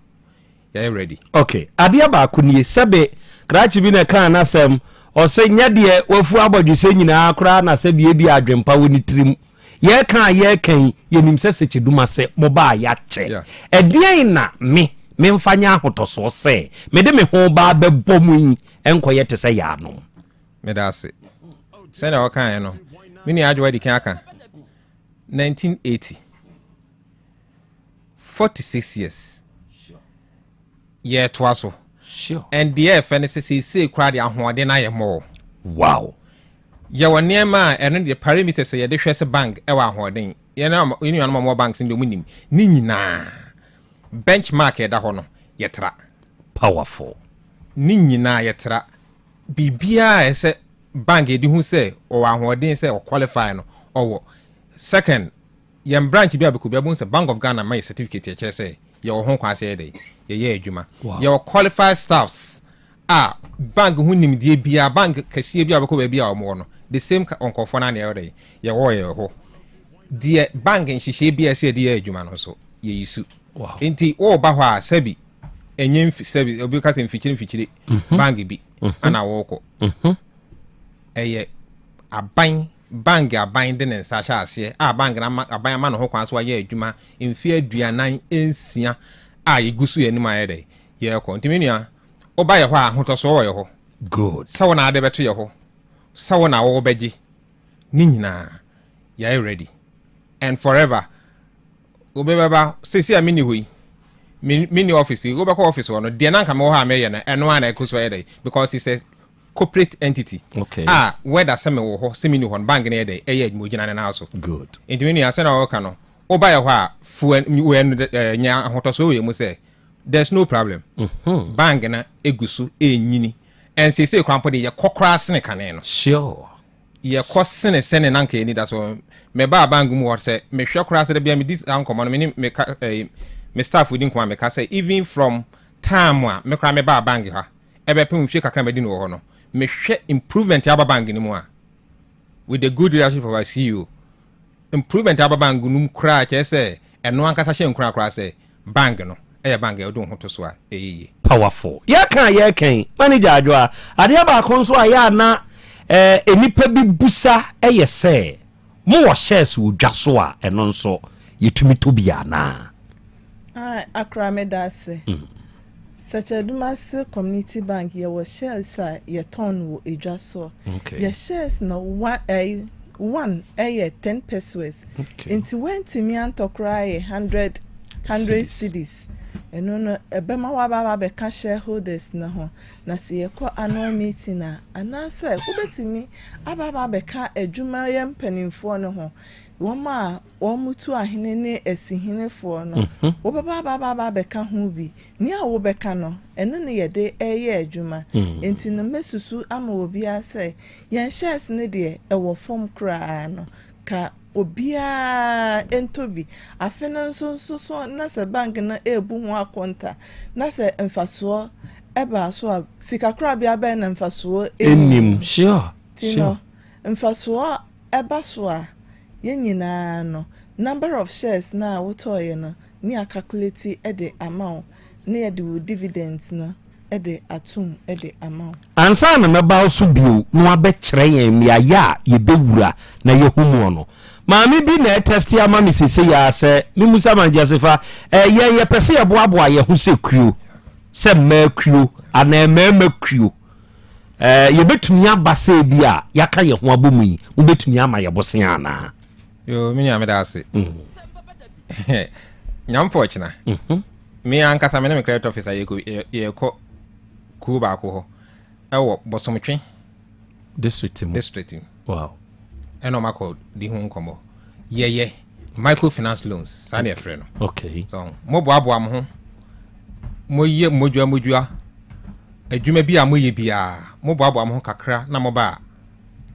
ye ready okay adia ba kunie sebe krachi bi na kan na sem o se nya de wafu abodwuse nyina akra na se bie bi adwempa woni trim ye kan ye nim se cheduma se moba ya che edien na me mfanya ahotoso se me de me ho ba bebom yi enkoye te se ya no me da se se na o kan no mini adwa di kan aka 1980 46 years yeah twaso sure and the FNCC say crowd ahode na ye mo wow ye wone ma eno the parameters ye de hwese bank e wa ahoden ye na you know more banks ndo munim ni nyina benchmark e da ho no ye tra powerful ni nyina ye tra bibia e se bank e di hu se o ahoden se o qualify no owo second yɛn branch bi abɛkɔ bi abon sɛ Bank of Ghana my certificate kyerɛ sɛ yɛwɔ ho kwa sɛ yɛde yɛyɛ adwuma yɛwɔ qualified staffs bank ho nimdie bia bank kɛseɛ bi abɛkɔ baabi a ɔmo no the same onkɔfo na ne yɛwɔ yɛwɔ hɔ deɛ bank nhyehyɛ bi a sɛ yɛde yɛ adwuma no so yɛyisu nti wɔba hɔ a sɛbi ɛnyɛ sɛbi obi ka sɛ mfikyire bank bi ana wɔkɔ ɛyɛ bank aban de ne nsa hyɛ aseɛ bank na aban ama no ho kwan so ayɛ adwuma mfe aduanan ensia yɛgu so yɛ anim ayɛ dɛ yɛkɔ nti menua woba yɛ hɔ a ahotɔso wɔ yɛ hɔ good sɛ wo na ade bɛto yɛ hɔ sɛ wo na wo bɛgye ne nyinaa yɛayɛ ready and forever wobɛbɛba sɛsi a mini hɔ yi mini office wobɛkɔ office hɔ no deɛ na nka mewɔ hɔ a mɛyɛ no ɛno a na ɛkɔ so yɛ dɛ because it's a corporate entity whether sɛ mewɔ hɔ sɛ mini hɔ no bank no yɛ dɛ ɛyɛ adwuma ogyina ne naa so good nti menua sɛ na wɔka no woba yɛ hɔ a nya ahotɔso wɔ mu sɛ there's no problem bank na egu so enyini and say kwampo de yɛkɔ koraa sene kane no sure yɛkɔ sene nanka eni da so me ba bank mu wɔ sɛ me hwɛ koraa sɛ bia me di ankɔmɔ no me staff within kwa me ka sɛ even from time a me koraa me ba bank ha ɛbɛpɛ mfie kakra me di no wɔ hɔ no me hwɛ improvement aba bank ni mu a with the good leadership of our CEO improvement aba bank no koraa kyɛ sɛ ɛno ankasa hyɛ nkora koraa sɛ bank no bank do ho to so a powerful yɛkan manager adwoa adeɛ baako nso a yɛ na enipa bi busa ɛyɛ sɛ mo wɔ shares wo dwa so a ɛno nso yɛtumi to bia na akra me da se Sachadumase Community Bank yɛwɔ shares a yɛtɔn wo edwa so yɛ shares na one 10 pesos into wenti mi antokra 100 cedis eno no ebema wa baba be ka shareholders na ho na se yekɔ annual meeting na anasa ubetimi ababa be ka adwuma yɛ mpanimfo no ho woma wɔmutu ahene ne esihinefo no wo baba be ka ho bi ni a wo be ka no eno ne yɛde ɛyɛ adwuma enti no mesusu ama obi asɛ yɛn shares ne de ɛwɔ form kraa no ka obia entobi afena nso na se bank na ebu ho akonta na se mfaso eba so a sikakra bia be na mfaso enim sure mfaso eba so a yenyina no number of shares na wotoye no ni calculate e de amount na ye de dividends no e de atum e de amount ansa na meba so bio no abɛkyerɛ yɛn miaya yebewura na yehumu no maami bi na test ya ma misese ya sɛ mimusa manjasefa ye pese ye boaboa ye ho sɛ kuo sɛ makuo ana mamakuo ye betumi aba sɛ bi a yaka ye ho abomu yi wo betumi ama ye bosen ana yo minya me da ase nyampo china me ankasa me na me credit officer ye ko ku ba ko ho ewo bosomtwe district wow eno mako di ho nkomo ye microfinance loans sa na efre no okay so mo boabo am ho mo ye modua adwuma bi a mo ye bia mo boabo am ho kakra na mo ba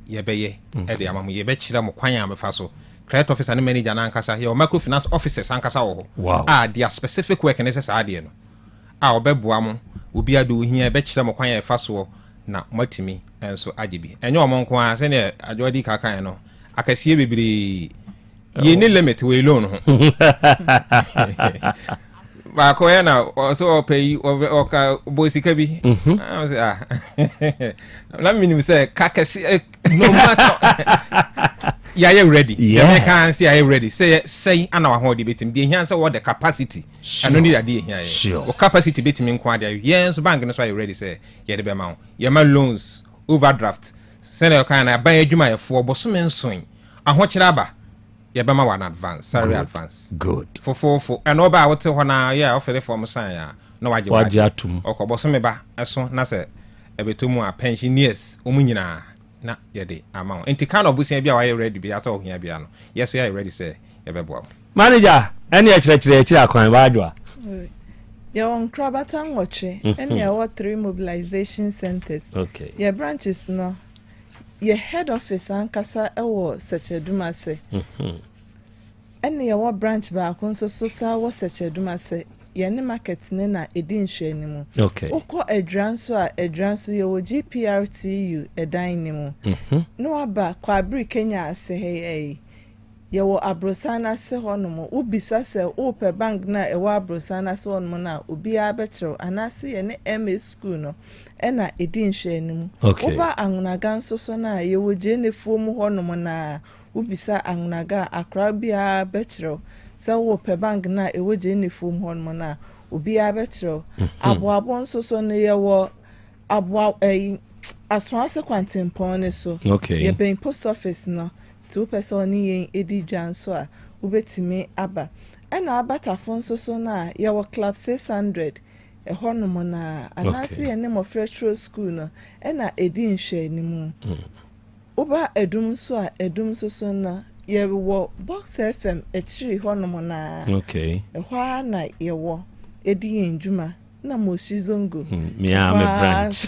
ye beye e de am mo ye be kire mo kwan am fa so credit officer ne manager na ankasa ye microfinance officers ankasa wo wow their specific work necessary no obeboa mo obi ado hia be kire mo kwan ya fa so na matimi enso agibi enye omonko a se ne adwodi kakan no akasiye bebiri ye ni limit we loan ho ba ko ya na so pay oka bosika bi la minimum say kakasi no matter you ready you can say you ready say ana wa ho de betim de hia say what the capacity and no need ade hia sure capacity betim nko ade yes bank no so you ready say ye de be ma ye ma loans overdraft send your kind ban adwuma ye fo bosom nson ahokyere aba ye be ma one advance salary advance good for and oba wote ho na yeah offer form sign ya no waje atum okobosom ba eso na say ebetomu a pensioners omunyina na yede amount enti kind of busia bia wa ready bia so ohia bia no yes you ready say ye beboa manager ene ekire akwan ba adwa ye won krabata nwoche ene ye 3 mobilization centers okay ye branches no ye head office ankasa ewo Sachadumase ɛne yɛwɔ branch baako nso so saa wɔ sɛkyɛduma sɛ yɛne market ne na ɛdi nhwɛ ne mu wokɔ adwira nso a adwira nso yɛwɔ GPRTU ɛdan ne mu na waba kwabere Kenya ase hei yɛwɔ abrosan no ase hɔ no mu wobisa sɛ wopɛ bank na ɛwɔ abrosan no ase hɔ no mu na obiara bɛkyerɛw anaasɛ yɛne MA school no ɛna ɛdi nhwɛ ne mu woba anwonaga nso so na yɛwɔ gyenefuo mu hɔ no mu na wobisa anwonaga akra biara bɛkyerɛw sɛ wopɛ bank na ɛwɔ gyenefuo mu hɔ no mu na obiara bɛkyerɛw aboabo nso so no yɛwɔ asoase kwantempɔn ne so yɛbɛn post office no ti wopɛ sɛ ɔne yɛn ɛdi dwa nso a wobɛtumi aba ɛna abatafo nso so na yɛwɔ club 600 ɛhɔ no mu na anaasɛ yɛne mmɔfra tro school no ɛna ɛdi nhwɛ ne mu woba adum nso a adum nso so no yɛwɔ box FM akyiri hɔ no mu na ɛhɔ a na yɛwɔ ɛdi yɛn dwuma na Moshi Zongo Miami branch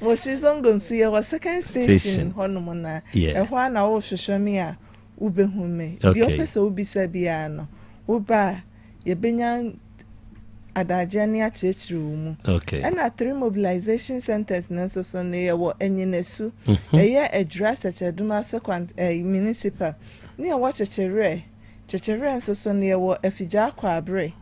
Moshi Zongo nso yɛwɔ second station hɔ no mu na ɛhɔ a na wɔhwehwɛ me a wobɛhu me deɛ ɔpɛ sɛ wobisa biara no woba yɛbɛnya adagye ne akyerɛkyerɛ wo mu ɛna 3 mobilization centers no nso so no yɛwɔ Enyinasu ɛyɛ adwira sɛkyɛduma second municipal ne yɛwɔ kyekyereɛ nso so no yɛwɔ afigya kwabere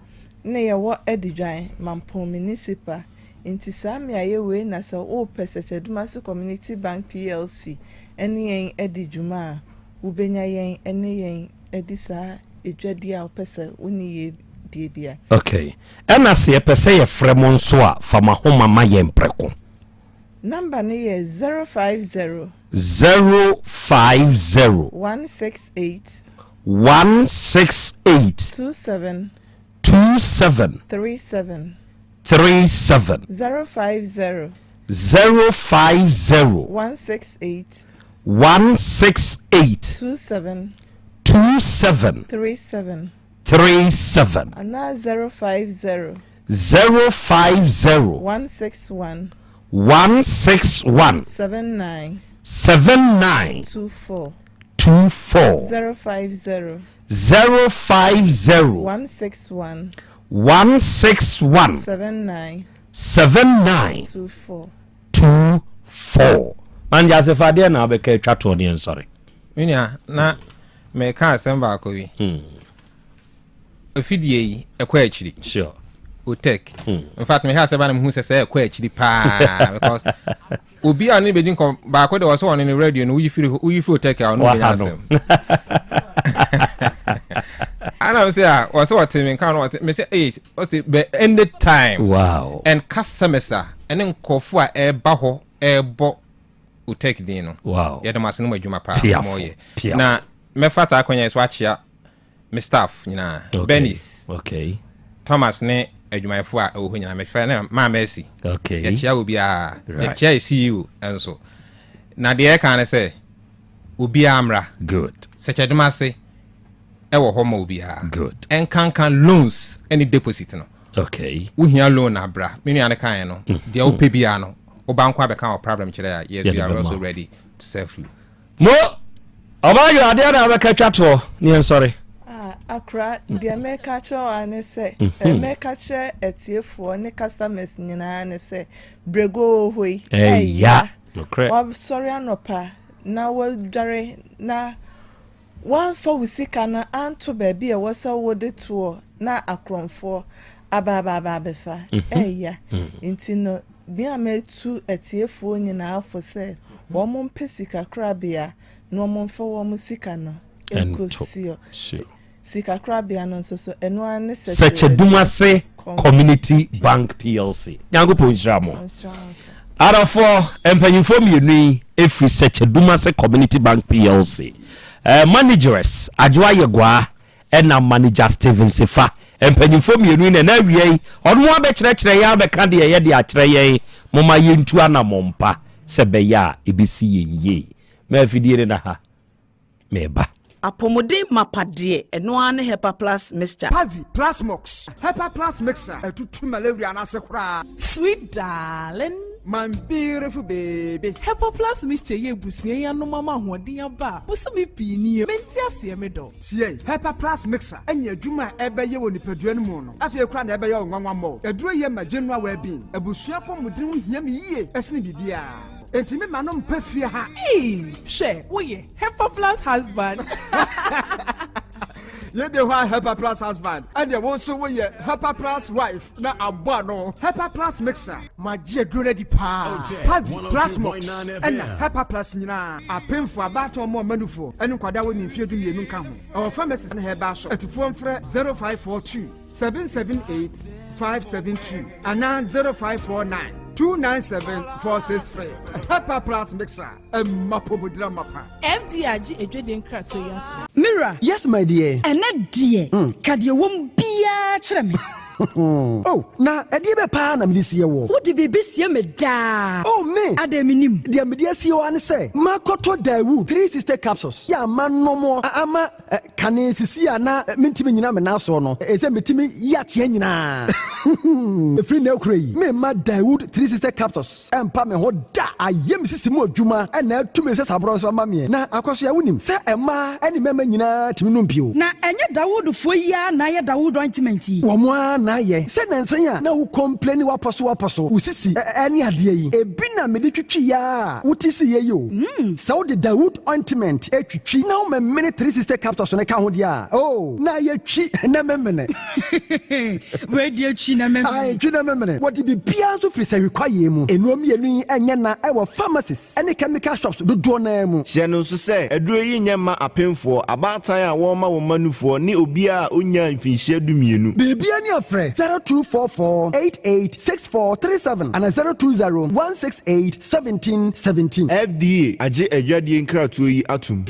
ne yɛwɔ Edidwan Mampon municipal nti saa me ayɛwe na sɛ wopɛ sɛkyɛduma se community bank PLC ɛne yɛn edi dwuma a wobɛnya yɛn ɛne yɛn edi saa edwadi a wopɛ sɛ woni yɛ die bia ɛna sɛ yɛpɛ sɛ yɛfrɛ mo nso a fama homa ma yɛn prɛko number ne yɛ 050 168 27 37 050 168 27 37 ana 050 161 79 24 050 161 79 24 manja se fade na abeka twa to ne nsori minia na me ka asem ba ko wi ofidie yi ekwa akiri sure Otec in fact me ha se ba na hu se ekwa akiri pa because obi an be din ko ba ko de wo so on the radio no uyi firi Otec a no be asem ana say a wo so otimi kan no me say o say be end time wow and customers ene nkofo a eba ho ebo Otec din no wow ye de masene mo adwuma pa mo ye na me fata akonya so achia me staff nyina Benis Thomas ne adwumayefo a wo nyina me fa na ma Mercy ye chia obi a ye chia CEO enso na de e kan say obi amra good secheduma se ewo ho ma obi a good en kan loans any deposit no wo hia loan abra me nua ne kan no de wo pɛ bia no wo banko abeka wo problem kire ya yes we are also ready to serve you mo obayo ade na abeka twato ne sorry akra de meka cho ane se meka che etiefo ne customers nyina ne se brego hoi ya wa sorry anopa na wa dware na one for usika na anto baby e wasa wode to na akromfo aba befa ya intino ni ametu etiefo nyina afo se wo mo mpesika krabia no mo mfa wo mo sika no enkosio sika krabia no so eno ane sɛkyɛduma se community bank PLC nyango ponjamo arafo empanyimfo mienu efri sɛkyɛduma se community bank PLC managers Ajwa Yegwa ena manager Steven Sefa empanyimfo mienu na wie ɔno abɛkyerɛkyerɛ ya bɛka de ye de akyerɛ ye moma yentu ana mompa sɛ bɛya ebesi yenye ma afidie na ha meba apomode mapade eno ane Hepa Plus mixture Pavi Plus Mox Hepa Plus mixture etutu malaria na se kura sweet darling my beautiful baby. Hepa Plus mixture ye busie ya no mama hoden aba. Busu mi pi ni menti ase me do. Tie, Hepa Plus mixer enya adwuma ebe ye woni padua no mu no. Afie kura na ebe ye onwanwa mo. Aduro ye ma general well being. Abusua pomudin ho hia me yie. Esne bibia. Enti me ma no mpa fie ha. She, wo ye Hepa Plus husband. You the one Hepa Plus husband, and you also we Hepa Plus wife. Na abano Hepa Plus mixer. My dear drone di pa. Pavi Plus Mox. And Hepa Plus nina. A pin for about or more manufo. And kwada we nfie du mienu ka ho. Our pharmacist and herba shop. At phone frɛ 0542 778 572 and 0549 297-463. Hepa Plus mixer. Mapobudra mapa. FDRG edweden krato ya. Mira. Yes, my dear. And that dear. Kadia won't be a chame. Oh, na edibe pa na me sie wo. Wo di bebe sie me da. Oh me. Ademinim. Dia me dia sie wo an say. Makoto Dawood 3 sister capsules. Ya man no mo ama kane sisi ana mentimi nyina me na so no. Ese metimi ya tie nyina. Free na okrai. Me ma Dawood 3 sister capsules. Empa me ho da. Ayem sisi mu adwuma na tumi se sabro so ma me. Na akoso ya wonim. Se ema ani mema nyina timi no mpio. Na enye Dawood fo ya na ye Dawood ointment yi. Wo mo na ye. Se nansan ya na wo complain waposo. Usisi ani ade yi. Ebi na me de twitwi ya. Utisi ye yo. Se wo de Dawood ointment etwitwi na wo me minute 3 sister capsules ne ka ho dia. Oh, na ye twi na memene. We de twi na memene. Ai twi na memene. What di bia so free say require mu. Enuom ye nu enye na e wo pharmacies any chemical shops do na mu. Hye no so say eduro yi nyema apemfo abatan a wo ma wo manufo ni obi a onya mfinhye du mienu. Bibia ni afre 0244886437 and 0201681717. FDA aje adwadie nkratoɔ yi atum.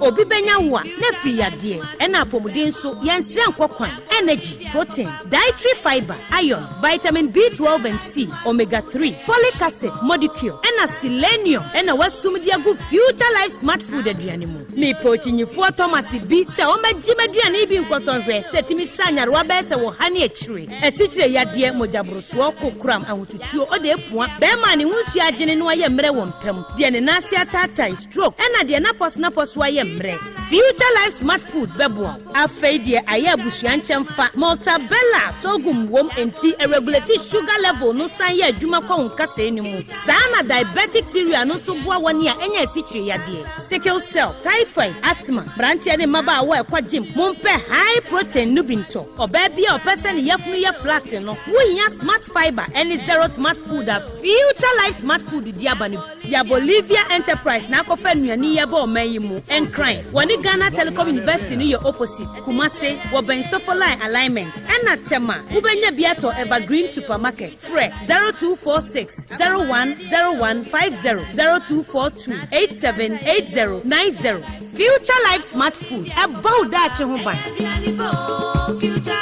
Obi benya wa na free ade na apomuden so yensire nkokwan energy protein dietary fiber iron vitamin B12 and C omega 3 folic acid molecule na selenium na wasum dia go future life smart food aduane mu me pochinyifo Thomas bi se o magime aduane bi nkoso hwe setimi sanyare wa be se wo hane akire asichire yade mojabroso kokram ahotutuo o de epua be ma ne hunsu agene no aye mre wo mpam de ne nase atata stroke na de na pos wa Future Life Smart Food bebo afei de aye abusuan nkyemfa Maltabella sogum wom enti regulate sugar level no san ye adwuma kwa nkasa enimu sana diabetic theory no so boa woni a enya sichire yade sickle cell typhoid asthma branche ne maba wa ekwa gym mompe high protein nubinto oba bia opese ne yefunu ye flat no wonya smart fiber any zero smart food a Future Life Smart Food di abani ya Bolivia Enterprise na kofa nuani ye ba o mayimu enkran wani Ghana Telecom University ni your opposite Kumase woben Sofoline alignment ena tema ubenya biato Evergreen Supermarket fre 0246 010150 0242 878090 Future Life Smart Food about that chehuban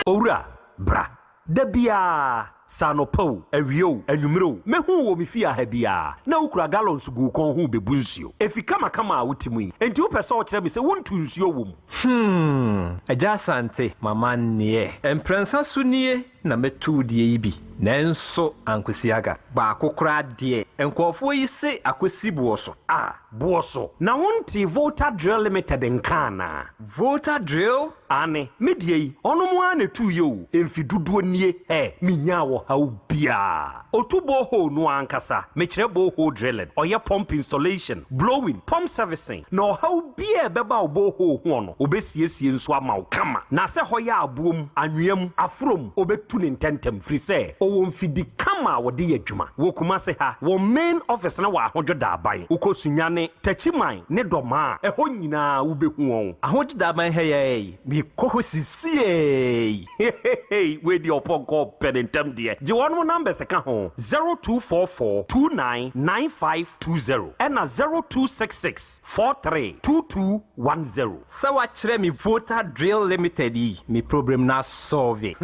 Ora bra dabia sanopo awio anwumro mehu wo mefia ha bia na ukura gallons gu kon hu bebu nsuo efika makama wotimu yi enti wo pese wo kire me se wontu nsuo wo mu Yaw Asante mama nie emprensa sunie na metu die yi bi nanso ankwesiaga ba akokora de enkofo yi se akwesi buoso buoso na wonti Volta Drill Limited nkana Volta Drill ane medie yi ono mu ane tu yo emfiduduo nie minya wo haubia otubo ho no ankasa mekire bo ho drilling oye pump installation blowing pump servicing no haubia beba obo ho ho no obesiesie nso ama kama na se hoya abuom anwem afrom obetu ne ntentem free say o mfidi kama wode yadwuma wo kuma se ha wo main office na wa ahojoda aban ukosunyane tachiman ne doma eho nyina wo behu won ahojoda aban heyey bi koho sisie we di oponko penentem de je wonu number se ka ho 0244299520 and 0266432210 so wa kire mi Volta Drill Limited yi mi problem na solve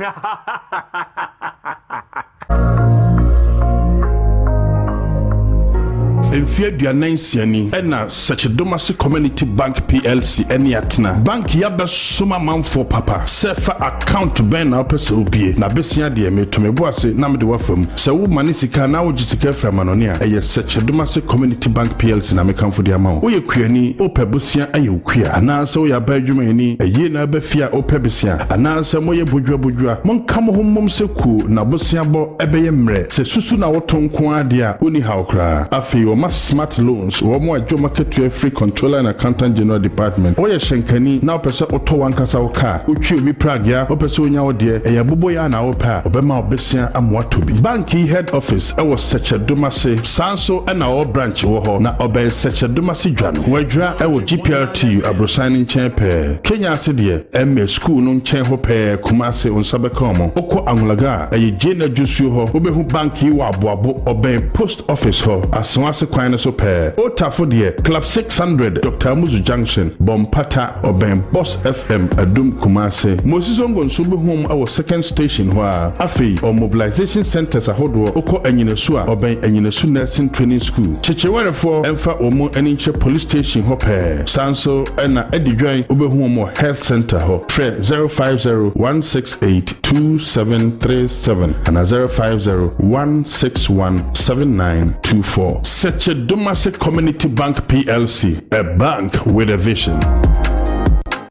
Mfie aduanan siani ena Sechedomasi Community Bank PLC eni atena. Bank yabe soma manfo papa. Sefa account ben na opese obie. Na besia de metomebo ase na mede wafam. Se wo mane sika na wo gisika fra manone a eye Sechedomasi Community Bank PLC na mekamfo de ama wo. Oye kuani ope bosia aye okua. Ana se wo ya ba adwuma ni eye na ba fia ope besia. Ana se moye bodwa monka mo hommom se ku na bosia bo ebeye mre. Se susu na wotonko ade a oni hawkra. Afi wo smart loans wo mo adwo market free controller and accountant general department. Oye shenkani na opese oto wankasa wo ka. Otwi obi pragya opese onya wo de eya bobo ya na wo pa obema obesia amwato bi. Banki head office e wo Sechedomasi Sanso na wo branch wo ho na obey Sechedomasi dwano. Wadra e wo GPRT abrosan nchen pe. Kenya ase de MA school no nchen ho pe Kumase onsabekomo. Oko Angulaga e jena jusu ho obehu banki wa aboabo obey post office ho aswase kwan so pe. Otafo de Club 600 Dr. Muzu Junction Bompata obey Boss FM Adum Kumase. Moses Ongo nso behum our second station ho a afi or mobilization centers ahodo oko anyinesu a obey anyinesu nursing training school. Chechewerefo emfa omo aninche police station ho pe. Sanso na edidwan obehum mo health center ho. Tre 050-168-2737 and 050-161-7924. Sechedomasi Community Bank PLC, a bank with a vision.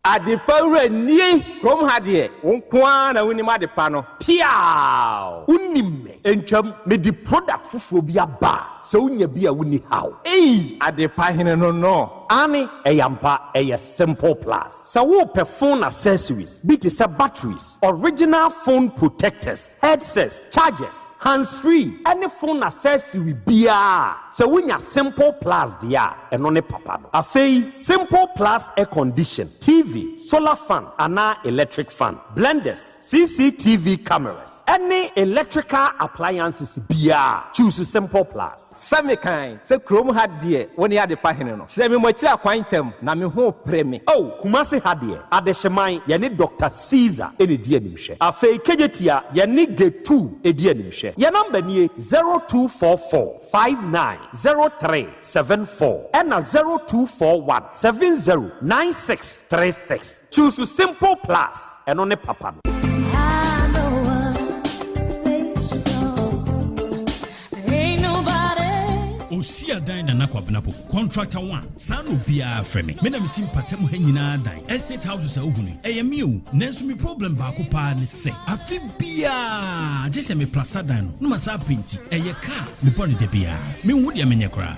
Adepa ni krom hadie wonkwa na woni ma adepa no piao unimme entwam me di product fufuo bi aba se unya bi a woni haw adepa hene no ani eyampa eye simple plus so wo phone accessories be to batteries, original phone protectors, headsets, chargers, hands free, any phone accessory bia so unya simple plus dia eno ne papa no afei simple plus air condition, TV, solar fan, ana electric fan, blenders, CCTV cameras, any electrical appliances bia choose simple plus. Samikan se krom hadie woni ade pahene no se me mwatira kwantem na me ho preme Kumase hadie adehyeman ye ne Dr. Caesar ene die nimhwe afei kejetia ye ne G2 edie nimhwe ye number nie 0244590374 and 0241709636 choose simple plus eno ne papa no. Osia dan na nakwabenapo contractor 1 sano bia frame me na mesim patam ha nyina dan estate houses a ohunu eyemi o nanso mi problem ba ko pa ne se afi bia jese me plaza dan no masa penti eye car me pon de bia me hu de menye kra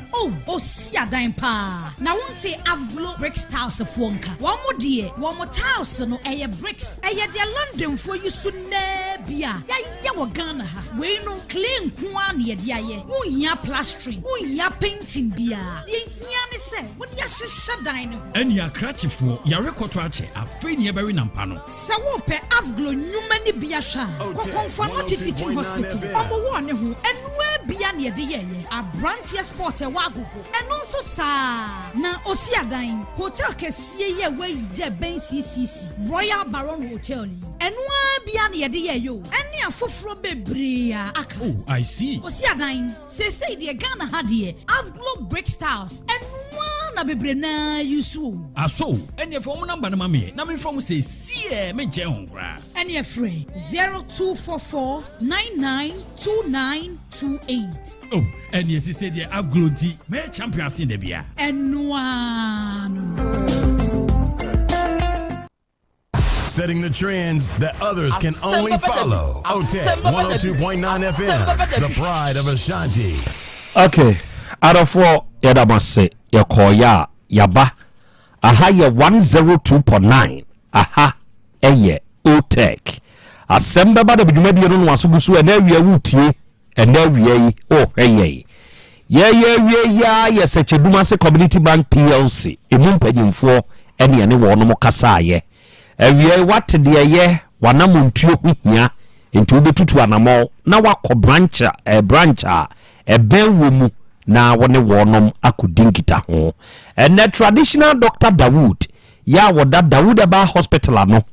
osia dan pa na wonte avglo bricks house fonka wo mo de wo mo house no eye bricks eye de London for you so na bia ya wo Ghana ha we no clean kwa na ye de aye wo hia plastering ya painting bia ye hia ne se wo dia hyehyɛ dan no eni akrachifo ya rekoto ache afei ne bɛri nampa no sɛ wo pɛ avglo nnwuma ne bia hwa kokonfa no teaching hospital ɔmo wo ne ho enua bia ne de ye abrantia sport e wa agogo eno nso saa na osia dan hotel kesie ye wayi je ben CCC Royal Baron Hotel enua bia ne de ye yo eni afoforo bebre aka I see osia dan say de Ghana had Avglo Brick Styles and one na bebre na yusu aso eni phone number na mame na me from say see me je honkra eni free 0244992928 eni say de Avglo di me champions in the bia enwa setting the trends that others can only follow. Otec 1029 FM, the pride of Ashanti. Okay, out of 4 yadamase yakoya yaba aha ye 102.9 aha eye Otec Asem Beba Dabi dwumadi no wasugusu na awia wutie na awia yi hweye ye Sechedomasi Community Bank PLC emu mpanyimfo ene ne wo no mokasa ye awia wat de ye wanamontuo hia nti obetutu anamo na wakọ brancha ben wo mu na wone wonom akodinkita ho ene traditional Dr. Dawood ya woda Dawood Aba Hospital ano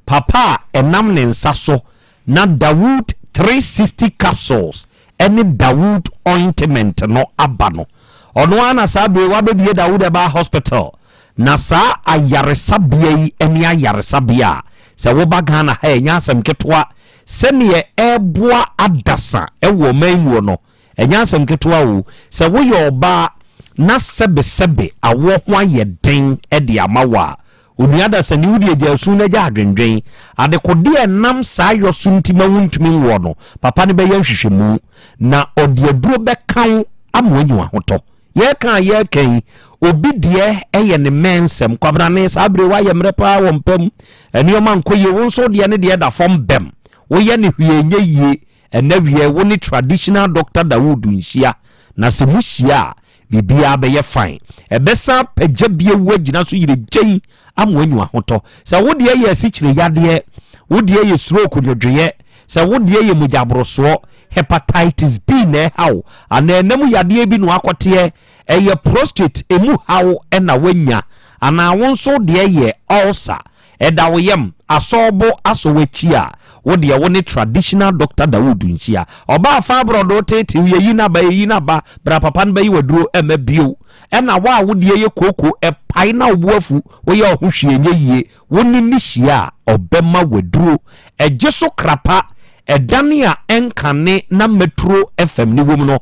papa enam ne nsa so na Dawood 360 capsules ene Dawood ointment no aba no ono ana sabe wabebie Dawudaba hospital na sa ayaresabia yi eni ayaresabia se wo bagana ha enya asem ketwa sene eboa adasa ewo manwo no enya asem ketwa wo se wo ye oba na sebe awo ho ayeden ede amawa oniada sani wudi ejasu na ja adwendwen adekode enam saa yosu ntima wuntumi nwo no papa ne be yanhwehwemu na ode aduro be kan amwanyi ahoto ye kan ye kan obi de eye ne mensem kwabra ne sabre wa ye mrepa wo mpam enioma nkoye wo nso de ne de da fom bem wo ye ne hwienye yie enawie wo ne traditional doctor Dawudu nhia na se muhia bibia be ye fine ebesa pagya bie wo agina so yire gyen amwanyu ahoto se wo de ye asikyire yade wo de ye stroke nyodwe se wo de ye mujabroso hepatitis B ne hawo ana enam yade bi no akote eye prostate emu hawo na wanya ana wonso de ye ulcer edawoyem asobo asowachia wo de wo ne traditional doctor Dawudu nhia oba fa brodo tete yi na ba bra papa no bayi waduro emabio na wa wo de ye koko pai na obuafu wo ye ohwehwenye yie wo ni nihia obema waduro ejeso krapa edania enkane na Metro FM ni wom no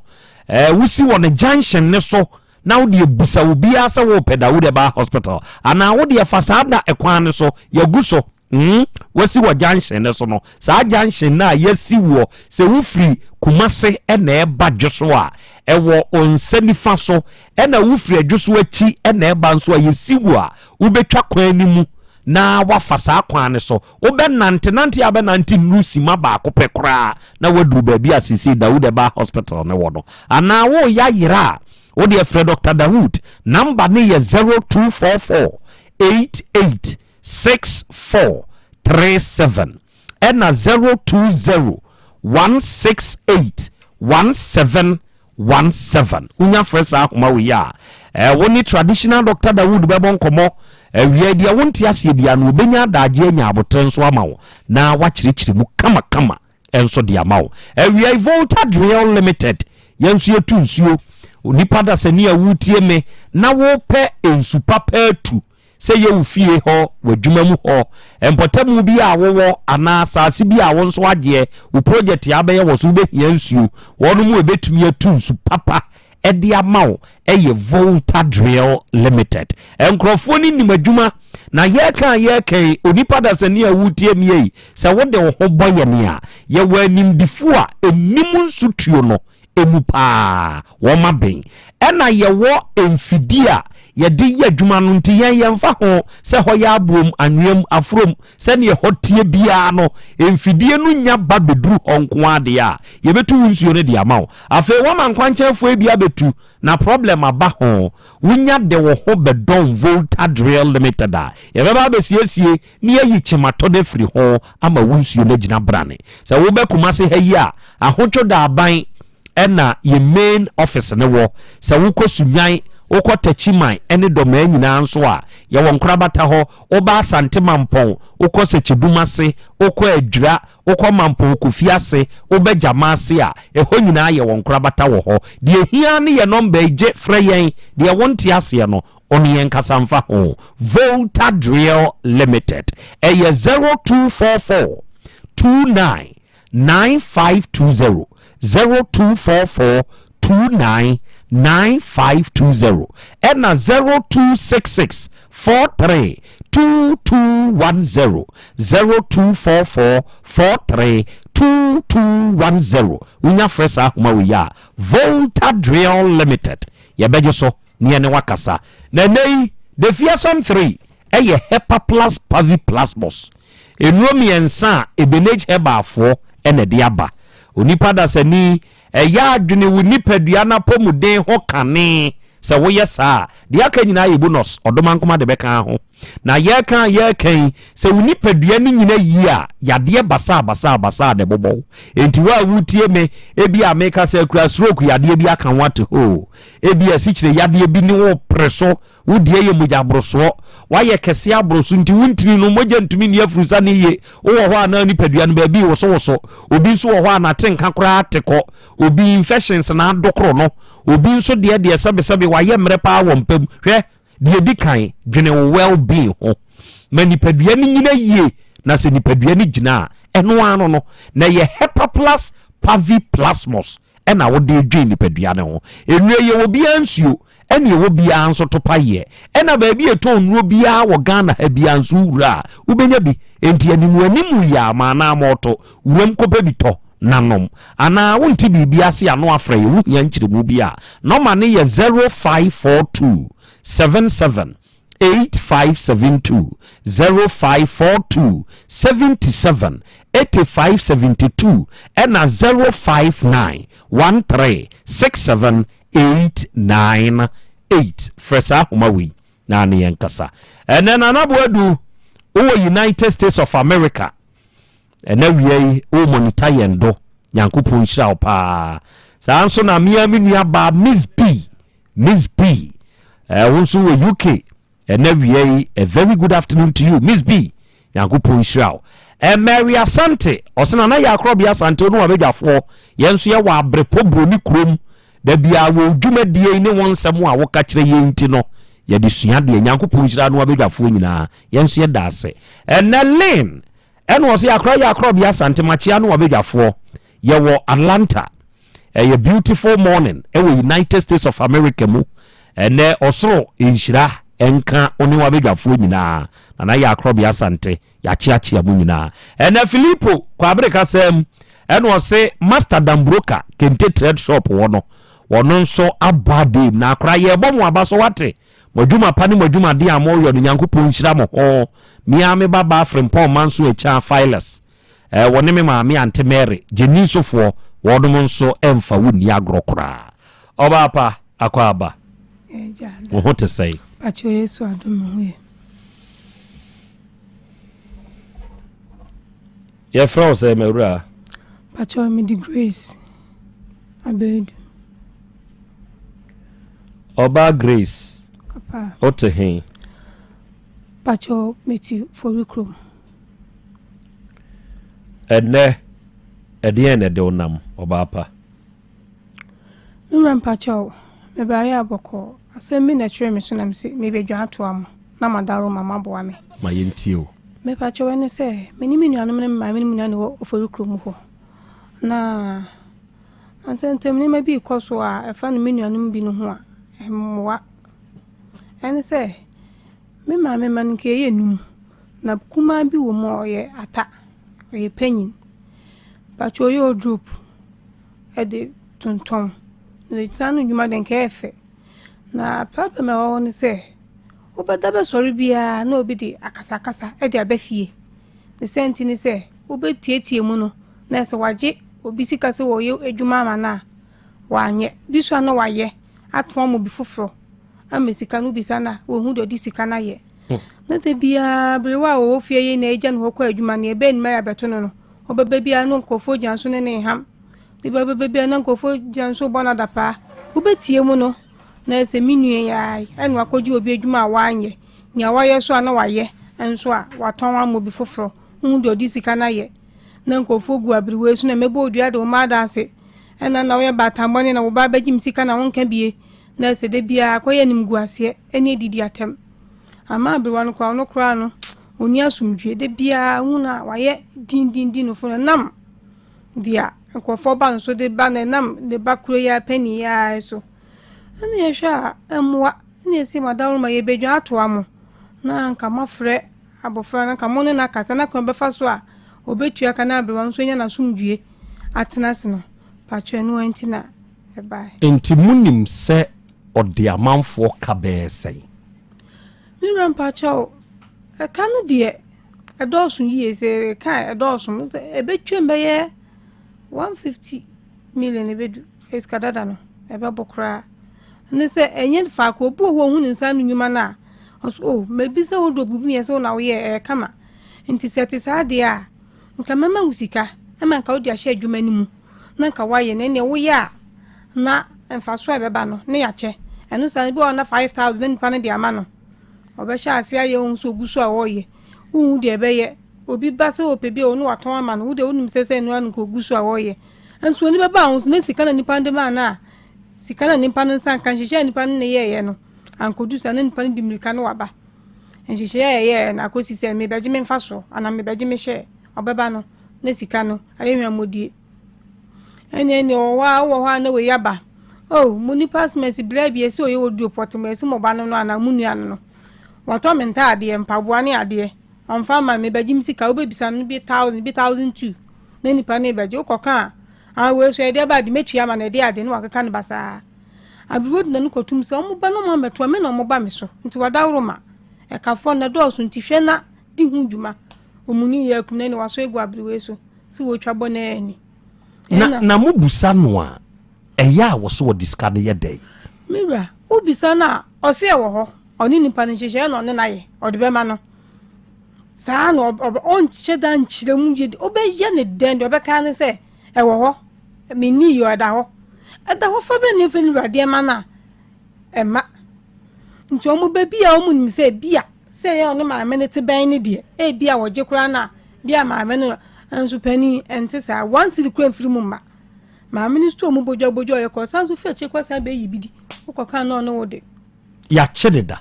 wusi wo ne junction ne so na wo de busa obi asa wo Dawudaba hospital ana wo de fasada ekwan ne so yaguso wasi wo junction ne so no sa junction na yasi wo se wo free Kumase na eba dwoso a ewo onsanifa so na wo free adwoso achi na eba nso a yasi wo a wo betwa kwan ni mu na wafasa kwan ne so wo be nante abe nante nusi ma ba ko pekra na waduru ba bi asisi Dawudaba hospital ne wo no ana wo ya yira wo de Fred Dr. Dawud number ne ye 0244 886437 and 020-168-1717 unya fresa akoma we ya woni traditional Dr. Dawud bebon komo wie dia wonti ase bia no obenya daje anya aboten so amawo na wakyirikyiri mu kama enso dia mawo wie Volta Drill Limited yenso yetu nsuo onipa da sani awutie me na wo pe ensu papa tu se ye ufie ho wadwuma mu ho empotamu bi a wo ana asase bi a wo nso agye wo project ya be ye wo so be hiansuo wonu mu ebetumi atu nsu papa edi amawo eye Volta Drill Limited enkrofo ni nimadwuma na ye kan onipa da sani awutie me yi se wo de wo ho boye ne a ye wa nimdifu a enimu nsu tuo no emupa woma ben ena yewo emfidia yedi yadwuma no nti yemfa ho se ho ya abom anwem afrom se ne hotie bia no emfidie no nya ba beduru honko ade a yebetu nsuo ne de amawo afa woma nkwanchefo bia betu na problem aba ho wunya de wo ho bedon Volta Drill Limited a yebeba besiesie ne yi chimato de firi ho ama wunsuo ne gina brane se wo be Kumase ha yi a ahotwo da aban ena ye main office ne wo se wuko sunyan wokɔ tachiman ene doma nyina nso a ye won krabata ho oba asante mampon wokɔ sechedumase wokɔ adwira wokɔ mampon kofiase obegya ase a eho nyina ye won krabata wo ho de hia ne ye number je freyen de wonte ase no oni yen kasamfa ho Volta Drill Limited eye 0244 299520 0244 299520 and 0266 43 2210 0244 43 2210 unya fresa ahoma we ya Volta Drill Limited ya beje so ne ne wakasa na nei the fearsome 3 eye Hepa Plus Pavi Plus Boss enuomi ensa ebenage hebafo ene de aba onipa da sani eya adwene wo nipadua na pomuden ho kane se wo yesa de aka nyina ye bonus odomankoma de beka ho na yɛka sɛ wo nipadua no nyina yi a yadeɛ basa de bobɔ enti wa wutie me ebi a meka sɛ kura stroke yadeɛ bi aka wate ho ebi asikyire yadeɛ bi ne wo preso wo die yɛ mogya abroso wayɛ kɛse abroso nti wontini no mogya ntumi ne afurusa ne ye wo wɔ hɔ ana nipadua no baabi wo so obi nso wɔ hɔ ana tenka koraa tekɔ obi infections na adokoro no obi nso deɛ sɛbesɛbe wayɛ mmerɛ paa wɔ mpam hwɛ deɛ di kan dwene wo well being ho ma nipadua no nyina yie na sɛ nipadua no gyina ɛno ano no na yɛ Hepaplus paviplasmos ɛna wode dwe nipadua no ho enue yɛ wɔ bia nsuo ɛne yɛ wɔ bia nso to payɛ ɛna baabi ɛtɔ nnuo bia wɔ Ghana ha bia nso wura wobɛnya bi enti animu yɛ ama na amɔto wuram kɔpɛ bi tɔ nanom ana wonti biribi ase ano afrɛ yɛ wo hia nkyerɛmu bi a nɔma ne yɛ 0542 77 8572 0542 77 8572 ɛna 059 13 67 898 frɛsa homawi na ne yɛnkasa ɛnɛ nanaboadu wowɔ United States of America ɛna wiei wo monita yɛn do nyankopɔn hyira wo paa saa nso na mia me nua ba Miss B wo nso wɔ UK ɛna wiei a very good afternoon to you Miss B nyankopɔn hyira wo Mary Asante ɔsena na yɛ Krobea Asante no wabɛdwafoɔ yɛn nso yɛ wɔ Abrepo Broni kurom da bia wɔ dwumadie ne wɔn nsɛm a wɔka kyerɛ yɛn nti no yɛde sua deɛ nyankopɔn hyira no wabɛdwafoɔ nyinaa yɛn nso yɛ daase ɛna Lane ɛna ɔsɛ yɛ Krobea Asante machia no wabɛdwafoɔ yɛwɔ Atlanta a beautiful morning ɛwɔ United States of America mu ɛnɛ ɔsoro nhyira ɛnka one wabɛdwafoɔ nyinaa na yɛ Krobea Asante yɛakyeakyea mu nyinaa ɛnɛ Filipo kwabreka sɛm ɛna ɔsɛ Master Dambroka Kente Trade Shop wɔno nso abade na akora yɛbɔ mo aba so wate modwuma pa ne modwuma de a mo yɔ no nyankopɔn nhyira mo ho mia me baba Frimpon manso echa filers wɔne me maame Ante Mary Jenny sofoɔ wɔdom nso ɛmfa wonni agro kora ɔba pa akwaba wo ho te sɛ pacho Yesu adom ho ye frɛ sɛ mawura pacho me di Grace abedu Oba Grace papa otehin pacho meti forikrom ɛnɛ ɛdeɛ ne de onam oba pa mmram pacho me baare abɔkɔ asɛm bi na kyerɛ me so na me se me bedwa ato am na madaro mama boa me ma yentio me pacho wene sɛ meni me nuanom ne ma me nua ne wɔ forikrom hɔ na antentem ne ma bi kɔ so a ɛfa no me nuanom bi no ho a mmoa ɛne sɛ me maame ma no nke yɛ num na kuma bi wɔ mu ɔyɛ ata ɔyɛ panyin pacho yɛ group ɛde tonton ne tsano dwuma de nke efe na papa me wo ne sɛ wobɛda bɛsɔre bia na obi de akasakasa ɛde abafie ne senti ne sɛ wobɛtietie mu no na sɛ wagye obi sika sɛ wɔyɛ adwuma ama na wanyɛ bi so na wayɛ atwa mo bi foforo ama sika no bi sana wo hu do di sika na yɛ na te bia brewa wo fie yɛ na agya no hɔ adwuma ne ebe ni ma beto no obebe bia no nkofo gyanso ne ham bi bebe bia na nkofo gyanso bona dapa wobetie mu no na sɛ minue ya ɛno akɔgye obi adwuma a wanyɛ nya wayɛ so na wayɛ enso a watɔn amo bi foforo hu do di sika na yɛ na nkofo gu abriwe so na mebo odua de o ma da ase ɛna na woyɛ batambɔne na wo ba bagim sika na wonka bie na sɛ de bia akɔyɛ nim gu ase ɛne didi atem ama abriwa no kwa no kra no oni asumdwe de bia hu na wayɛ din no fo nam dia nkofo ba nso de ba na nam de ba kuro ya pani ya so ɛna yɛhwɛ amwa ne esi madawo ma yɛ bedwa ato amo na nka mafrɛ abofra na nka mo ne na kasa na kan befa so a obetua kana abriwa nso nya na sumdwe atena se no patwe no antina eba enti munim sɛ ɔde amanfo ka bɛɛsɛn nimram patwe eka no de ɛdɔɔso yie sɛ ka ɛdɔɔso ebetwa mbɛyɛ 150 million ebedu eskadada no ebɛbɔ kra ne sɛ enye fa ko bu ho hu nsa no nyuma na oh maybe so do bubi so na we kama nti seti saade a nka mama usika ama nka odi ahye adwuma ni mu na nka waye ne wo ya na emfa so ebeba no ne ya che eno san bi ona 5000 nipa ne de ama no obehya ase aye onso gusu a woye hu de ebeye obi ba se opebi onu waton ama no wo de onum sese no an ko gusu a woye enso ni beba onso ne sika na nipa de ma na sika na nipa ne san kan hye nipa ne ye no ankodu sa ne nipa ne dimrika no waba enhye ye na akosi se me beje me mfa so ana me beje me hye obeba no ne sika no aye hwa modie ene owa wo ha na we yaba oh muni pass mercy blabi esi oye odu opot mercy mo ba no ana munu an no wato menta ade mpaboa ne ade onfa ma me beje me sika obebisa no bi 1000 na nipa ne beje ukoka a we so ede ba de metua ma na ede ade no wakeka ne basa abiwod na no kotum se omo ba no mo meto me na omo ba me so nti wadawro ma e ka fo na do so nti hwe na di hu dwuma omuni ye kum na ni waso egu abriwe so si wo twa bona ani na mubusa no a eya wo so wo discard ye dey mira ubisa na ose e wo ho oni nipa ne hyehyɛ no ne naye ode be ma no saa no on cheda nkyire mu ye obeye ne den de obeka ne se e wo ho me ni yo ada ho fa be ne fe ni rade ma na e ma nti omo be bia omo nim se bia se ye ono ma me ne te ban ne de e bia wo je kura na bia ma me no anso pani ente sa once the cream free mu ma minister mu bojo ye ko sanso fe che kwasa be yibidi ukoka no no wode ya chededa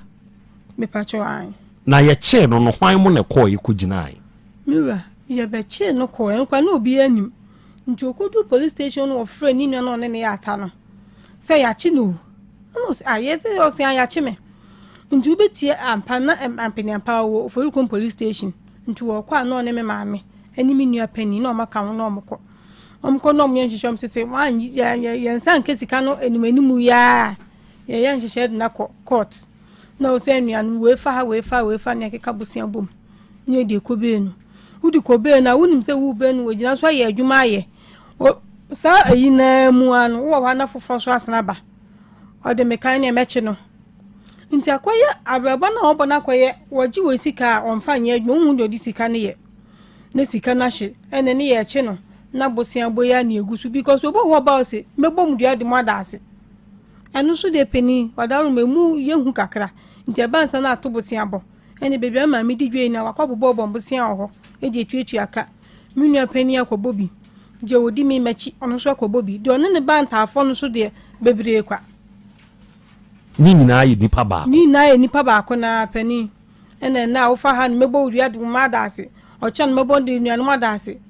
me pacho an na ye che no no hwan mu ne ko ye kuginai mira ye be che no ko en kwa na obi anim nti okodu police station of friend ni no ne ya ata no se ya chi no no aye se o se ya chi me nti ubetie ampa na ampeni ampa wo Oforukun police station nti wo kwa no ne me maame ani mi nua pani na omaka ho na omko no mye nhihwem sese wan ye nsan kesika no enimanimu ya ye nhihwe na court na o se nua no we fa ne keka busia bom nye de kobe no udi kobe na wonim se wo be no wogina so ye adwuma ye sa ayi na mu anu wo wa na fofo so asena ba o de mekan ne meche no nti akoye abraba na obo na akoye woji we sika onfa nye adwuma hu de odi sika ne ye ne sika na hye ene ne ye che no na bosia boya na egusu because obo ho ba ose mebom dua de mo da ase anu so de peni wadaru memu yehu kakra nti abansa na ato bosia bo ene bebia ma mi didwe na wakwabobo bombosia ho eje tuetu aka minua peni akobobi je wodi mi machi ono so akobobi de ono ne banta afo no so de bebre kwa ni nyina ye nipa ba ko na peni ene na wo fa han mebo dua de mo da ase ochan mebo de nuanu mo da ase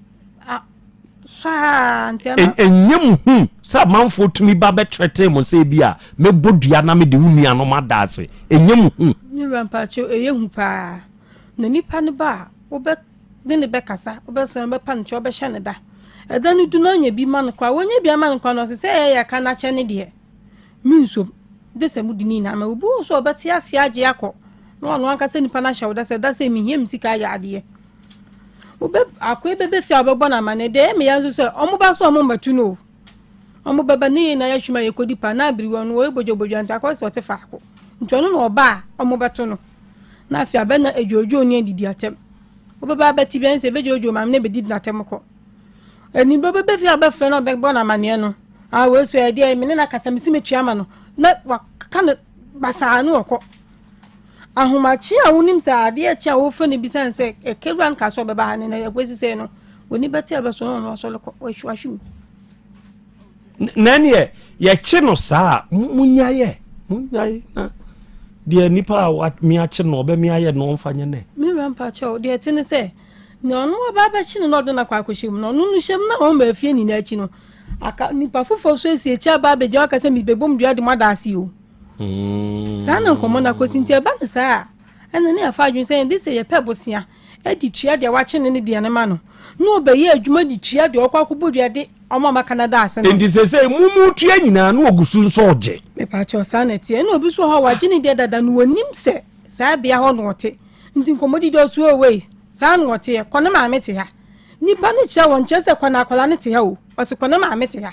sa antiama enyem hu sa manfo tumi ba betrete mo se bia mebodua na me de wunua no madase enyem hu ni rampacho eyehu pa na nipa ne ba obe ne be kasa obe se be pa ncho obe hye ne da edanu du na nya bi man kwa wonya bi man kwa no se ya ka na che ne de minso de se mu dini na ma obu so obe ti ase age akọ no no anka se nipa na hye oda se mi hiem sika ya ade obe akwe bebe fi abegbo na mane de me yanzu se omo ba so omo matu no omo baba ni na ya hwuma ye kodi pa na abiriwo no we bojo anta kwa so te fa ko ntono no oba omo beto no na fi abe na ejojo ni adidi atem obe ba beti bi ense bejojo mam ne bedidi na tem ko eni bebe fi abe fe no begbo na mane no a we so e de me na kasa misi metua ma no na wa kana basa no ko ahomachi a wonim sa ade a cha wo fa ne bisan se ekeran ka so beba ne na yakwesi se no woni beti abeso no so lekọ wahwahwim nani ye che no sa munyaye na de nipa wa mi a che no be mi aye no mfanye ne mi rampa che o de tene se no no ba ba chi no do na kwa akoshim no no hyem na o ma fie ni na chi no aka nipa fofo so esi echa ba be je aka se mi bebom dua de madasi o sana nkomo na kosinti eba ne saa ene ne afa adwun se ndise ye pebosia edi tua de wache ne de ne ma no no obeye adwuma di tua de okwa kwobodua de omo ma Canada ase no ndise se mumu tua nyina na ogusu nso oje me pa cho sana tie na obi so ho waje ne de dada no wonim se saa bia ho no ote nti nkomo di do so we saa no ote ye kono ma mete ha nipa ne kira won chese kwana akwala ne te ha o ose kono ma mete ha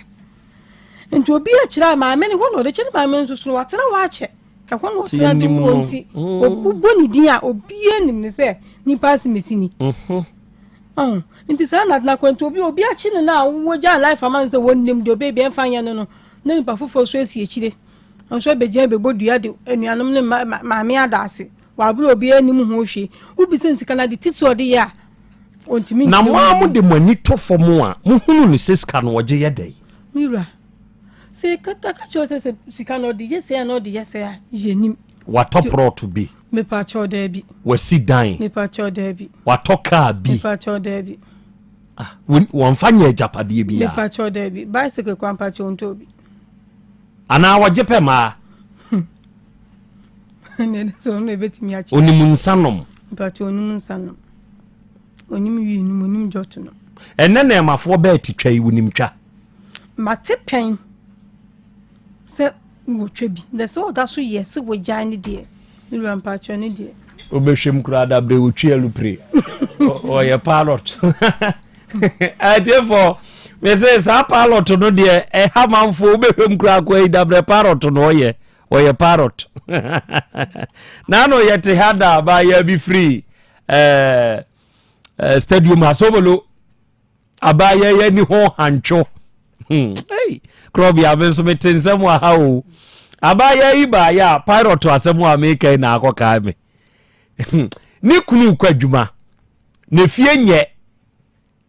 nti obi a kira ma me ne ho no de kire ma me nso so watena wa che ɛhɔ no tia de wo nti obubo ni dia obie nim ne sɛ nipa asimesini nti saa na kwanto obi achi ne na wo gya life aman sɛ wonnim de obi bia mfa nya no no na nipa fofo so esi ekyire nso begya bebodua de anuanom ne maame adase wa buru obi anim ho hwe ubi sensi kana de titi ode ya ontimi na mo de mani to fo mo a mo hunu ne seska no oje ye dai mira se kaka cho se sika no de yese no de yese a jenim wato pro to be me pa cho da bi wasi dan me pa cho da bi wato ka bi me pa cho da bi won fanya japade bi ya me pa cho da bi bicycle kwa pa cho nto bi ana waje pe ma ne so no betimi achi onimun sanom pa cho onimun sanom onim wi nim onim joto no enne na mafo ba titwa yi wonim twa mate pen se wo twa bi de so da so yes wo gya ne de ni rampa cho ne de obehwem kura da bre wo twa lupre o ye pilot therefore me say sa pilot no de e ha manfo obehwem kura kwa yi da bre pilot no ye parrot na no yete hada ba ya bi free stadium asobolo abaya ya ni ho hancho hey Krobea benso metensem wa ha o abaya iba ya parrot asem wa make na akoka me ni kunu kwadwuma na fie nye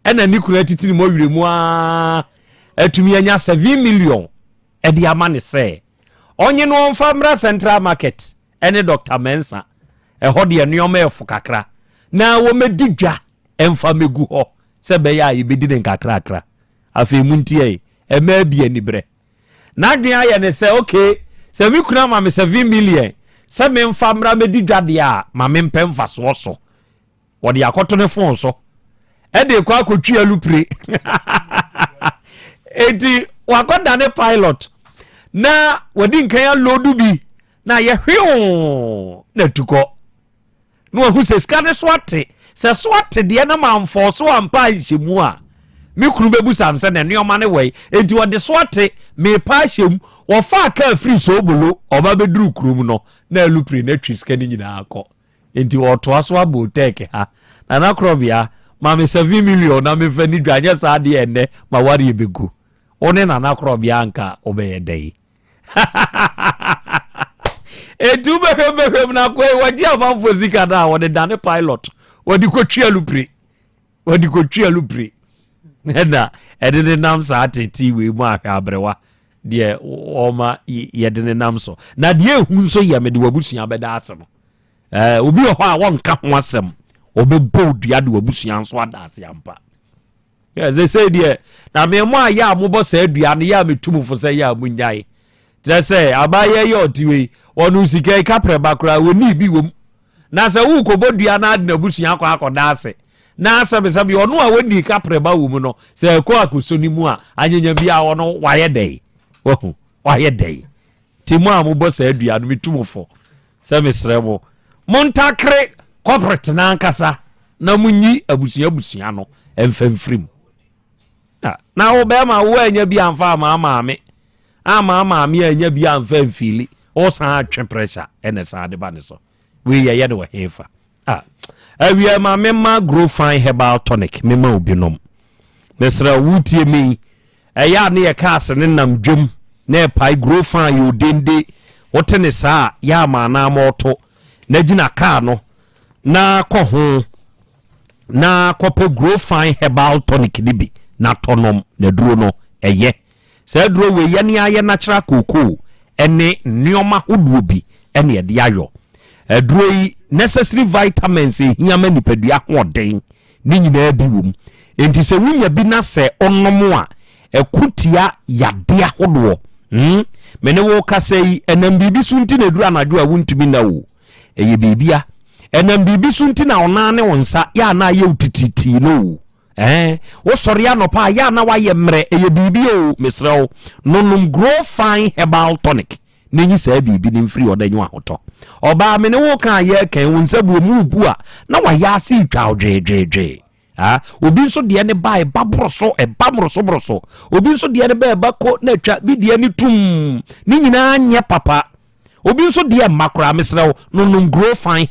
ena ni kunu atitini mo wire mu a atumi anya 7 million e de amane say onye no mfamra Central Market ene Dr. Mensa ehode enuoma efu kakra na wo medidwa emfa megu ho se be ya yebedi ne kakra afi muntie ema bia ni bre na dwen aye ne se okay se mi kuna ma me 7 million se me mfamra medidwa de a ma me mpem fa so wode akoto ne fon so e de kwa akotwa lupre eti wakoda ne pilot na wadi nkan ya lodu bi na ye hweo na tuko no hu se skane swate se swate de na manfo so ampa nhemu a me kunu bebu samse na neoma ne wei enti wode swate me pa hjem wo fa ka free so bolo oba beduru kurum no na alupri na twi skane nyina akọ enti wo to aso abo Otec ha na Krobea ma me 7 million na me fani dwanye sa de enne ma ware ebegu one na Krobea anka obeye dai etu behwem na kwa wadi amanfo zika da wode dane pilot wadi kotwa lupre na edene nam sa ateti we mu ahwa abrewa de oma yedene nam so na de ehun so ye mede wabusuan beda asem obi ho a wonka ho asem obebo dua de wabusuan so adase ampa they say there na me mo aya amobo sa dua ne ya metumfo sa ya munyai say abaye yo tiwe onu sika kapre bakra woni bi wom na se wu kobodua na ade na busuan akoda ase na sabe onu a woni kapre ba wom no se ko akosoni mu a anyanya bia wono waye dai waye dai timu a mobo sa dua no metumfo se mesremo montakre corporate na ankasa na munyi abusua no emfamfrim na wo be ma wo anya bi amfa maame me anya bi amfa mfili o san atwe pressure ene sa de ba ne so we ye de wo hefa awia ma memma grow fine herbal tonic memma obinom mesra wutie mi eya ne ye cast ne nam dwom na pai grow fine yo dende wote ne sa ya ma na moto na gina car no na ko ho na kope grow fine herbal tonic dibi na tonom na duro no eye se duro we ye ne aye natural cocoa ene nioma hoduo bi ene ye de ayo duro yi necessary vitamins hiama nipadua hoden ni nyina bi wom enti se wunya bi na se onom a ekutia yade ahodo mene wo kasei enam bibi sunti na duro anadwo a wuntumi na wo eye bibia enam bibi sunti na ona ne wonsa ya na ye utititi no wo sori anopa ya na waye mre eye bibi o mesrew nonum grow fine herbal tonic nenyi sa bibi ni mfiri odanyu ahoto oba me ne wo kan ye kan wonsabu mu bu a na waya ase twa odwedwedwe obi nso de ne bae babroso bamroso obi nso de ne bae bako na twa bi de ne tum ni nyina anye papa obi nso de makra mesrew no grow fine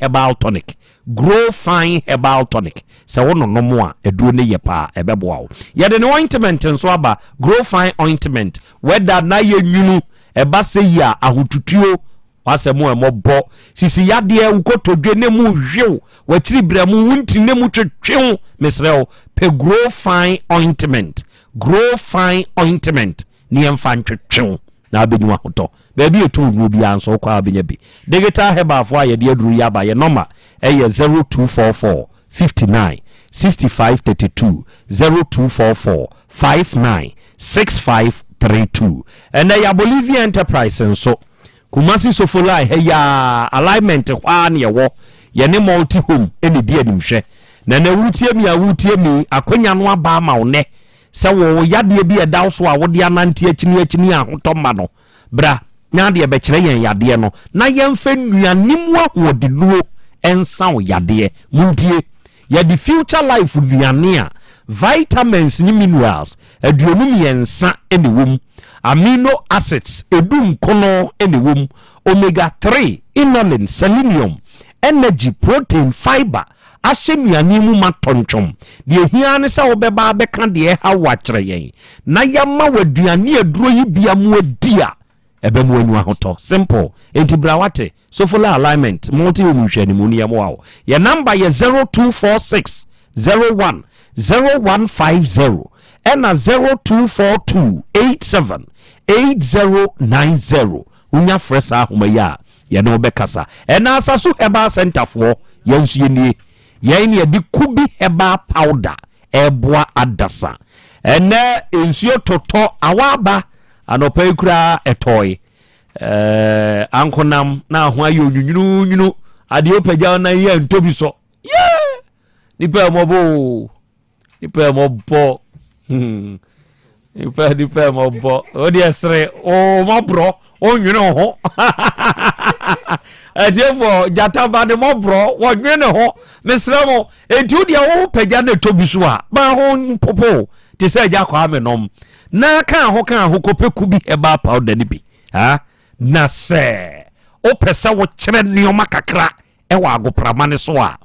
herbal tonic se wono no mo a eduro ne ye pa ebeboa wo ye de ne ointment nso aba grow fine ointment whether na ye nwunu eba se ya ahotutuo wasemu emobo sisi yade ukotodwe ne mu hwew wachiri bremu wunti ne mu twetwew mesrew pe grow fine ointment ni emfa twetwew na abenyu ahoto baby etu nu bia nso kwa abenya bi digital herbal fo aye de aduru ya ba ye number eye 0244 59 6532 0244 59 6532 and ya Bolivia Enterprise nso Kumasi Sofolai heya alignment kwa ne wo ye ne multi home eni di animhwe na wutie mi akwanya no aba ma wo ne se wo yade bi edaw so a wo de anante akini ahotoma no bra nya de be kire yen yade no na yemfa nuanim ahodiduo ensa wo yade muntie ya the future life nuane a vitamins ni minerals aduonum yensa eni wom amino acids edum kono eni wom omega 3 inulin selenium energy protein fiber ahyenuane mu matontwom de hia ne se obeba beka de ha wachre yen na yama waduane aduro yi bia mu adia ebemu anu ahoto simple entibrawate sofola alignment multi umuhwani mu ne yamo ye number ye 0246 01 0150 and 0242 87 8090 unya fresa ahumaya ye no bekasa and asaso herbal center for yensu ni ye ni di kubi herbal powder eboa adasa and ensuo toto awaba anopai kura etoy ankonam na ho ayo nyunu ade opagya na ye ntobi so nipa mobo nipa mobo odi esre o mobro o nwene ho therefore jataba de mobro wo nwene ho mesre mo enti odi o pagya na tobi so a ba ho popo ti se ja kwa menom na kan ho kopeku bi eba powder ni bi ha na se o pesa wo kire nioma kakra e wa agoprama ne so a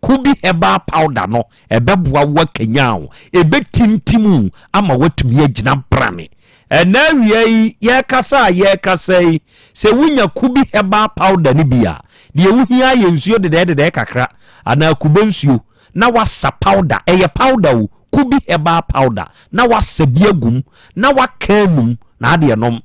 kubi eba powder no ebeboa wa kanyawo ebetintimu ama watumi agina brane na wiei ye kasa se wunya kubi eba powder ni bia de wuhia ye nsuo de kakra ana kubensuo na wasa powder eye powder kubi eba powder na wasa biagum na wakanum na ade nom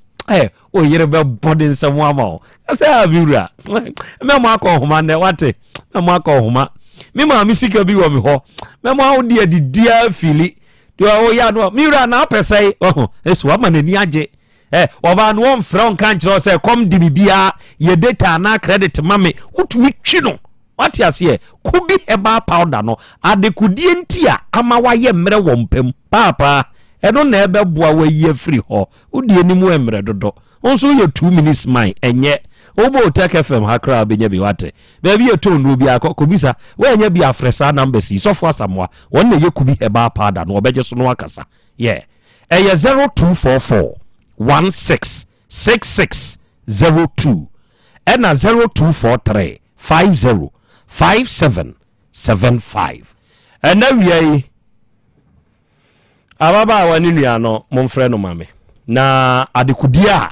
o yere be body nsem ama ase abiura me mo akọ ne wate me mo akọ me ma misika bi wo me ho me mo awde adidia fili do o ya no miura na apesai eso ama na ni age oba no on fra on kan kire say come di bibia ye data na credit mame utumi twi no wate ase kubi eba powder no adekudie ntia ama waye mre wo mpem papa eno na ebe boa waye free ho udie ni mu emre dodo onso ye 2 minutes mine enye obo Otec FM hakra benya bi wate baby ye to no bi akobisa we enya bi afresa number si so for samwa won ye kubi eba powder no obeje so no akasa yeah eye 0244 166602 and 0243 50 5775 and now we ababa wani nua no momfrɛ no mame na adekudia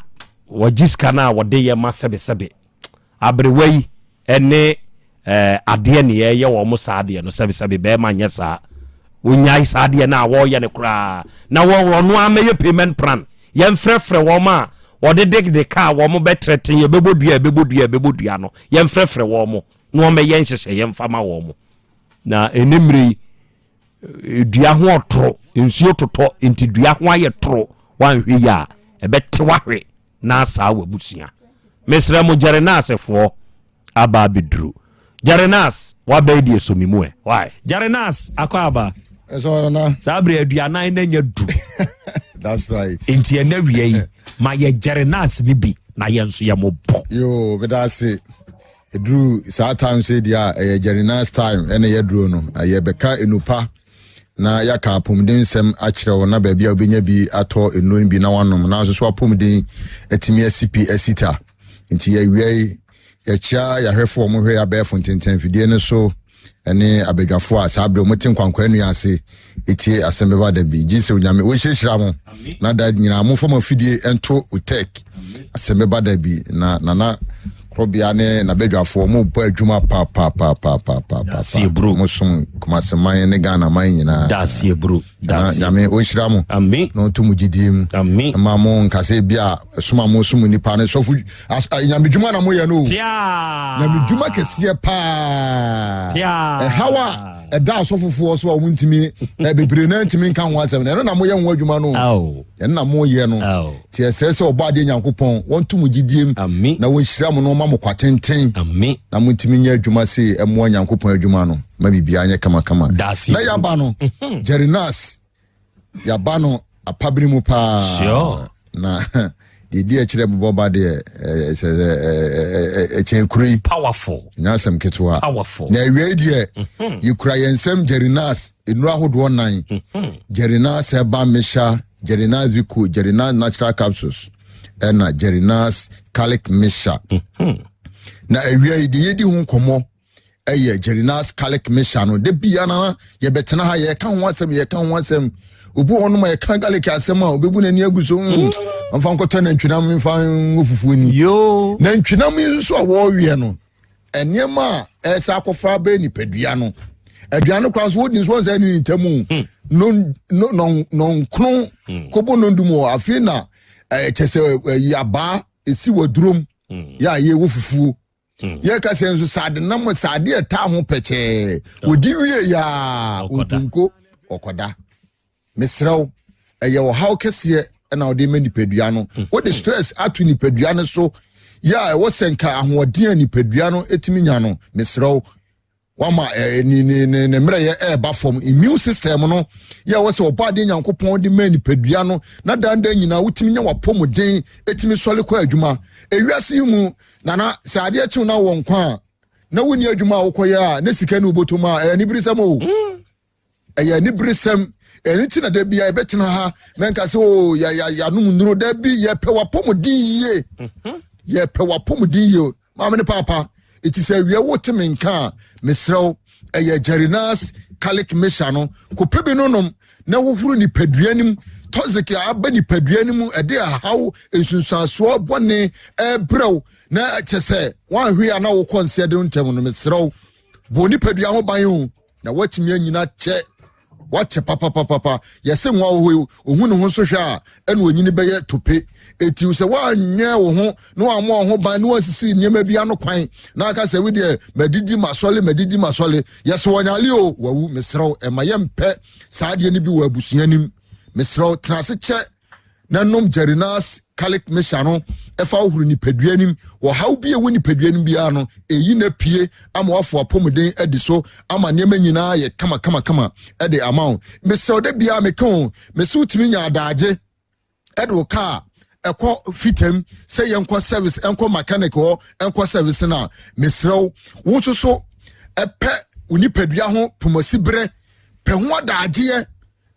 wajiska na wode ye masebe abrewai ene ade ne ye wo mo saade no sebe be ma nya sa wonyai saade na wo ye ne kura na wo no ameye payment plan ye mfrefre wo ma wode de car wo mo betrete ye bebodua no ye mfrefre wo mo no me ye nhyehyɛ ye mfama wo mo na enimri dua ho otro nsuo totɔ enti dua ho aye tro wanhwe ya ebete wahwe na asa wabusia mesra mo Jarenas fo aba bidru Jarenas wa baidi esomimu why Jarenas akwaba eso na sabre aduana na nya du that's right enti na wiei ma ye Jarenas ni bi na ye nso ye mo bo yo bedase edru sa time say dia Jarenas time ene ye dru no ye beka enupa na yaka apomden sem akire wona ba bia obenya bi ato enuro bi na wanom na so apomden etimi asipi asita nti ya wie ya chia ya hwefo mo hwe ya be fontenten fidie ne so ene abedwafo a sabre mo tin kwankwa nu ase etie Asem Beba Dabi gise onyame wo hyehira mo na da nyina mo fo ma fidie ento Otec Asem Beba Dabi na Krobea ne na bedwafo mo bo adwuma pa sie bro mo som kumaseman ne Ghana man nyina da sie bro da sie nyame wo hyira mo amen no to mugidim amen ma mo nkase bia soma mo som nipa ne sofu nyame dwuma na mo ye no nyame dwuma kese pa hawa da sofofo so a wuntimi bebre na ntimi nka ho asem no na mo ye ho adwuma no na mo ye no ti esese obade nyankopon won to mugidiem na won hyira mo no ma mo kwatenten na mo ntimi nya adwuma se emo nyankopon adwuma no ma bibia anya kama na yaba no Jerinas yaba no apabri mu pa na the chire boba de chenkuri powerful nyasem ketwa powerful na wie de yikura yensem Jerinas enura hodo nan Jerinas eba mesha Jerinas viku Jerinas natural capsules na Jerinas calic mesha na wie de yedi hu komo Jerinas calic mesha no de bia na ye betena ha ye kan ho asem obu onu ma kan galike asem a obebu na ni aguso amfa nkoto na ntwinam mfa ofufu ni yo na ntwinam so a wo wie no enema esa akofa be ni padua no aduane kwa so wodi so nsa ni ntamu non kron kobo nondumo afi na chese yaba esi wodurom ya ye wofufu ye ka senso sade nam sade eta ho peche wodi wie ya otunko okoda mesraw eye wo haw kese na odi mani padua no wo the stress atu ni padua no so ya wo senka ahoɔden ni padua no etimi nya no mesraw wama ni mre ye eba from immune system no ya wo se obade nyankopɔn de mani padua no na danda nyina wotimi nya wapɔmuden etimi sɔle kɔ adwuma ewiase mu nana sade achi na wo nkwa na woni adwuma wokɔya a na sika no botoma ni brisam o ni brisam enti na da bia ebetina ha menka se o ya no nuro da bi ye pe wapomudin ye ye pe wapomudin ye ma me papa eti se wie wotime nka mesrew Jerinas calic mesha no ko pebi nonom na wohuru ni paduanim toxic aba ni paduanim ede haw ensunsanso bone ebrew na chese wan hwe ana wo konse de ntem no mesrew bo ni padua ho ban na watimi anyina che wache papa yese nwa wo ohunu ho so hwa ene onyini beye tope eti wo se wanya wo ho no amo ho ban no asisi nyema bia no kwan na aka se we de madidi masole yese wonyale o wawu mesrew emayempe saade ni bi wa abusuanim mesrew trase che na nom Jerinas calic mesha no efa ohuru ni paduanim wo haw bi ewo ni paduanim bia no eyi na pie ama wafo apomuden edi so ama nyema nyina ye kama ede amount mesrew de bia mekon mesu timi nya adaaje edo ka ekọ fitem say yenko service enko mechanic ho enko service na mesrew wo so epe uni padua ho pomosi bre pe ho adaaje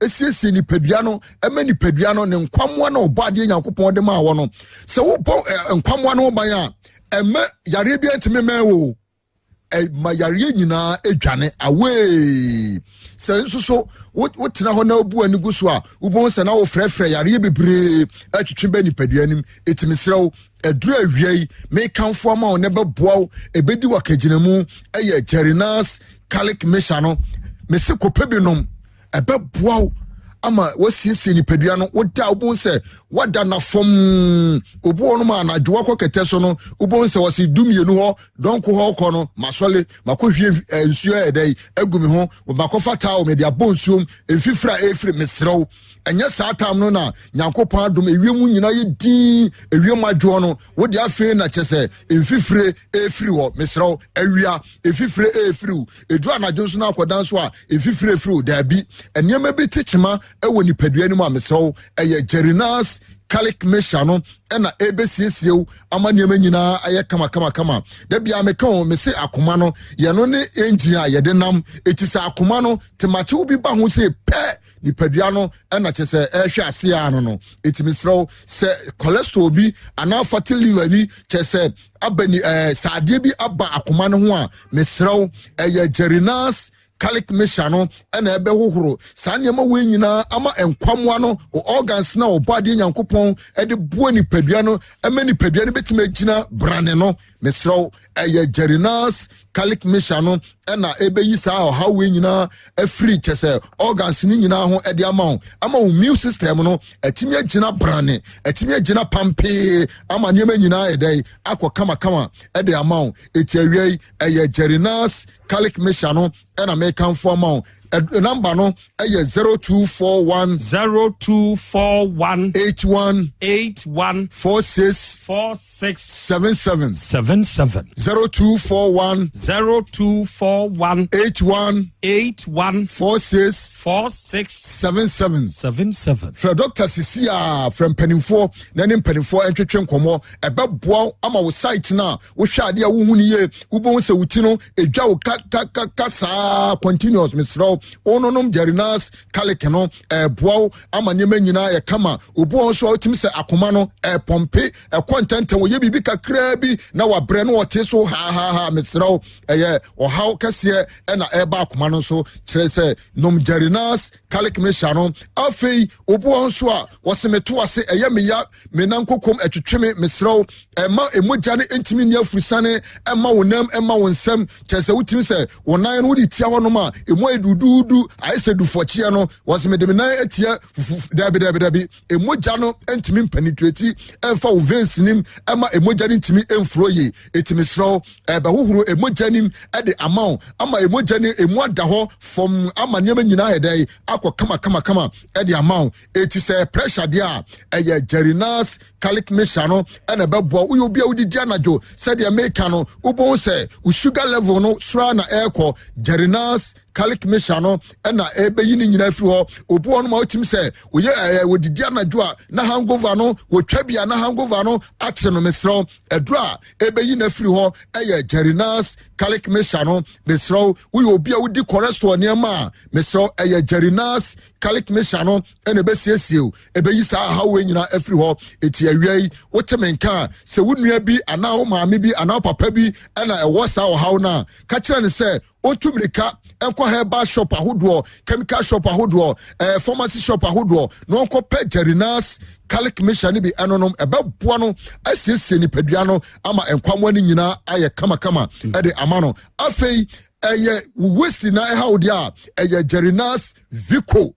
esiesi ni padua no ema ni padua no ne nkwamwa na obade nyankopon de ma wo no se wo bo nkwamwa no ban a ema yare bia ntime ma wo ma yare nyina edwane awe se nso wo tena ho na obu ani guso a wo bon se na wo frefre yare bebre atwetwe ba ni padua nim etimisrew edura awiei me kanfo ma wo ne beboa ebedi wakaginamu Jerinas calic mesha no mese kopebinom ebe boaw ama wasiesie ni padua no woda obon se wada na fom obo no ma na dwo akokete so no obon se wasi dumienu ho donko ho kɔ no masole makohwie nsuo edai agumi ho makofa tawo me dia bonsuom enfifra efri mesrew enye saatam no na nyankopɔn adom ewiemu nyina ye din ewiemu adwo no wodi afi na kyese enfifre efri ho mesrew awia efifre efri edu anadwo so na akodan so a efifre efri da bi enema bi tichima ewo ni padua ni mu amesrew Jerinas calic mesha no ena ebesiesie ama niema nyina aye kama da bia meka o me se akoma no ye no ne engine a ye de nam etisa akoma no temache obi ba ho se pe nipadua no ɛna kyɛ sɛ ɛhwɛ ase ano no ɛtumi serɛw sɛ cholesterol bi anaa fatty liver bi kyɛ sɛ abani saadeɛ bi aba akoma no ho a mesrɛw ɛyɛ Gerinas Calic Mesha no ɛna ɛbɛhohoro saa nneɛma wei nyinaa ama nkwamoa no organs na ɔbɔadeɛ Nyankopɔn ɛde boa nipadua no ɛma nipadua no bɛtumi agyina brane no mesrɛw ɛyɛ Gerinas Calic Mesha no ɛna ɛbɛyi saa ɔhaw wei nyinaa afiri kyɛ sɛ organs ni nyinaa ho ɛde ama wo immune system no ɛtumi agyina brane ɛtumi agyina pampee ama nneɛma nyinaa ɛdɛn akɔ kama ɛde ama wo ɛti awiai ɛyɛ Gerinas Calic Mesha no ɛna mekamfo ama wo number no ɛyɛ 0241 81 46 77 0241 81 46 77 fra Dr. Sisia from Penifo na ne Penifo entwetwe nkomo ɛbɛboa ama wo site na wo hwɛ ade a wo hu nie wo bon sɛ wuti no edwa wo ka saa continuous misro ononom Gerinas Calic no boa ama nneɛma nyinaa yɛ kama obo nso a otimi sɛ akoma no pompe ɛkɔntɛntɛ wo yɛ bibi kakra bi na wabrɛ no wɔte so ha misro ɛyɛ ɔhaw kɛseɛ ɛna ɛba akoma no so kyerɛ sɛ nom Gerinas Calic Mesha no afei obo nso a wɔsemeto ase ɛyɛ meya menankokom atwetwe me misro ɛma emogya ne entimi ni afurusane ɛma wo nam ɛma wo nsɛm kyerɛ sɛ wotimi sɛ wo nan no wodi tia hɔ no ma emu edududu ayese du fochia no wɔsemede me nan atia dabi emogya no entimi penetrate ɛmfa wo veins nim ɛma emogya no entimi emfuro ye etimi sro ɛbɛhohoro emogya nim ɛde ama emogya ne emu ada hɔ from ama nneɛma nyinaa ɛdɛn akɔ kama ɛde ama eti sɛ pressure de a ɛyɛ Gerinas Calic Mesha no ɛna bɛboa wo obi a wodi di anajo sɛ de America no wobon sɛ wo sugar level no sura na ɛkɔ Gerinas Calic Mesha no ɛna ɛbɛyi ne nyina firi hɔ obuo no ma otim sɛ woyɛ wodidi anajo a na hangover no wotwa bia na hangover no ate no mesrɛw ɛdura ɛbɛyi na firi hɔ ɛyɛ Gerinas Calic Mesha no mesrɛw woyɛ obi a wodi cholesterol nneɛma a mesrɛw ɛyɛ Gerinas Calic Mesha no ɛna ɛbɛsiesie ɛbɛyi saa hawe nyina afiri hɔ eti awiai woteme nka sɛ wo nua bi ana wo maame bi ana wo papa bi ɛna ɛwɔ saa ɔhaw na ka kyerɛ ne sɛ ontumirika ɛnkɔ herbal shop ahodoɔ chemical shop ahodoɔ pharmacy shop ahodoɔ na ɔnkɔ pɛ Gerinas Calic Mesha ne bi ɛnonom ɛbɛboa no asiesie nipadua no ama nkwamwa no nyinaa ayɛ kama ɛde ama no afei ɛyɛ waste na ɛha odi a ɛyɛ Gerinas Vico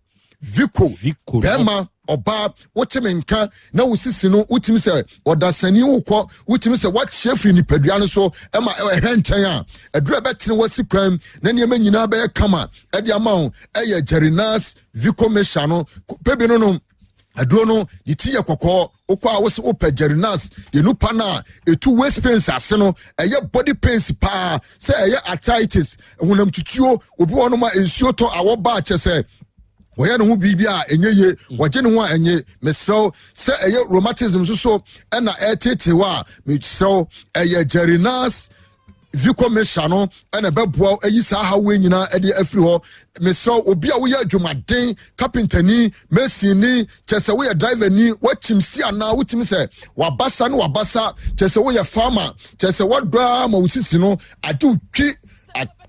bɛma ɔba woteme nka na wosisi no wotimi sɛ ɔdasani wokɔ wotimi sɛ wakyɛ firi nipadua no so ɛma ɛhɛ nkyɛn a ɛdura bɛtene wasi kwan na nneɛma nyinaa bɛyɛ kama ɛde ama wo ɛyɛ Gerinas Vico Mesha no pebi no aduro no yiti yɛ kɔkɔɔ okɔ a wose opɛ Gerinas yenupa na etu waist pains ase no ɛyɛ body pains paa sɛ ɛyɛ arthritis honam tutuo obi wɔ no ma ensuo tɔ awɔ ba kyɛ sɛ wɔyɛ ne ho biribi a ɛnyɛ ye wɔgye ne ho a ɛnyɛ mesrɛw sɛ ɛyɛ rheumatism so ɛna ɛtete hɔ a mesrɛw ɛyɛ Gerinas Vico Mesha no ɛna bɛboa ayi saa hawe nyinaa ɛde afiri hɔ mesrɛw obi a woyɛ adwumaden carpentani masini kyɛ sɛ woyɛ driver ni wakyim sti anaa wotimi sɛ wabasa kyɛ sɛ woyɛ farmer kyɛ sɛ wɔdɔa ma wosisi no agye wotwi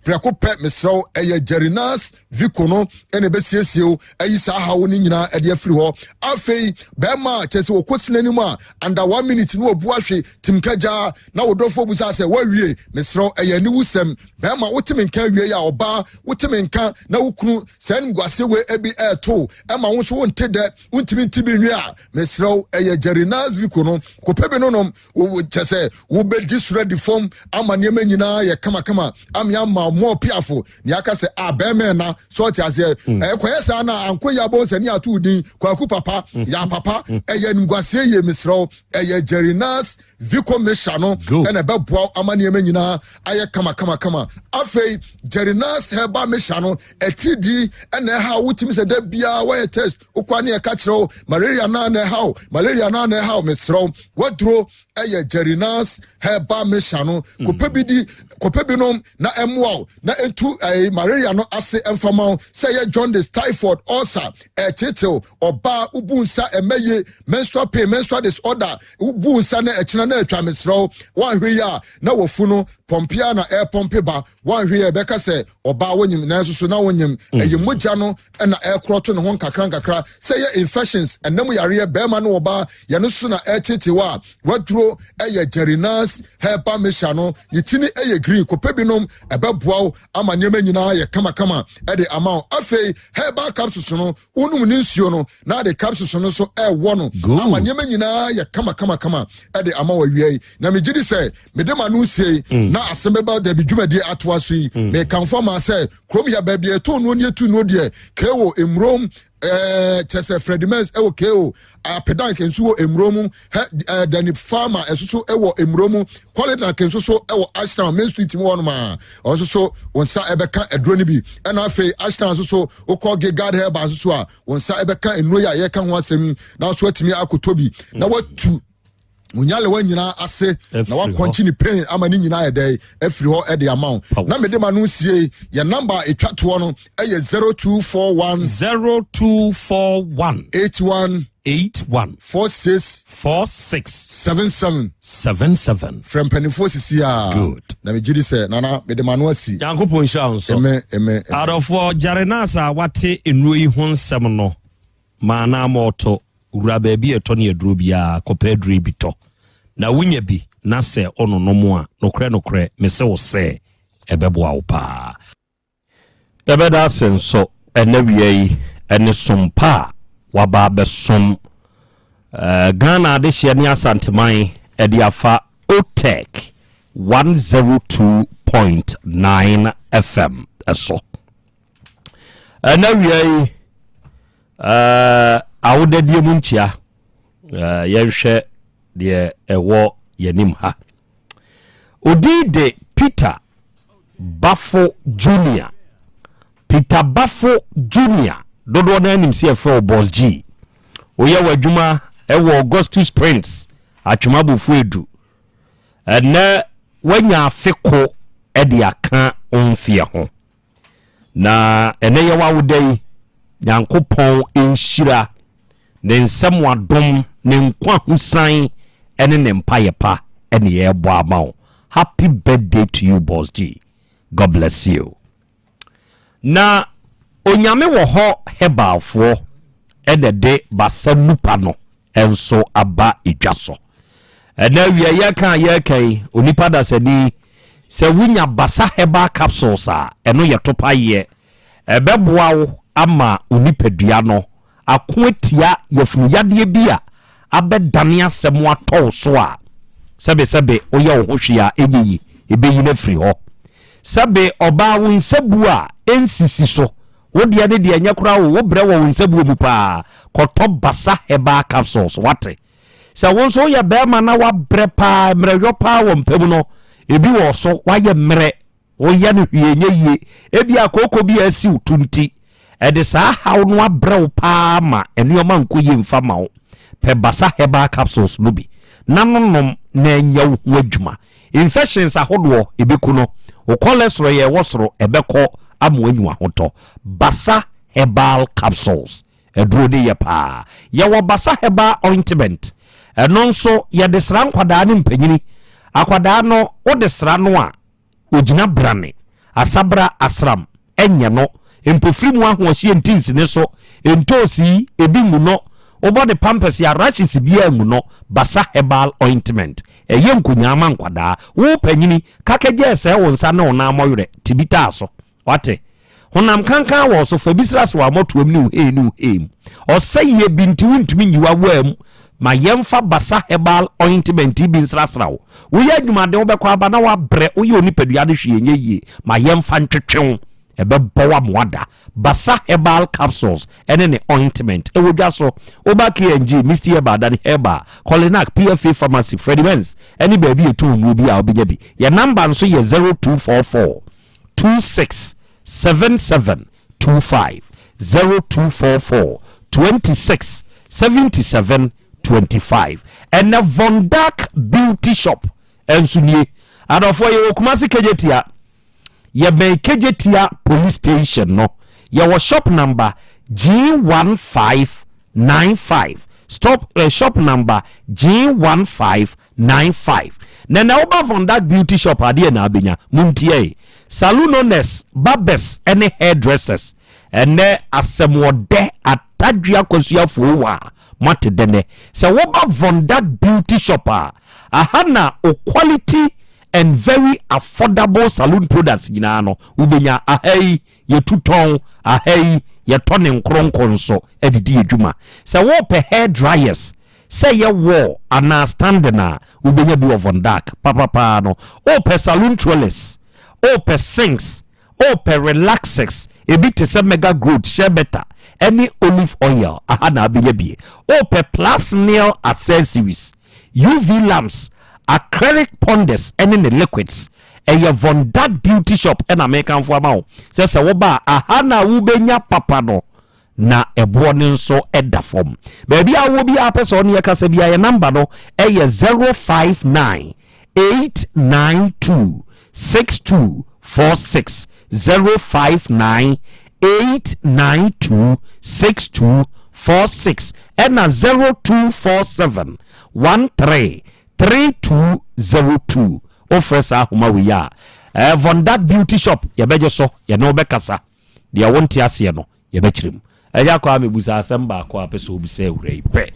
preko pɛ mesrɛw ɛyɛ Gerinas Vico no ɛna bɛsiesie ayi saa hawo no nyinaa ɛde afiri hɔ afei bɛma kyɛ sɛ wɔkɔsina nim a under 1 minute no wɔbu ahwe timkagya na wɔdɔfo bu sɛ wawie mesrɛw ɛyɛ ne wusɛm bɛma woteme nka wie a ɔba woteme nka na wokunu saa nimguase we ebi ɛto ɛma wo so wonte dɛ wontimi ntibi nwe a mesrɛw ɛyɛ Gerinas Vico no kopɛ bi no nom kyɛ sɛ wobɛdi sura di fam ama nneɛma nyinaa yɛ kama amia ma mo piafo ni aka sɛ abɛmɛ na so ti ase ɛkɔyɛ saa na anko ya bon sɛ ni atu din kwaku papa ya papa ɛyɛ nimguase ye mesrɛw ɛyɛ Gerinas Vico Mesha no ɛna bɛboa ama nneɛma nyinaa ayɛ kama afei Gerinas Herbal Mesha no ɛtidi ɛna ɛha wotimi sɛ da bia wɔyɛ test okwa ne ɛka kyerɛw malaria na ɛha mesrɛw waduro ɛyɛ Jerinas Herbal Mixture no kope bi nom na ɛmoa na entu malaria no ase ɛmfama sɛ yɛ jaundice typhoid ulcer ɛtetew ɔbaa ubu nsa ɛmɛye menstrual pain menstrual disorder ubu nsa na ɛkyina na atwa mesrɛw wanhwe ya na wofu no pompia na air pompe ba wanhwe ya bɛka sɛ ɔbaa wonyim na so na wonyim ɛyɛ mogya no ɛna ɛkrɔto ne ho nkakra sɛ yɛ infections ɛnam yare bɛma no ɔbaa yɛ no so na ɛtetew a waduro ɛyɛ Jerinas Herbal Mixture no yitini ɛyɛ green kope binom ɛbɛboa ama nneɛma nyinaa yɛ kama ɛde ama afei herbal capsules no unum ne nsuo no na de capsules no so ɛwɔ no ama nneɛma nyinaa yɛ kama ɛde ama wa wiei na me gidi sɛ me de ma no nsie na Asem Beba Dabi dwumadi atoa so yi me kanfo ma sɛ Krobea baabi eto no ne etu no de kewo emrom Chese Fredimens ewo keo pedank enso wo emromu Dani Farmer esoso ewo emromu quality na kenso so ewo Ashtown Main Street mu wono ma oso wonsa ebeka edro ni bi ena afei Ashtown so okọ Gigard Herbal so a wonsa ebeka enro ya ye ka ho asemi na so atimi akotobi na watu unyale wanyina ase na wa continue pain ama ni nyina yedai afiri ho e de amount na me de ma no sie ya number etwa to no e ye 81 46 from penifo sisi a good na me gidi se nana me de ma no asi yankopon hwa so eme arofo Jarenasa wate enuro yi ho nsem no mana moto ura baabi eto ne aduro bia kopedri bito na wunya bi na se ono no mo a nokre me se wo se ebeboa wo pa ebeda senso enawiei ene sompa waba besom Ghana de hye ne asanteman ede afa Otec 1029 FM eso enawiei awodadie mu ntia yɛhwɛ de ɛwɔ yanim ha odide Peter Bafo Junior dodo na anim se ɛfɛ Boss G oyɛ wadwuma ɛwɔ Augustus Prince atwemabufu edu ɛnɛ wanya afeko ɛde aka onfie ho na ɛnɛ yɛ wawodai Yankopon enhyira ne nsɛm wadom ne nkwa husan ene ne mpaye pa ene ye bo ama happy birthday to you Boss G, God bless you. Na onyame wo ho hebalfo edede basa nupa no enso aba edwaso ena wiye kan ye kai onipa da sani se wunya basa herbal capsules a eno ye topa ye ebeboa wo ama onipadua no akoatia yefunu yade bia abedane asem atɔ so a sebe oyɛ wo hwea enyi ebeyi na firi hɔ sebe oba wo nsabu a ensisi so wo de ade de anya kora wo brɛ wo nsabu mu pa kɔtɔ basa herbal capsules wate sɛ wo nso yɛ bɛma na wa brɛ pa mmerɛhwɔ pa wo mpam no ebi wo so wa yɛ mmerɛ wo yɛ no hwie nyɛ ebi akoko bi asi utunti ede saa haw no abrɛw pa ma enuoma nkoyi mfa ma wo pe basa herbal capsules no bi nanonom na nya wo adwuma infections ahodo ebeku no o cholesterol ye wosoro ebekɔ amoanyu ahotɔ basa herbal capsules eduro de ye pa ye wo basa herbal ointment eno nso ye de sra nkwadaa ne mpanyini akwadaa no wo de sra no a ogina brane asabra asram enye no empofiri mu ahohye ntins ne so entosi ebi mu no obode pampers ya rashes bia mu no basa herbal ointment eye nkunyama nkwadaa wo panyini kakeje ese wo nsa na ona amoyere tibita so wate honam kankan wo so fabisra so amotoam ni enu o seye binti wuntumi nyiwa wam ma yemfa basa herbal ointment bi nsrasrawo wo ya adwumade wo bekwa aba na wa bre wo ye onipadua de hwe ye ma yemfa ntwetwew ebe bowa mwada basa herbal capsules ene ne ointment ewodwa so oba KNG Mr. Yeba Dani Heba Colinac PFA Pharmacy Freddy Benz any baby etu mu bi a obenya bi ya number nso ye 0244 267725 0244 267725 1025 and a Von Dark Beauty Shop ensunye adofo ye Kumasi Kejetia ye be Kejetia police station no ye was shop number G1595 shop number G1595 na oba Von Dark Beauty Shop ade na abenya muntie salon owners barbers and hairdressers and Asem Wode atadua kosuafo wa mate dene se woba Von Dark Beauty Shop ahana o quality and very affordable salon products nyina no ubenya ahai ye tuton ahai ye tonen kronkonso edidi adwuma se wo pe hair dryers say ye wo ana standena ubenya bi Von Dark papa no o pe salon trollers o pe sinks o pe relaxers ebi te se mega growth share better any olive oil ahana abenya bi o pe plus nail accessories UV lamps acrylic ponders and in the liquids a Von Dark Beauty Shop and American for amount says wo ba ahana ubenya papa no na ebonin so edda form baby a wo bi a person ya kasa bia ya number no e 059 892 6246 059 892 6246 and 0247 13 3202 offers ahuma we ya Von Dark Beauty Shop ye beje so ye no bekasa dia wonti ase no ye bechirim eja kwa mebusa Asem ba kwa peso obi se wure pe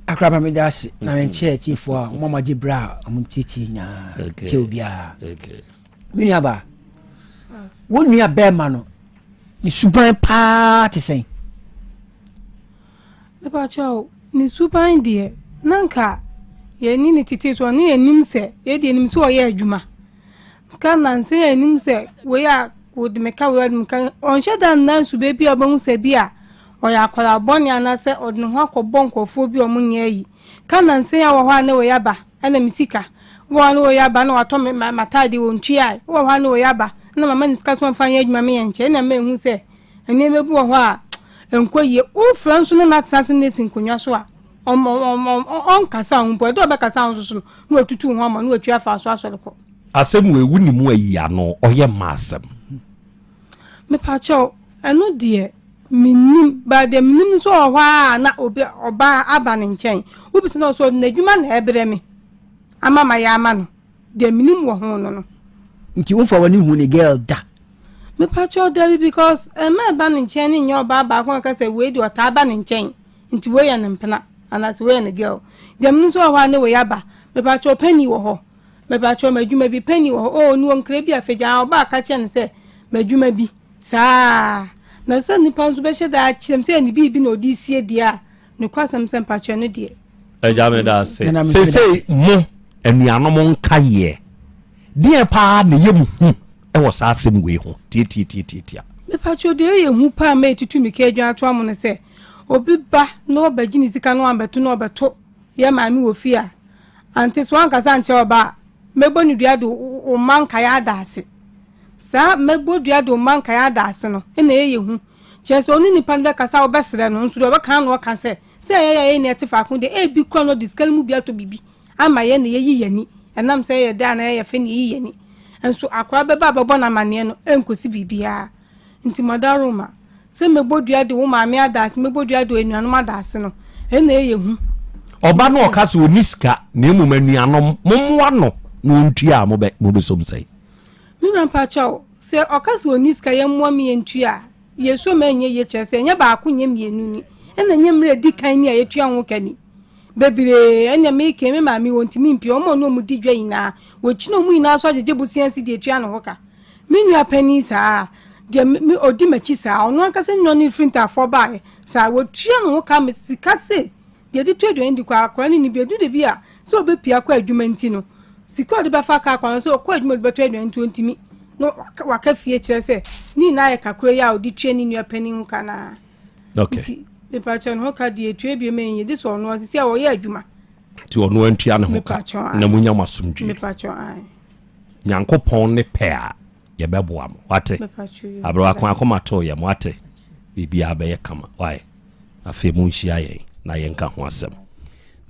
akraba me dasi na menche tifo a mama gibra amtiti nya che obia mini aba wonu be ma no ni suban pa te sen e ba cho ni suban die nanka ye ni titi so ni enim se ye die enim so ye adwuma kan nan se enim se we ya would make a word on shadan nan su baby abon se bia o ya kwala boni anase odno ho akobonko fo bi omunye yi kan nan se ya wo ho ane we yaba ana misika wo ane we yaba na wato matade wo ntua wo ho ane we yaba na mama ni sika so mfa ye adwuma me yenche na me hu se ene mebu wo ho a enkoye o franso na natsase nesin konwa so a on kasa hu bo do be kasa hu so no atutu hu ama no atwa fa so asole ko Asem we wuni mu ayi ano oye masem me pacho anu de minim ba de minim so hwa na obi oba aba ne nchen obi se na so na adwuma na ebre me ama ma ya ama no de minim wo ho no nti wo fa wani hu ne girl da me pacho there because ma ba ne nchen ni nyo ba ba ko ka se we di ota aba ne nchen nti we ya ne mpena ana se we ne girl de minim so hwa ne we ya ba me pacho penny wo ho me pacho madwuma bi penny wo ho nu onkre bi afeja oba ka che ne se madwuma bi sa na se nipa nso be heda chim se ni bi na odisie dia ne kwasam se mpacho no die eja me da se mo enuanom nka ye die pa na yem hu e wo sa asem we ho tie me pacho de ye hu pa ma etutu mi ka adwan ato am ne se obi ba na obaji ni sika no ambeto na obeto ye ma mi wo fi a ante so anka sa nche oba mebo ni dua do o manka ya dase sa mebo dua do manka ya dase no na ye hu chese oni ni pande kasa obesere no nso do be kan no ka se ye ne tefa kun de e bi kro no diskal mu bia to bibi ama ye ne ye yiyani enam se ye da na ye fe ne yiyani enso akwa be ba babo na mane no enkosi bibia nti madaroma se mebo dua de wo ma me adase mebo dua do enuanom adase no na ye hu oba no okase oniska na emum anuanom momwa no no ntua mo be som sei mi rampa chao se okase oniska ye mo mi ntua ye so manye ye chese nya ba akunye mienu ni ena nya mre di kan ni ye tua ho kani bebire enya me ke me ma mi wontimi mpi omo no mu di dwa ina wo chino mu ina so ajeje busiansi di tua no ho ka mi nua pani sa de mi odi machi sa ono akase nyo ni frinta for ba sa wo tua no ho ka me sika se de di twedo ndi kwa akwa ni bi edu de bi a so obepia kwa adwuma nti no sika de ba fa ka akwa so kwa adwuma de beto edu ntimi no waka fie kire se ni na ye kakure ya odi tue ni nua pani hu kana okay me pa cha no ka di etue bi me yin di so no asi a wo ye adwuma ti ono antua ne ho ka na munya masomdwe me pa cha ai Nyankopon ne pe a ye beboa mo wate abro akoma to ye mo wate bibia be ye kama why afi mu nhia ye na ye nka ho asem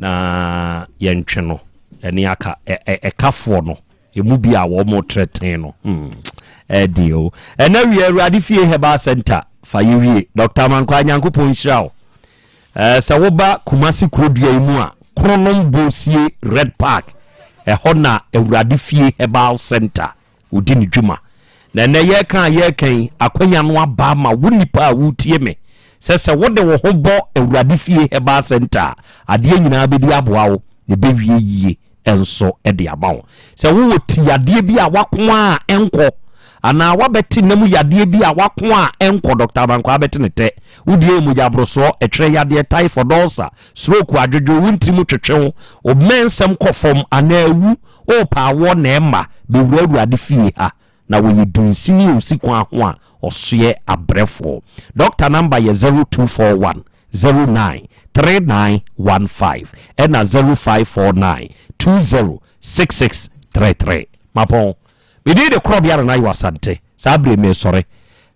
na yɛntwe no ɛne aka ɛkafoɔ no emu bi a wɔn treten no ɛdio ɛna wie awurade fie herbal center fa yɛwie Dr. Mankwa Nyankopɔn hyira wo sɛ woba Kumasi Krodua mu a kronom bosie Red Park ɛhɔ na awurade fie herbal center odi ne dwuma na ɛnɛ yɛkan akwanya no aba ma wo nipa a wotie me sɛ wode wo ho bɔ awurade fie herbal center adeɛ nyinaa bɛdi aboa wo ne bɛwie yie enso edi amawo se wo ti yade bi a wako a enko ana wabeti namu yade bi a wako a enko Dr. Mankwa abeti ne te wudie mu jabroso etwe yade typhoid ulcer stroke adwojo wuntri mu twetwe o mensem kofom ana awu o pa wo na emma be wuru ade fie ha na wo yidunsini osikwa ho a osoye abrefo doctor number ye 0241 093915 and 0549206633 mapon we did the Krobea na Yaw Asante sabre me sorry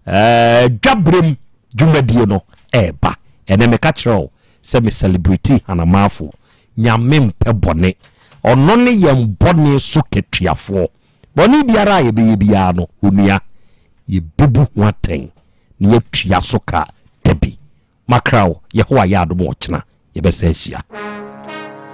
dwabrem dwumadie no eba ene me ka kire se me celebrity anamafo nyame mpe bone ono ne yem bone so ketuafo bone biara ye be bia no onua ye bebu hoaten ne ye tua so ka dabi makraw ye ho ayado mo chena ye be se hia